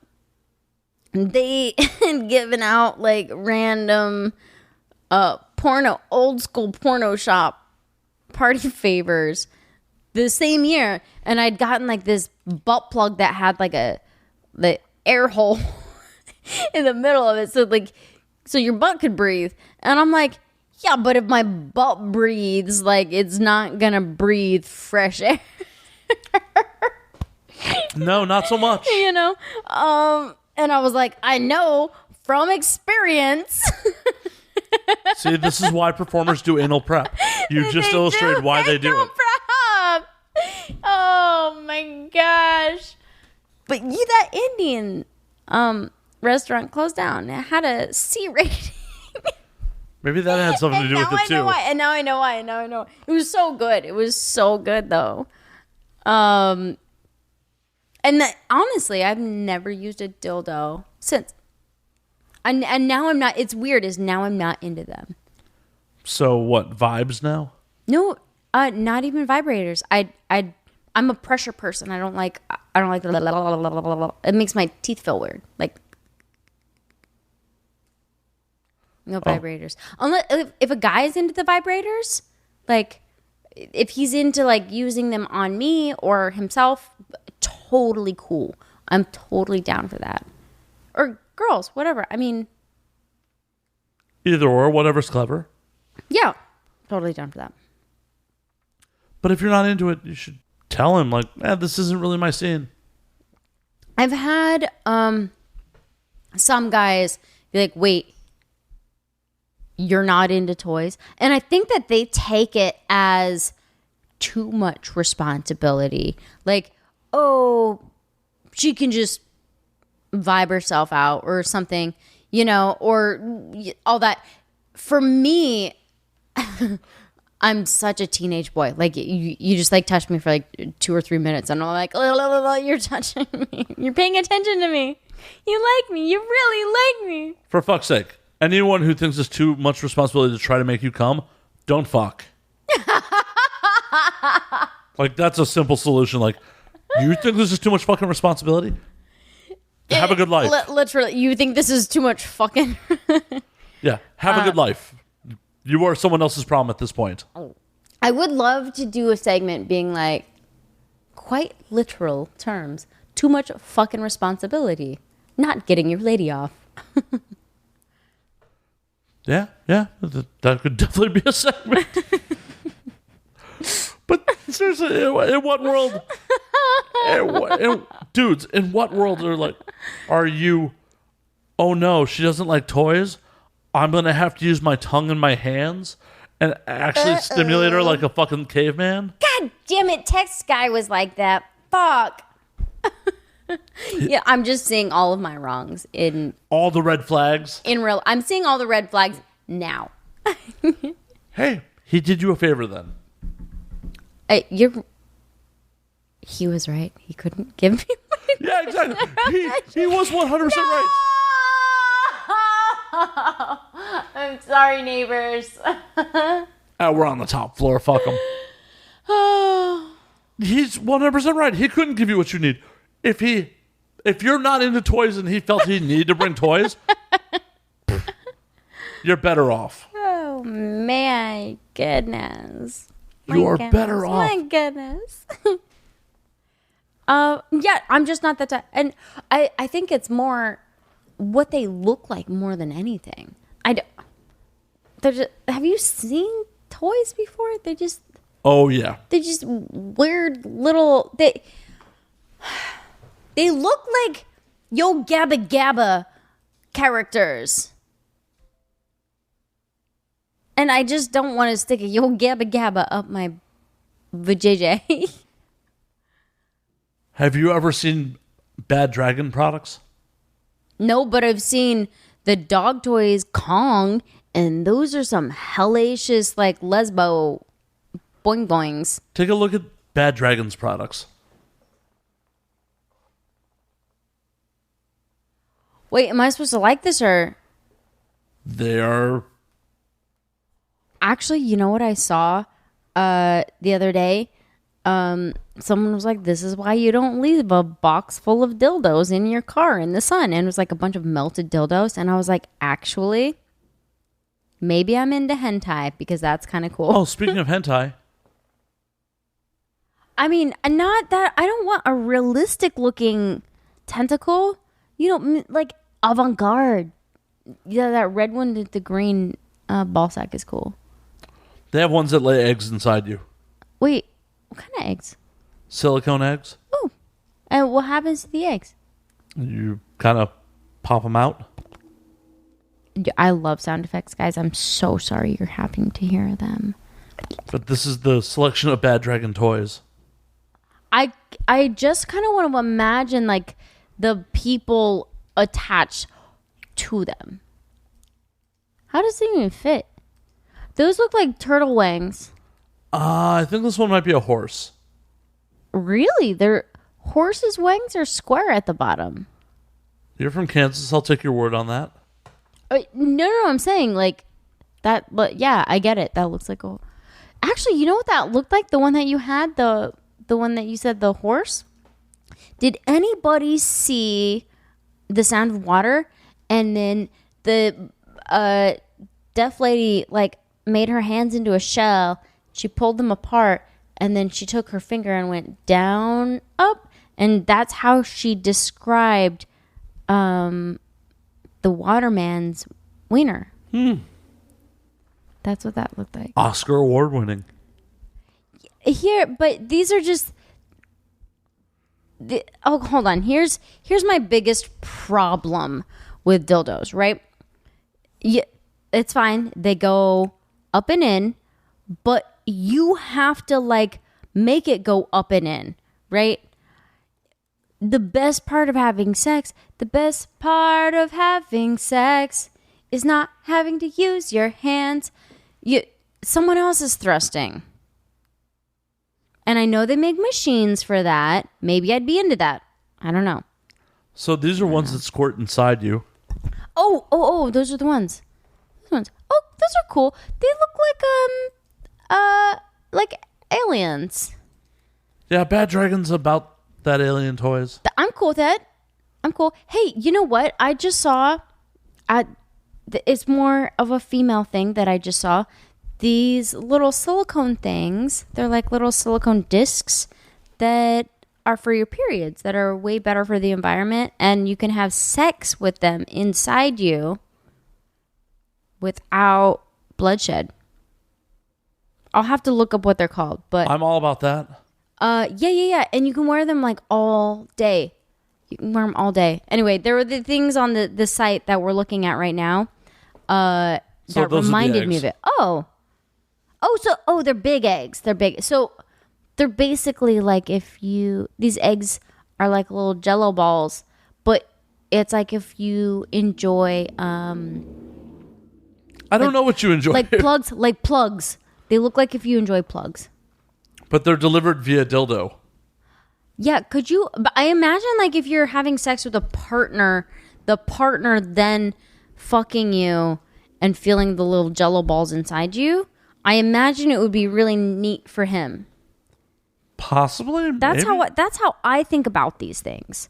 Speaker 2: they had given out like random old school porno shop party favors the same year, and I'd gotten like this butt plug that had like the air hole in the middle of it, so your butt could breathe. And I'm like, yeah, but if my butt breathes, like it's not gonna breathe fresh air.
Speaker 1: No, not so much.
Speaker 2: And I was like, I know from experience.
Speaker 1: See, this is why performers do anal prep. You just illustrated why they do it.
Speaker 2: Prep. Oh my gosh. But that Indian restaurant closed down. It had a C rating.
Speaker 1: Maybe that had something to do with it too.
Speaker 2: And now I know why. It was so good. It was so good though. And honestly, I've never used a dildo since. And now I'm not. It's weird. Is now I'm not into them.
Speaker 1: So what? Vibes now?
Speaker 2: No, not even vibrators. I'm a pressure person. I don't like. It makes my teeth feel weird. Like no vibrators. Unless if a guy's into the vibrators, like if he's into like using them on me or himself, totally cool. I'm totally down for that. Or girls, whatever. I mean,
Speaker 1: either or, whatever's clever.
Speaker 2: Yeah, totally down for that.
Speaker 1: But if you're not into it, you should tell him, like, this isn't really my scene.
Speaker 2: I've had some guys be like, wait, you're not into toys? And I think that they take it as too much responsibility. Like, oh, she can just vibe herself out or something, or all that. For me, I'm such a teenage boy. Like you just like touch me for like 2 or 3 minutes, and I'm like, oh, you're touching me. You're paying attention to me. You like me. You really like me.
Speaker 1: For fuck's sake, anyone who thinks it's too much responsibility to try to make you come, don't fuck. Like that's a simple solution. Like, you think this is too much fucking responsibility? Have a good life.
Speaker 2: Literally, you think this is too much fucking?
Speaker 1: Yeah, have a good life. You are someone else's problem at this point.
Speaker 2: I would love to do a segment being like, quite literal terms, too much fucking responsibility, not getting your lady off.
Speaker 1: Yeah, that could definitely be a segment. But seriously, in what world, dudes, in what world are you? Oh no, she doesn't like toys. I'm gonna have to use my tongue and my hands and actually stimulate her like a fucking caveman.
Speaker 2: God damn it! Text guy was like that. Fuck. Yeah, I'm just seeing all of my wrongs in
Speaker 1: all the red flags.
Speaker 2: I'm seeing all the red flags now.
Speaker 1: Hey, he did you a favor then.
Speaker 2: He was right. He couldn't give me money.
Speaker 1: Yeah, exactly. He was 100% right.
Speaker 2: I'm sorry, neighbors.
Speaker 1: We're on the top floor. Fuck him. He's 100% right. He couldn't give you what you need. If you're not into toys and he felt he needed to bring toys, you're better off.
Speaker 2: Oh, my goodness.
Speaker 1: You are better off.
Speaker 2: My goodness. Yeah, I'm just not that type. And I think it's more what they look like more than anything. Have you seen toys before?
Speaker 1: Oh, yeah.
Speaker 2: They're just weird little... They look like Yo Gabba Gabba characters. And I just don't want to stick a Yo Gabba Gabba up my vajayjay.
Speaker 1: Have you ever seen Bad Dragon products?
Speaker 2: No, but I've seen the dog toys Kong, and those are some hellacious, like, lesbo boing boings.
Speaker 1: Take a look at Bad Dragon's products.
Speaker 2: Wait, am I supposed to like this or?
Speaker 1: They are.
Speaker 2: Actually, you know what I saw the other day? Someone was like, this is why you don't leave a box full of dildos in your car in the sun. And it was like a bunch of melted dildos. And I was like, actually, maybe I'm into hentai because that's kind of cool.
Speaker 1: Oh, speaking of hentai.
Speaker 2: I mean, not that I don't want a realistic looking tentacle. You know, like avant-garde. Yeah, that red one with the green ball sack is cool.
Speaker 1: They have ones that lay eggs inside you.
Speaker 2: Wait, what kind of eggs?
Speaker 1: Silicone eggs.
Speaker 2: Oh, and what happens to the eggs?
Speaker 1: You kind of pop them out.
Speaker 2: I love sound effects, guys. I'm so sorry you're having to hear them.
Speaker 1: But this is the selection of Bad Dragon toys.
Speaker 2: I just kind of want to imagine like the people attached to them. How does it even fit? Those look like turtle wings.
Speaker 1: I think this one might be a horse.
Speaker 2: Really? Their horses' wings are square at the bottom.
Speaker 1: You're from Kansas. I'll take your word on that.
Speaker 2: No, I'm saying like that. But yeah, I get it. That looks like a. Actually, you know what that looked like? The one that you had, the one that you said the horse. Did anybody see The Sound of Water? And then the deaf lady like made her hands into a shell. She pulled them apart, and then she took her finger and went down, up, and that's how she described the waterman's wiener. That's what that looked like.
Speaker 1: Oscar award winning.
Speaker 2: Here, but these are just. Hold on. Here's my biggest problem with dildos, right? Yeah, it's fine. They go up and in, but you have to like make it go up and in, right? The best part of having sex is not having to use your hands. Someone else is thrusting. And I know they make machines for that. Maybe I'd be into that. I don't know.
Speaker 1: So these are ones that squirt inside you.
Speaker 2: Oh, those are the ones. Those ones. Oh, those are cool. They look like aliens.
Speaker 1: Yeah, Bad Dragon's about that alien toys.
Speaker 2: I'm cool with that. I'm cool. Hey, you know what? I just saw, it's more of a female thing that I just saw. These little silicone things, they're like little silicone discs that are for your periods, that are way better for the environment, and you can have sex with them inside you without bloodshed. I'll have to look up what they're called, but
Speaker 1: I'm all about that.
Speaker 2: yeah. And you can wear them like all day. You can wear them all day. Anyway, there were the things on the site that we're looking at right now that reminded me of it. They're big eggs. They're big. So they're basically like these eggs are like little Jello balls, but it's like if you enjoy
Speaker 1: I don't know what you enjoy.
Speaker 2: like plugs. They look like if you enjoy plugs.
Speaker 1: But they're delivered via dildo.
Speaker 2: Yeah, could you? But I imagine like if you're having sex with a partner, the partner then fucking you and feeling the little Jello balls inside you. I imagine it would be really neat for him.
Speaker 1: Possibly.
Speaker 2: That's how I think about these things.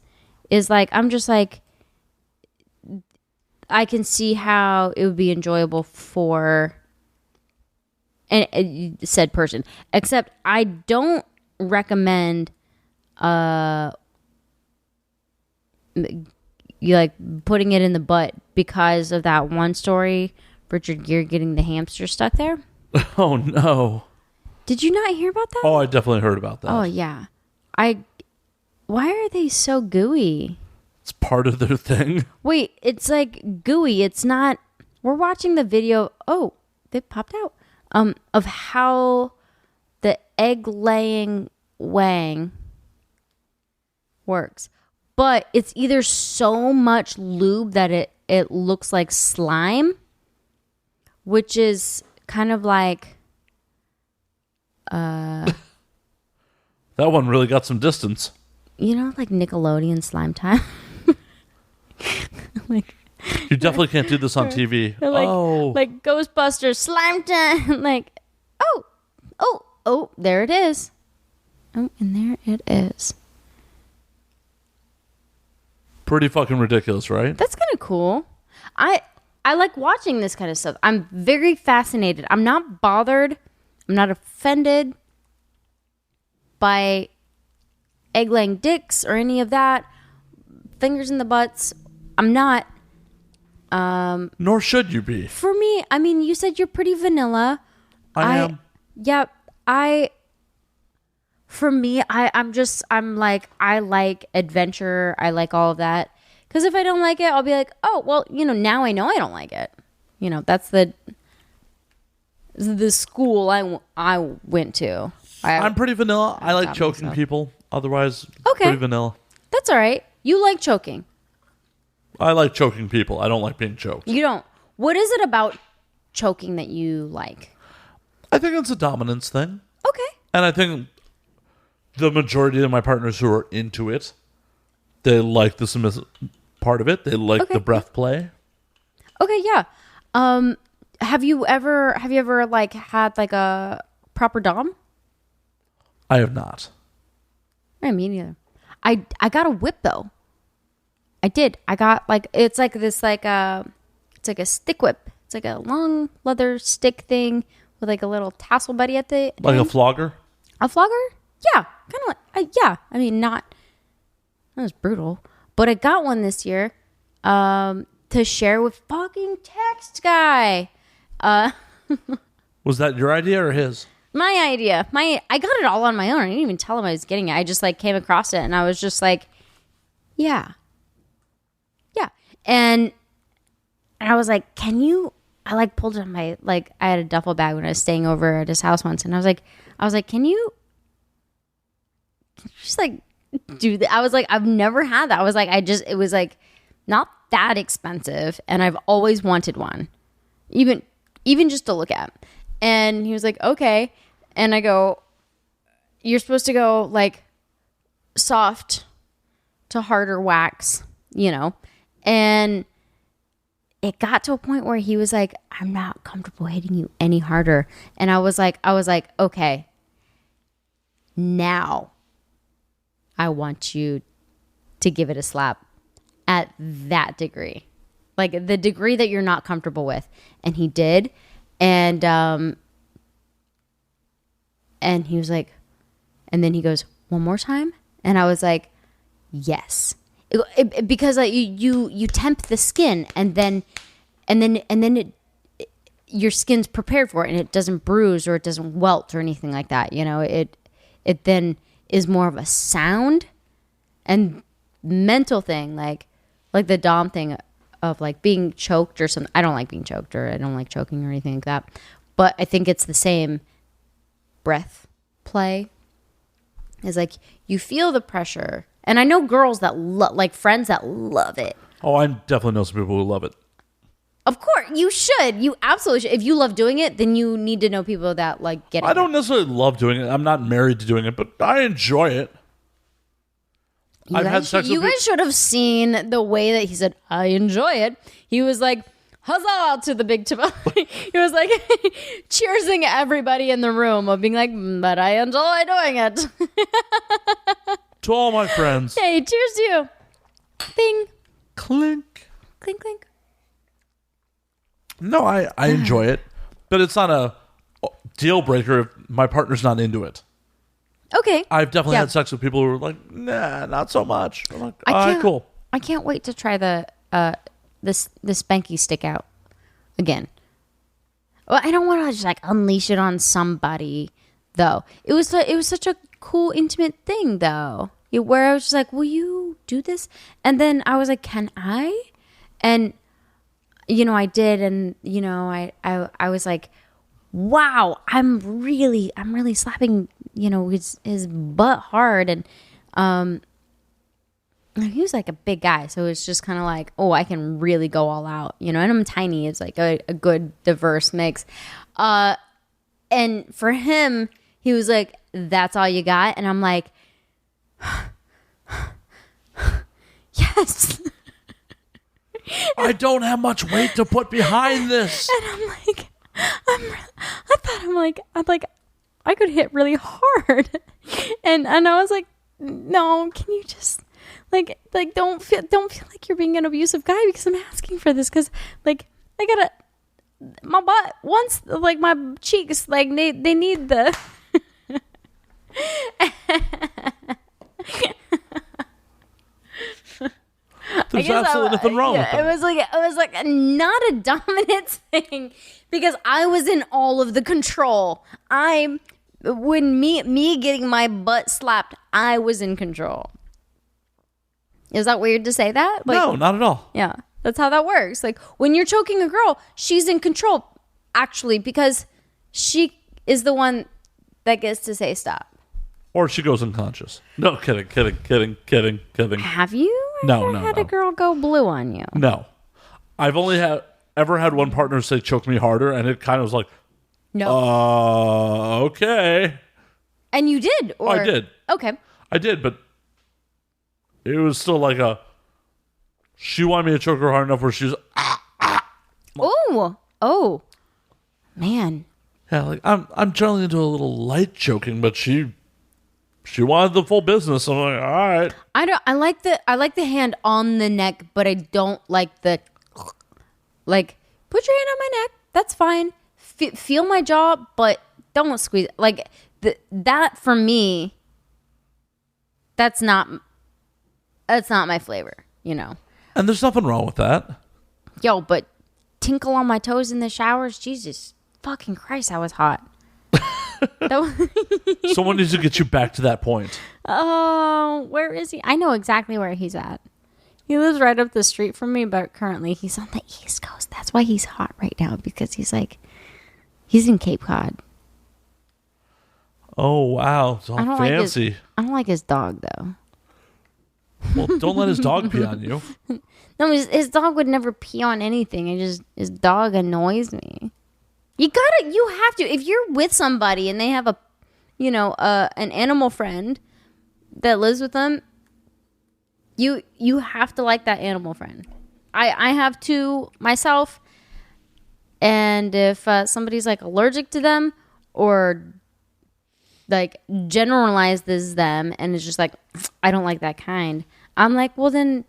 Speaker 2: Is like I'm just like I can see how it would be enjoyable for said person. Except I don't recommend you like putting it in the butt because of that one story, Richard Gere getting the hamster stuck there.
Speaker 1: Oh no.
Speaker 2: Did you not hear about that?
Speaker 1: Oh, I definitely heard about that.
Speaker 2: Oh yeah. Why are they so gooey?
Speaker 1: It's part of their thing.
Speaker 2: Wait, it's like gooey. It's not. We're watching the video. Oh, they popped out. Of how the egg laying wang works, but it's either so much lube that it looks like slime, which is kind of like
Speaker 1: that one really got some distance.
Speaker 2: Like Nickelodeon slime time. Like
Speaker 1: you definitely can't do this on TV.
Speaker 2: Like Ghostbusters slime time. Like oh, there it is. Oh, and there it is.
Speaker 1: Pretty fucking ridiculous, right?
Speaker 2: That's kind of cool. I like watching this kind of stuff. I'm very fascinated. I'm not bothered. I'm not offended by egg-laying dicks or any of that. Fingers in the butts. I'm not.
Speaker 1: Nor should you be.
Speaker 2: For me, I mean, you said you're pretty vanilla.
Speaker 1: I am.
Speaker 2: Yeah, for me, I'm like, I like adventure. I like all of that. Because if I don't like it, I'll be like, oh, well, now I know I don't like it. That's the school I went to.
Speaker 1: I'm pretty vanilla. I like choking people. Otherwise, pretty vanilla.
Speaker 2: That's all right. You like choking.
Speaker 1: I like choking people. I don't like being choked.
Speaker 2: You don't. What is it about choking that you like?
Speaker 1: I think it's a dominance thing.
Speaker 2: Okay.
Speaker 1: And I think the majority of my partners who are into it, they like the submissive part of it. They like the breath play. Okay,
Speaker 2: yeah. Have you ever like had like a proper dom?
Speaker 1: I have not.
Speaker 2: Me neither. I got a whip though. I did. I got like it's like this like it's like a stick whip. It's like a long leather stick thing with like a little tassel buddy at the
Speaker 1: like
Speaker 2: end.
Speaker 1: A flogger?
Speaker 2: A flogger? Yeah, kind of like yeah. I mean, not that was brutal, but I got one this year to share with fucking text guy.
Speaker 1: Was that your idea or his?
Speaker 2: My idea. I got it all on my own. I didn't even tell him I was getting it. I just like came across it and I was just like, yeah. And I was like, can you, I like pulled on my, like I had a duffel bag when I was staying over at his house once. And I was like, can you just like do that? I was like, I've never had that. I was like, it was like not that expensive. And I've always wanted one, even just to look at. And he was like, okay. And I go, you're supposed to go like soft to harder wax, and it got to a point where he was like, I'm not comfortable hitting you any harder. And I was like, okay, now I want you to give it a slap at that degree, like the degree that you're not comfortable with. And he did. And he was like, and then he goes, one more time? And I was like, yes. Because like you tempt the skin and then your skin's prepared for it and it doesn't bruise or it doesn't welt or anything like that. You know, it then is more of a sound and mental thing, like the Dom thing of like being choked or something. I don't like being choked, or I don't like choking or anything like that. But I think it's the same breath play. Is like you feel the pressure. And I know girls that like friends that love it.
Speaker 1: Oh, I definitely know some people who love it.
Speaker 2: Of course, you should. You absolutely should. If you love doing it, then you need to know people that like get it.
Speaker 1: I don't necessarily love doing it. I'm not married to doing it, but I enjoy it.
Speaker 2: You guys should have seen the way that he said, I enjoy it. He was like, huzzah to the big tobacco. He was like cheersing everybody in the room of being like, but I enjoy doing it.
Speaker 1: To all my friends.
Speaker 2: Hey, cheers to you. Bing.
Speaker 1: Clink.
Speaker 2: Clink, clink.
Speaker 1: No, I enjoy it, but it's not a deal breaker if my partner's not into it.
Speaker 2: Okay.
Speaker 1: I've definitely had sex with people who were like, nah, not so much. I'm like, all right, cool.
Speaker 2: I can't wait to try the spanky stick out again. Well, I don't want to just like unleash it on somebody though. It was such a cool intimate thing though, where I was just like, will you do this? And then I was like, can I? And you know, I did, and you know, I was like, wow, I'm really slapping, you know, his butt hard, and he was like a big guy, so it's just kind of like, oh, I can really go all out, you know, and I'm tiny. It's like a good diverse mix, and for him, he was like, that's all you got, and I'm like, yes.
Speaker 1: I don't have much weight to put behind this.
Speaker 2: And I'm like, I could hit really hard. And I was like, no, can you just like don't feel like you're being an abusive guy because I'm asking for this, because like I gotta my butt once, like my cheeks, like they need the
Speaker 1: There's absolutely nothing wrong with that.
Speaker 2: It was like not a dominant thing, because I was in all of the control. When me getting my butt slapped, I was in control. Is that weird to say that? Like,
Speaker 1: no, not at all.
Speaker 2: Yeah, that's how that works. Like when you're choking a girl, she's in control actually, because she is the one that gets to say stop.
Speaker 1: Or she goes unconscious. No, kidding.
Speaker 2: Have you ever had a girl go blue on you?
Speaker 1: No. I've only ever had one partner say choke me harder, and it kind of was like, no. Okay.
Speaker 2: And you did? Or?
Speaker 1: I did.
Speaker 2: Okay.
Speaker 1: I did, but it was still like she wanted me to choke her hard enough where she was,
Speaker 2: Oh. Man.
Speaker 1: Yeah, like I'm generally into a little light choking, but she wanted the full business. I'm like, all right.
Speaker 2: I like the hand on the neck, but I don't like the like put your hand on my neck. That's fine. Feel my jaw, but don't squeeze. Like that for me. That's not my flavor, you know.
Speaker 1: And there's nothing wrong with that.
Speaker 2: Yo, but tinkle on my toes in the showers, Jesus fucking Christ, I was hot.
Speaker 1: Someone needs to get you back to that point.
Speaker 2: Oh, where is he? I know exactly where he's at. He lives right up the street from me, but currently he's on the East Coast. That's why he's hot right now, because he's in Cape Cod.
Speaker 1: Oh, wow. It's all fancy.
Speaker 2: I don't like his dog, though.
Speaker 1: Well, don't let his dog pee on you.
Speaker 2: No, his dog would never pee on anything. His dog annoys me. You have to. If you're with somebody and they have an animal friend that lives with them, you have to like that animal friend. I have to myself, and if somebody's like allergic to them or like generalizes them and is just like, I don't like that kind, I'm like, well then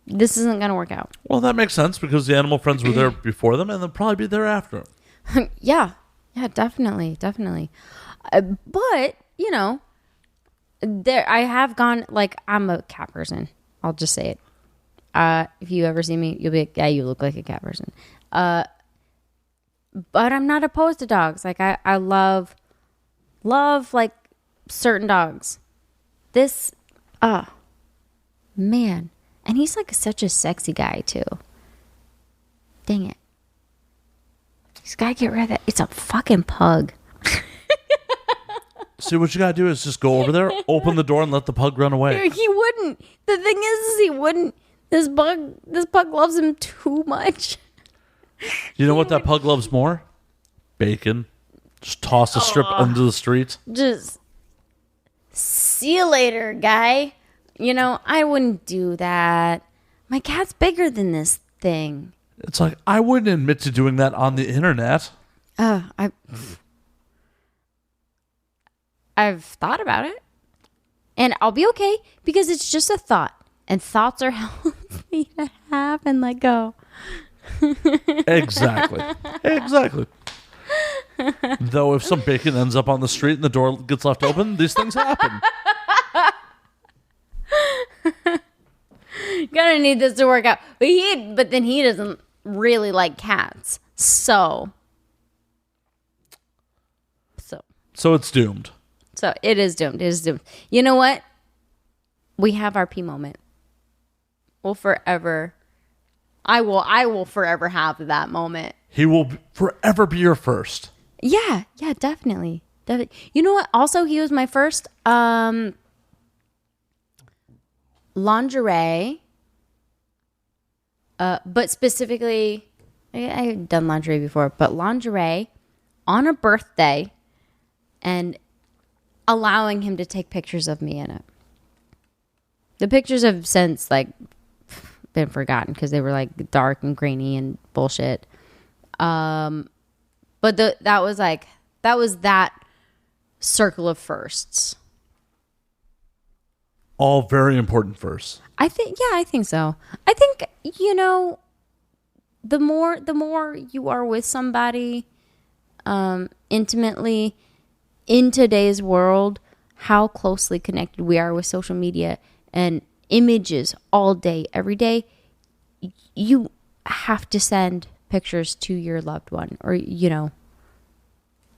Speaker 2: this isn't gonna work out.
Speaker 1: Well, that makes sense, because the animal friends were there before them and they'll probably be there after them.
Speaker 2: Yeah, definitely. But you know, there I have gone, like, I'm a cat person. I'll just say it. If you ever see me, you'll be like, yeah, you look like a cat person. But I'm not opposed to dogs. Like I love like certain dogs. This, man. And he's like such a sexy guy too. Dang it. He's got to get rid of that. It's a fucking pug.
Speaker 1: See, what you gotta do is just go over there, open the door, and let the pug run away.
Speaker 2: He wouldn't. The thing is he wouldn't. This pug loves him too much.
Speaker 1: You know what that pug loves more? Bacon. Just toss a strip into the street.
Speaker 2: Just see you later, guy. You know, I wouldn't do that. My cat's bigger than this thing.
Speaker 1: It's like, I wouldn't admit to doing that on the internet.
Speaker 2: I've thought about it. And I'll be okay because it's just a thought. And thoughts are healthy to have and let go.
Speaker 1: Exactly. Though if some bacon ends up on the street and the door gets left open, these things happen.
Speaker 2: Gonna need this to work out. But then he doesn't really like cats. So
Speaker 1: it's doomed.
Speaker 2: So it is doomed. It is doomed. You know what? We have our pee moment. We'll forever. I will forever have that moment.
Speaker 1: He will forever be your first.
Speaker 2: Yeah, definitely. You know what? Also, he was my first lingerie. But specifically, I had done lingerie before, but lingerie on a birthday and allowing him to take pictures of me in it. The pictures have since been forgotten because they were like dark and grainy and bullshit. But that was that circle of firsts.
Speaker 1: All very important firsts.
Speaker 2: I think so. I think, the more you are with somebody intimately in today's world, how closely connected we are with social media and images all day, every day, you have to send pictures to your loved one, or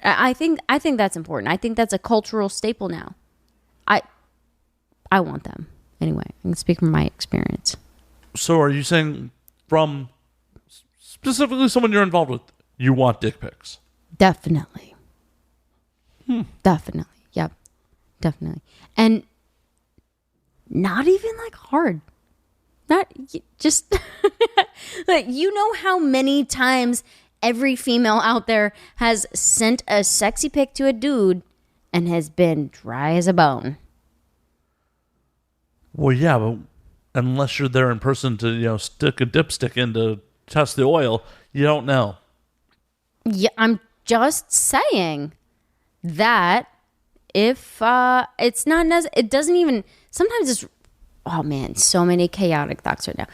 Speaker 2: I think that's important. I think that's a cultural staple now. I want them anyway. I can speak from my experience.
Speaker 1: So are you saying from specifically someone you're involved with, you want dick pics?
Speaker 2: Definitely. Definitely. Yep. Definitely. And not even hard. Not just you know how many times every female out there has sent a sexy pic to a dude and has been dry as a bone.
Speaker 1: Well, yeah, but unless you're there in person to, stick a dipstick in to test the oil, you don't know.
Speaker 2: Yeah, I'm just saying that if it's not it doesn't even, sometimes it's, oh man, so many chaotic thoughts right now.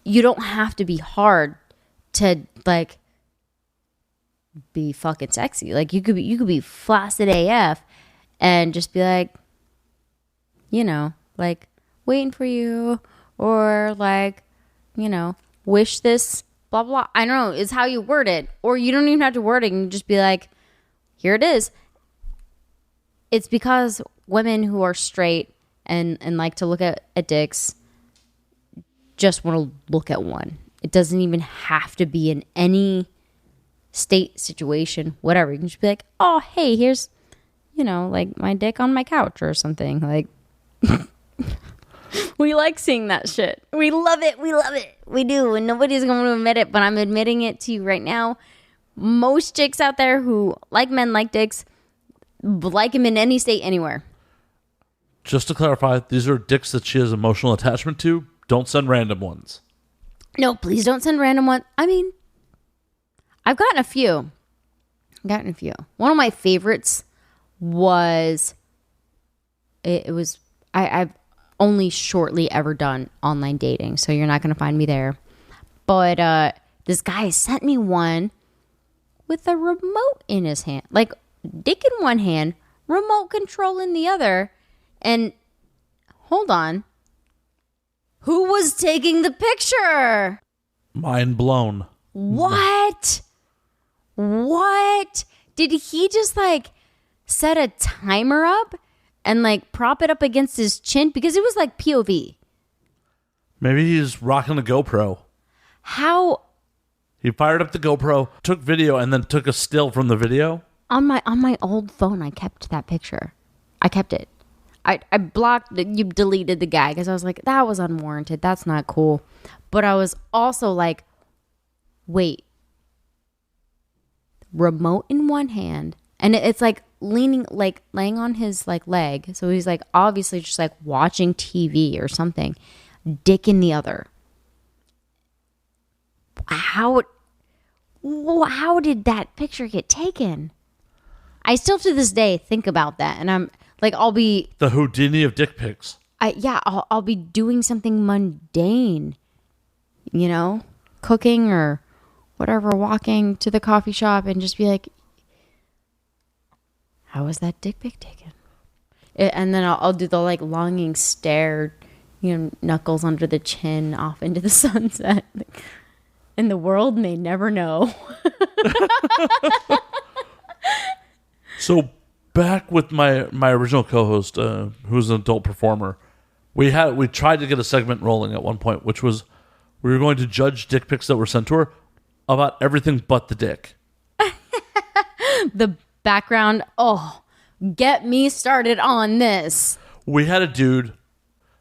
Speaker 2: You don't have to be hard to be fucking sexy. You could be flaccid AF and just be waiting for you, or wish this, blah blah. I don't know, is how you word it, or you don't even have to word it and just be here it is. It's because women who are straight and like to look at dicks just want to look at one. It doesn't even have to be in any state, situation, whatever. You can just be oh, hey, here's, my dick on my couch or something. We like seeing that shit. We love it. We do. And nobody's going to admit it, but I'm admitting it to you right now. Most chicks out there who like men, like dicks, like him in any state, anywhere.
Speaker 1: Just to clarify, these are dicks that she has emotional attachment to. Don't send random ones.
Speaker 2: No, please don't send random ones. I mean, I've gotten a few. One of my favorites was, I've only shortly ever done online dating, so you're not going to find me there. But this guy sent me one with a remote in his hand. Dick in one hand, remote control in the other. And hold on. Who was taking the picture?
Speaker 1: Mind blown.
Speaker 2: What? What? Did he just like set a timer up and like prop it up against his chin? Because it was like POV.
Speaker 1: Maybe he's rocking a GoPro.
Speaker 2: How?
Speaker 1: He fired up the GoPro, took video, and then took a still from the video.
Speaker 2: On my old phone, I kept that picture. I kept it. I blocked it. You deleted the guy because I was like, that was unwarranted. That's not cool. But I was also like, wait. Remote in one hand. And it's like laying on his like leg. So he's like obviously just like watching TV or something. Dick in the other. How did that picture get taken? I still to this day think about that, and I'm like, I'll be
Speaker 1: the Houdini of dick pics.
Speaker 2: I'll be doing something mundane, you know, cooking or whatever, walking to the coffee shop, and just be like, how was that dick pic taken? And then I'll do the like longing stare, you know, knuckles under the chin off into the sunset. And the world may never know.
Speaker 1: So back with my original co-host, who's an adult performer, we tried to get a segment rolling at one point, which was we were going to judge dick pics that were sent to her about everything but the dick.
Speaker 2: The background, get me started on this.
Speaker 1: We had a dude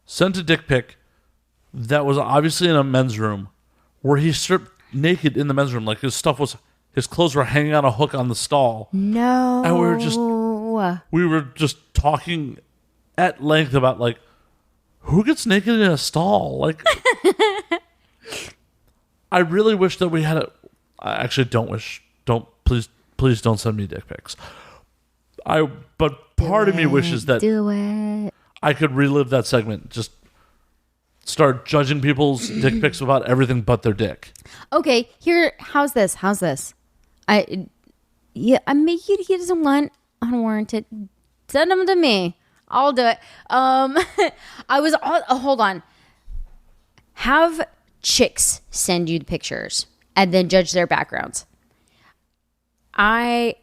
Speaker 1: sent a dick pic that was obviously in a men's room where he stripped naked in the men's room. Like his clothes were hanging on a hook on the stall.
Speaker 2: No.
Speaker 1: And we were just talking at length about like, who gets naked in a stall? Like, I really wish that we had I actually please don't send me dick pics. But part of me wishes that I could relive that segment. Just start judging people's dick pics about everything but their dick.
Speaker 2: Okay, how's this? I make he doesn't want unwarranted. Send them to me. I'll do it. Hold on. Have chicks send you the pictures and then judge their backgrounds. I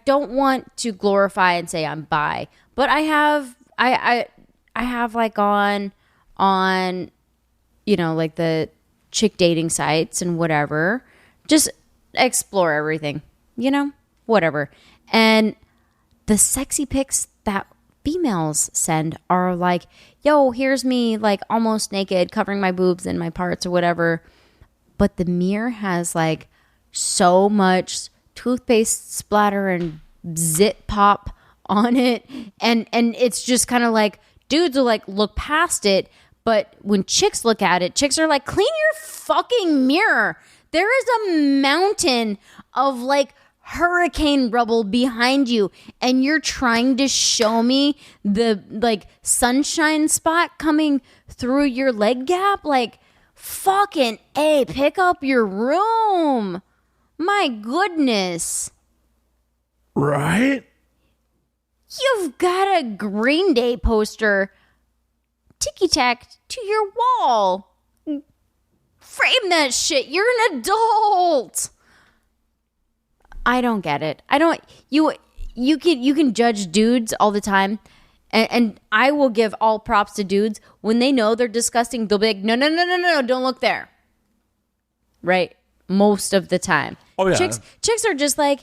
Speaker 2: don't want to glorify and say I'm bi, but I have like on you know, like the chick dating sites and whatever, just explore everything, you know, whatever. And the sexy pics that females send are like, yo, here's me like almost naked, covering my boobs and my parts or whatever. But the mirror has like so much toothpaste splatter and zit pop on it. And it's just kind of like, dudes will like look past it. But when chicks look at it, chicks are like, clean your fucking mirror. There is a mountain of like hurricane rubble behind you, and you're trying to show me the like sunshine spot coming through your leg gap. Like, fucking A, pick up your room. My goodness.
Speaker 1: Right?
Speaker 2: You've got a Green Day poster ticky-tacked to your wall. Frame that shit. You're an adult. I don't get it. You can judge dudes all the time, and I will give all props to dudes when they know they're disgusting. They'll be like, no, don't look there. Right? Most of the time.
Speaker 1: Oh yeah.
Speaker 2: Chicks are just like,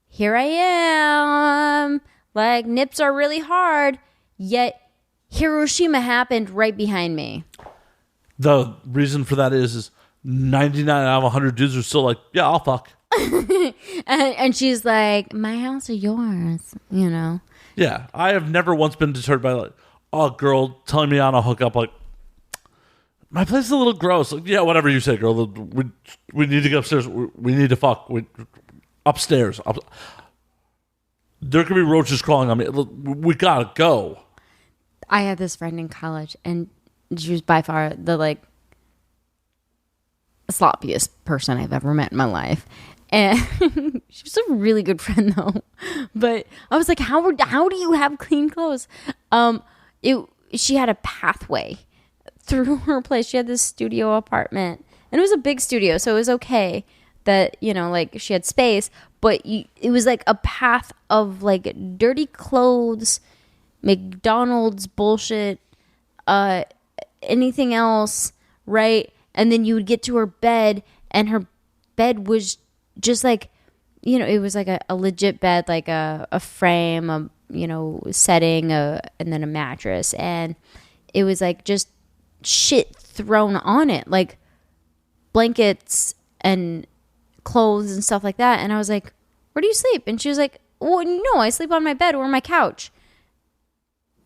Speaker 2: here I am. Like, nips are really hard, yet Hiroshima happened right behind me.
Speaker 1: The reason for that is 99 out of 100 dudes are still like, yeah, I'll fuck.
Speaker 2: and she's like, my house or yours, you know?
Speaker 1: Yeah, I have never once been deterred by like, oh, girl telling me on a hookup, like, my place is a little gross. Like, yeah, whatever you say, girl. We need to get upstairs. We need to fuck. Upstairs. There could be roaches crawling on me. We gotta go.
Speaker 2: I had this friend in college, and she was by far the like sloppiest person I've ever met in my life. And she was a really good friend though. But I was like, how do you have clean clothes? She had a pathway through her place. She had this studio apartment, and it was a big studio, so it was okay. that, like she had space, but it was like a path of like dirty clothes, McDonald's bullshit, anything else, right? And then you would get to her bed, and her bed was just like, it was like a legit bed, like a frame, setting, and then a mattress. And it was like just shit thrown on it, like blankets and clothes and stuff like that. And I was like, where do you sleep? And she was like, well, no, I sleep on my bed or my couch.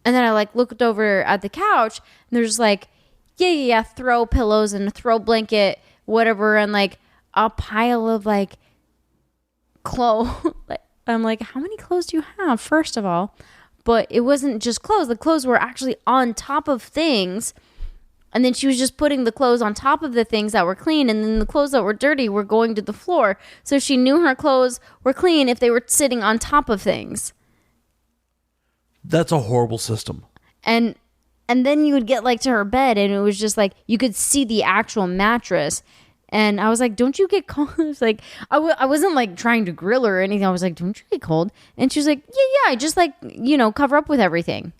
Speaker 2: And then I like looked over at the couch, and there's like, yeah, throw pillows and a throw blanket, whatever, and like a pile of like clothes. I'm like, how many clothes do you have, first of all? But it wasn't just clothes. The clothes were actually on top of things. And then she was just putting the clothes on top of the things that were clean. And then the clothes that were dirty were going to the floor. So she knew her clothes were clean if they were sitting on top of things.
Speaker 1: That's a horrible system.
Speaker 2: And then you would get like to her bed, and it was just like you could see the actual mattress. And I was like, don't you get cold? I was like, I wasn't like trying to grill her or anything. I was like, don't you get cold? And she was like, yeah, I just like, cover up with everything.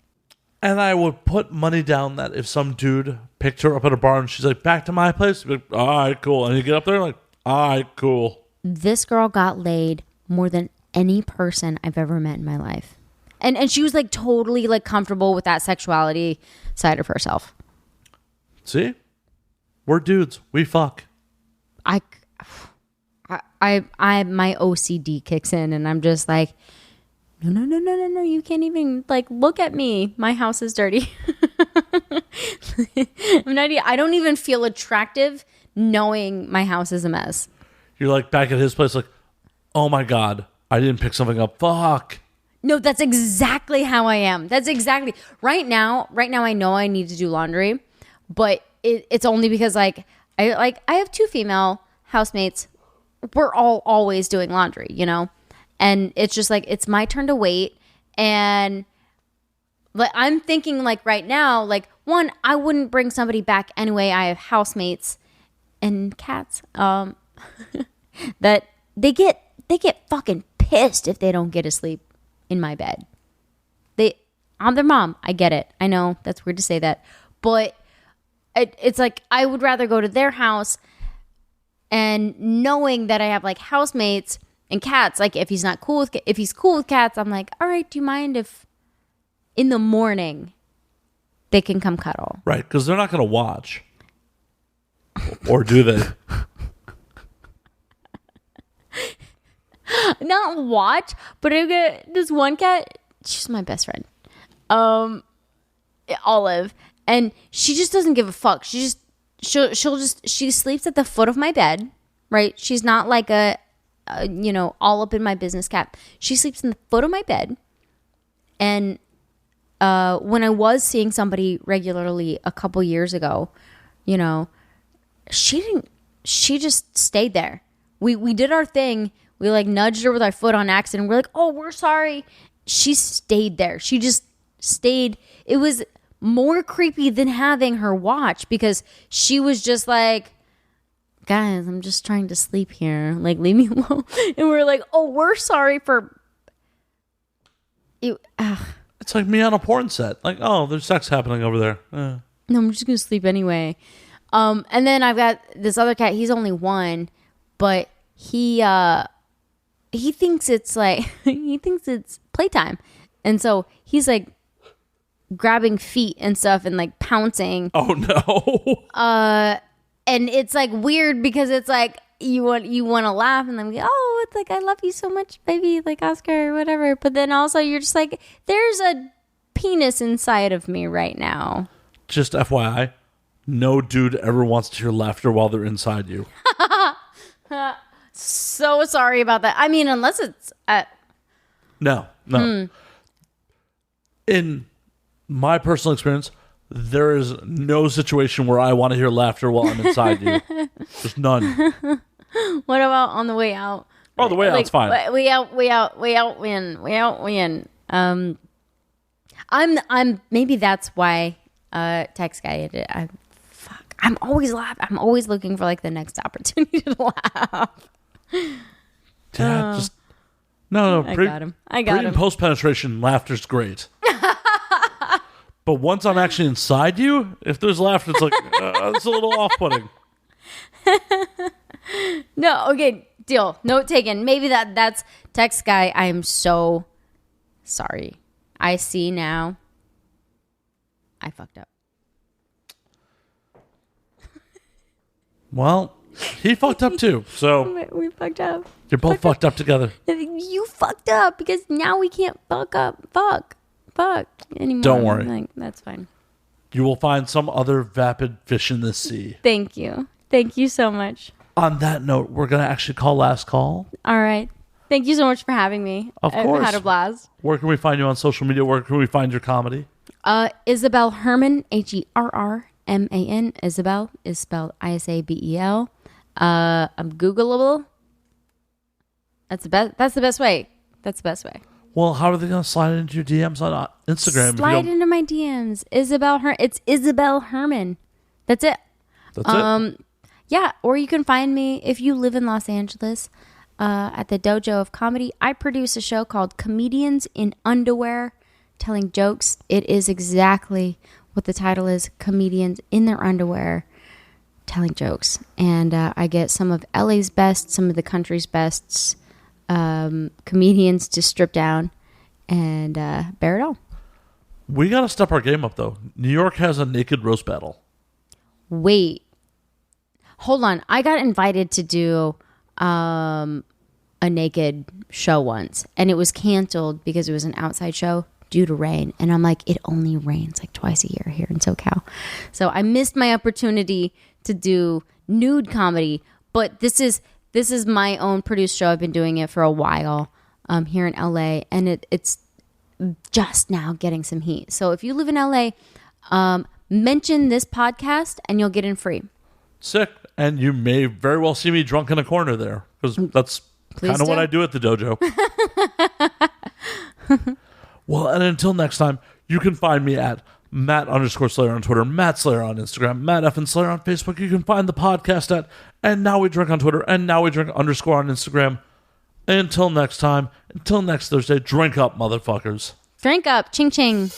Speaker 1: And I would put money down that if some dude picked her up at a bar and she's like, back to my place, be like, all right, cool. And you get up there and like, all right, cool.
Speaker 2: This girl got laid more than any person I've ever met in my life. And she was like totally like comfortable with that sexuality side of herself.
Speaker 1: See? We're dudes. We fuck.
Speaker 2: I my OCD kicks in, and I'm just like, no, you can't even like look at me. My house is dirty. I don't even feel attractive knowing my house is a mess.
Speaker 1: You're like back at his place like, oh my God, I didn't pick something up. Fuck.
Speaker 2: No, that's exactly how I am. That's exactly right now. Right now I know I need to do laundry, but it's only because I have two female housemates. We're all always doing laundry, and it's just like, it's my turn to wait. And I'm thinking like right now, like, one, I wouldn't bring somebody back anyway. I have housemates and cats, that they get fucking pissed if they don't get to sleep in my bed. I'm their mom. I get it. I know that's weird to say that, but it's like, I would rather go to their house, and knowing that I have like housemates and cats, like if he's cool with cats, I'm like, all right, do you mind if in the morning they can come cuddle?
Speaker 1: Right, because they're not going to watch. Or do they?
Speaker 2: Not watch, but I get this one cat. She's my best friend, Olive, and she just doesn't give a fuck. She sleeps at the foot of my bed, right? She's not like a all up in my business cat. She sleeps in the foot of my bed. And when I was seeing somebody regularly a couple years ago, she just stayed there. We did our thing. We like nudged her with our foot on accident. We're like, oh, we're sorry. She stayed there. She just stayed. It was more creepy than having her watch, because she was just like, guys, I'm just trying to sleep here. Like, leave me alone. And we're like, oh, we're sorry for you.
Speaker 1: It's like me on a porn set. Like, oh, there's sex happening over there.
Speaker 2: No, I'm just going to sleep anyway. And then I've got this other cat. He's only one, but he thinks it's like, he thinks it's playtime. And so he's like grabbing feet and stuff and like pouncing.
Speaker 1: Oh no.
Speaker 2: And it's like weird, because it's like you want to laugh, and then we go, oh, it's like, I love you so much, baby, like Oscar or whatever. But then also you're just like, there's a penis inside of me right now.
Speaker 1: Just FYI, no dude ever wants to hear laughter while they're inside you.
Speaker 2: So sorry about that. I mean, unless it's
Speaker 1: No. In my personal experience, there is no situation where I want to hear laughter while I'm inside you. Just none.
Speaker 2: What about on the way out?
Speaker 1: Oh, the way out's fine.
Speaker 2: Way out, win. I'm maybe that's why text guy did it. I'm always laughing. I'm always looking for like the next opportunity to laugh.
Speaker 1: Yeah, just no.
Speaker 2: I got him. I got
Speaker 1: Pre
Speaker 2: him.
Speaker 1: and post penetration, laughter's great. But once I'm actually inside you, if there's laughter, it's like it's a little off-putting.
Speaker 2: No, okay, deal. Note taken. Maybe that's text guy. I am so sorry. I see now. I fucked up.
Speaker 1: Well, he fucked up too. So
Speaker 2: We fucked up.
Speaker 1: you're both fucked up together.
Speaker 2: You fucked up because now we can't fuck anymore.
Speaker 1: Don't worry.
Speaker 2: Like, that's fine.
Speaker 1: You will find some other vapid fish in the sea.
Speaker 2: Thank you. Thank you so much.
Speaker 1: On that note, we're going to actually call last call.
Speaker 2: All right. Thank you so much for having me.
Speaker 1: Of course.
Speaker 2: I had a blast.
Speaker 1: Where can we find you on social media? Where can we find your comedy?
Speaker 2: Isabel Herrman, Herrman. Isabel is spelled Isabel. I'm Googleable. That's the best way.
Speaker 1: Well, how are they going to slide into your DMs on Instagram?
Speaker 2: Slide into my DMs. It's Isabel Herrman. That's it.
Speaker 1: That's it.
Speaker 2: Yeah, or you can find me if you live in Los Angeles at the Dojo of Comedy. I produce a show called Comedians in Underwear, telling jokes. It is exactly what the title is, Comedians in Their Underwear, telling jokes. And I get some of LA's best, some of the country's best comedians to strip down and bear it all.
Speaker 1: We got to step our game up, though. New York has a naked roast battle.
Speaker 2: Wait. Hold on. I got invited to do a naked show once, and it was canceled because it was an outside show due to rain. And I'm like, it only rains like twice a year here in SoCal. So I missed my opportunity to do nude comedy, but this is my own produced show. I've been doing it for a while here in LA, and it's just now getting some heat. So if you live in LA, mention this podcast and you'll get in free.
Speaker 1: Sick. And you may very well see me drunk in a corner there, because that's kind of what I do at the dojo. Well, and until next time, you can find me at Matt_Slayer on Twitter, Matt Slayer on Instagram, Matt F. Slayer on Facebook. You can find the podcast at And Now We Drink on Twitter, and Now We Drink _ on Instagram. Until next time, until next Thursday, drink up, motherfuckers.
Speaker 2: Drink up. Ching ching.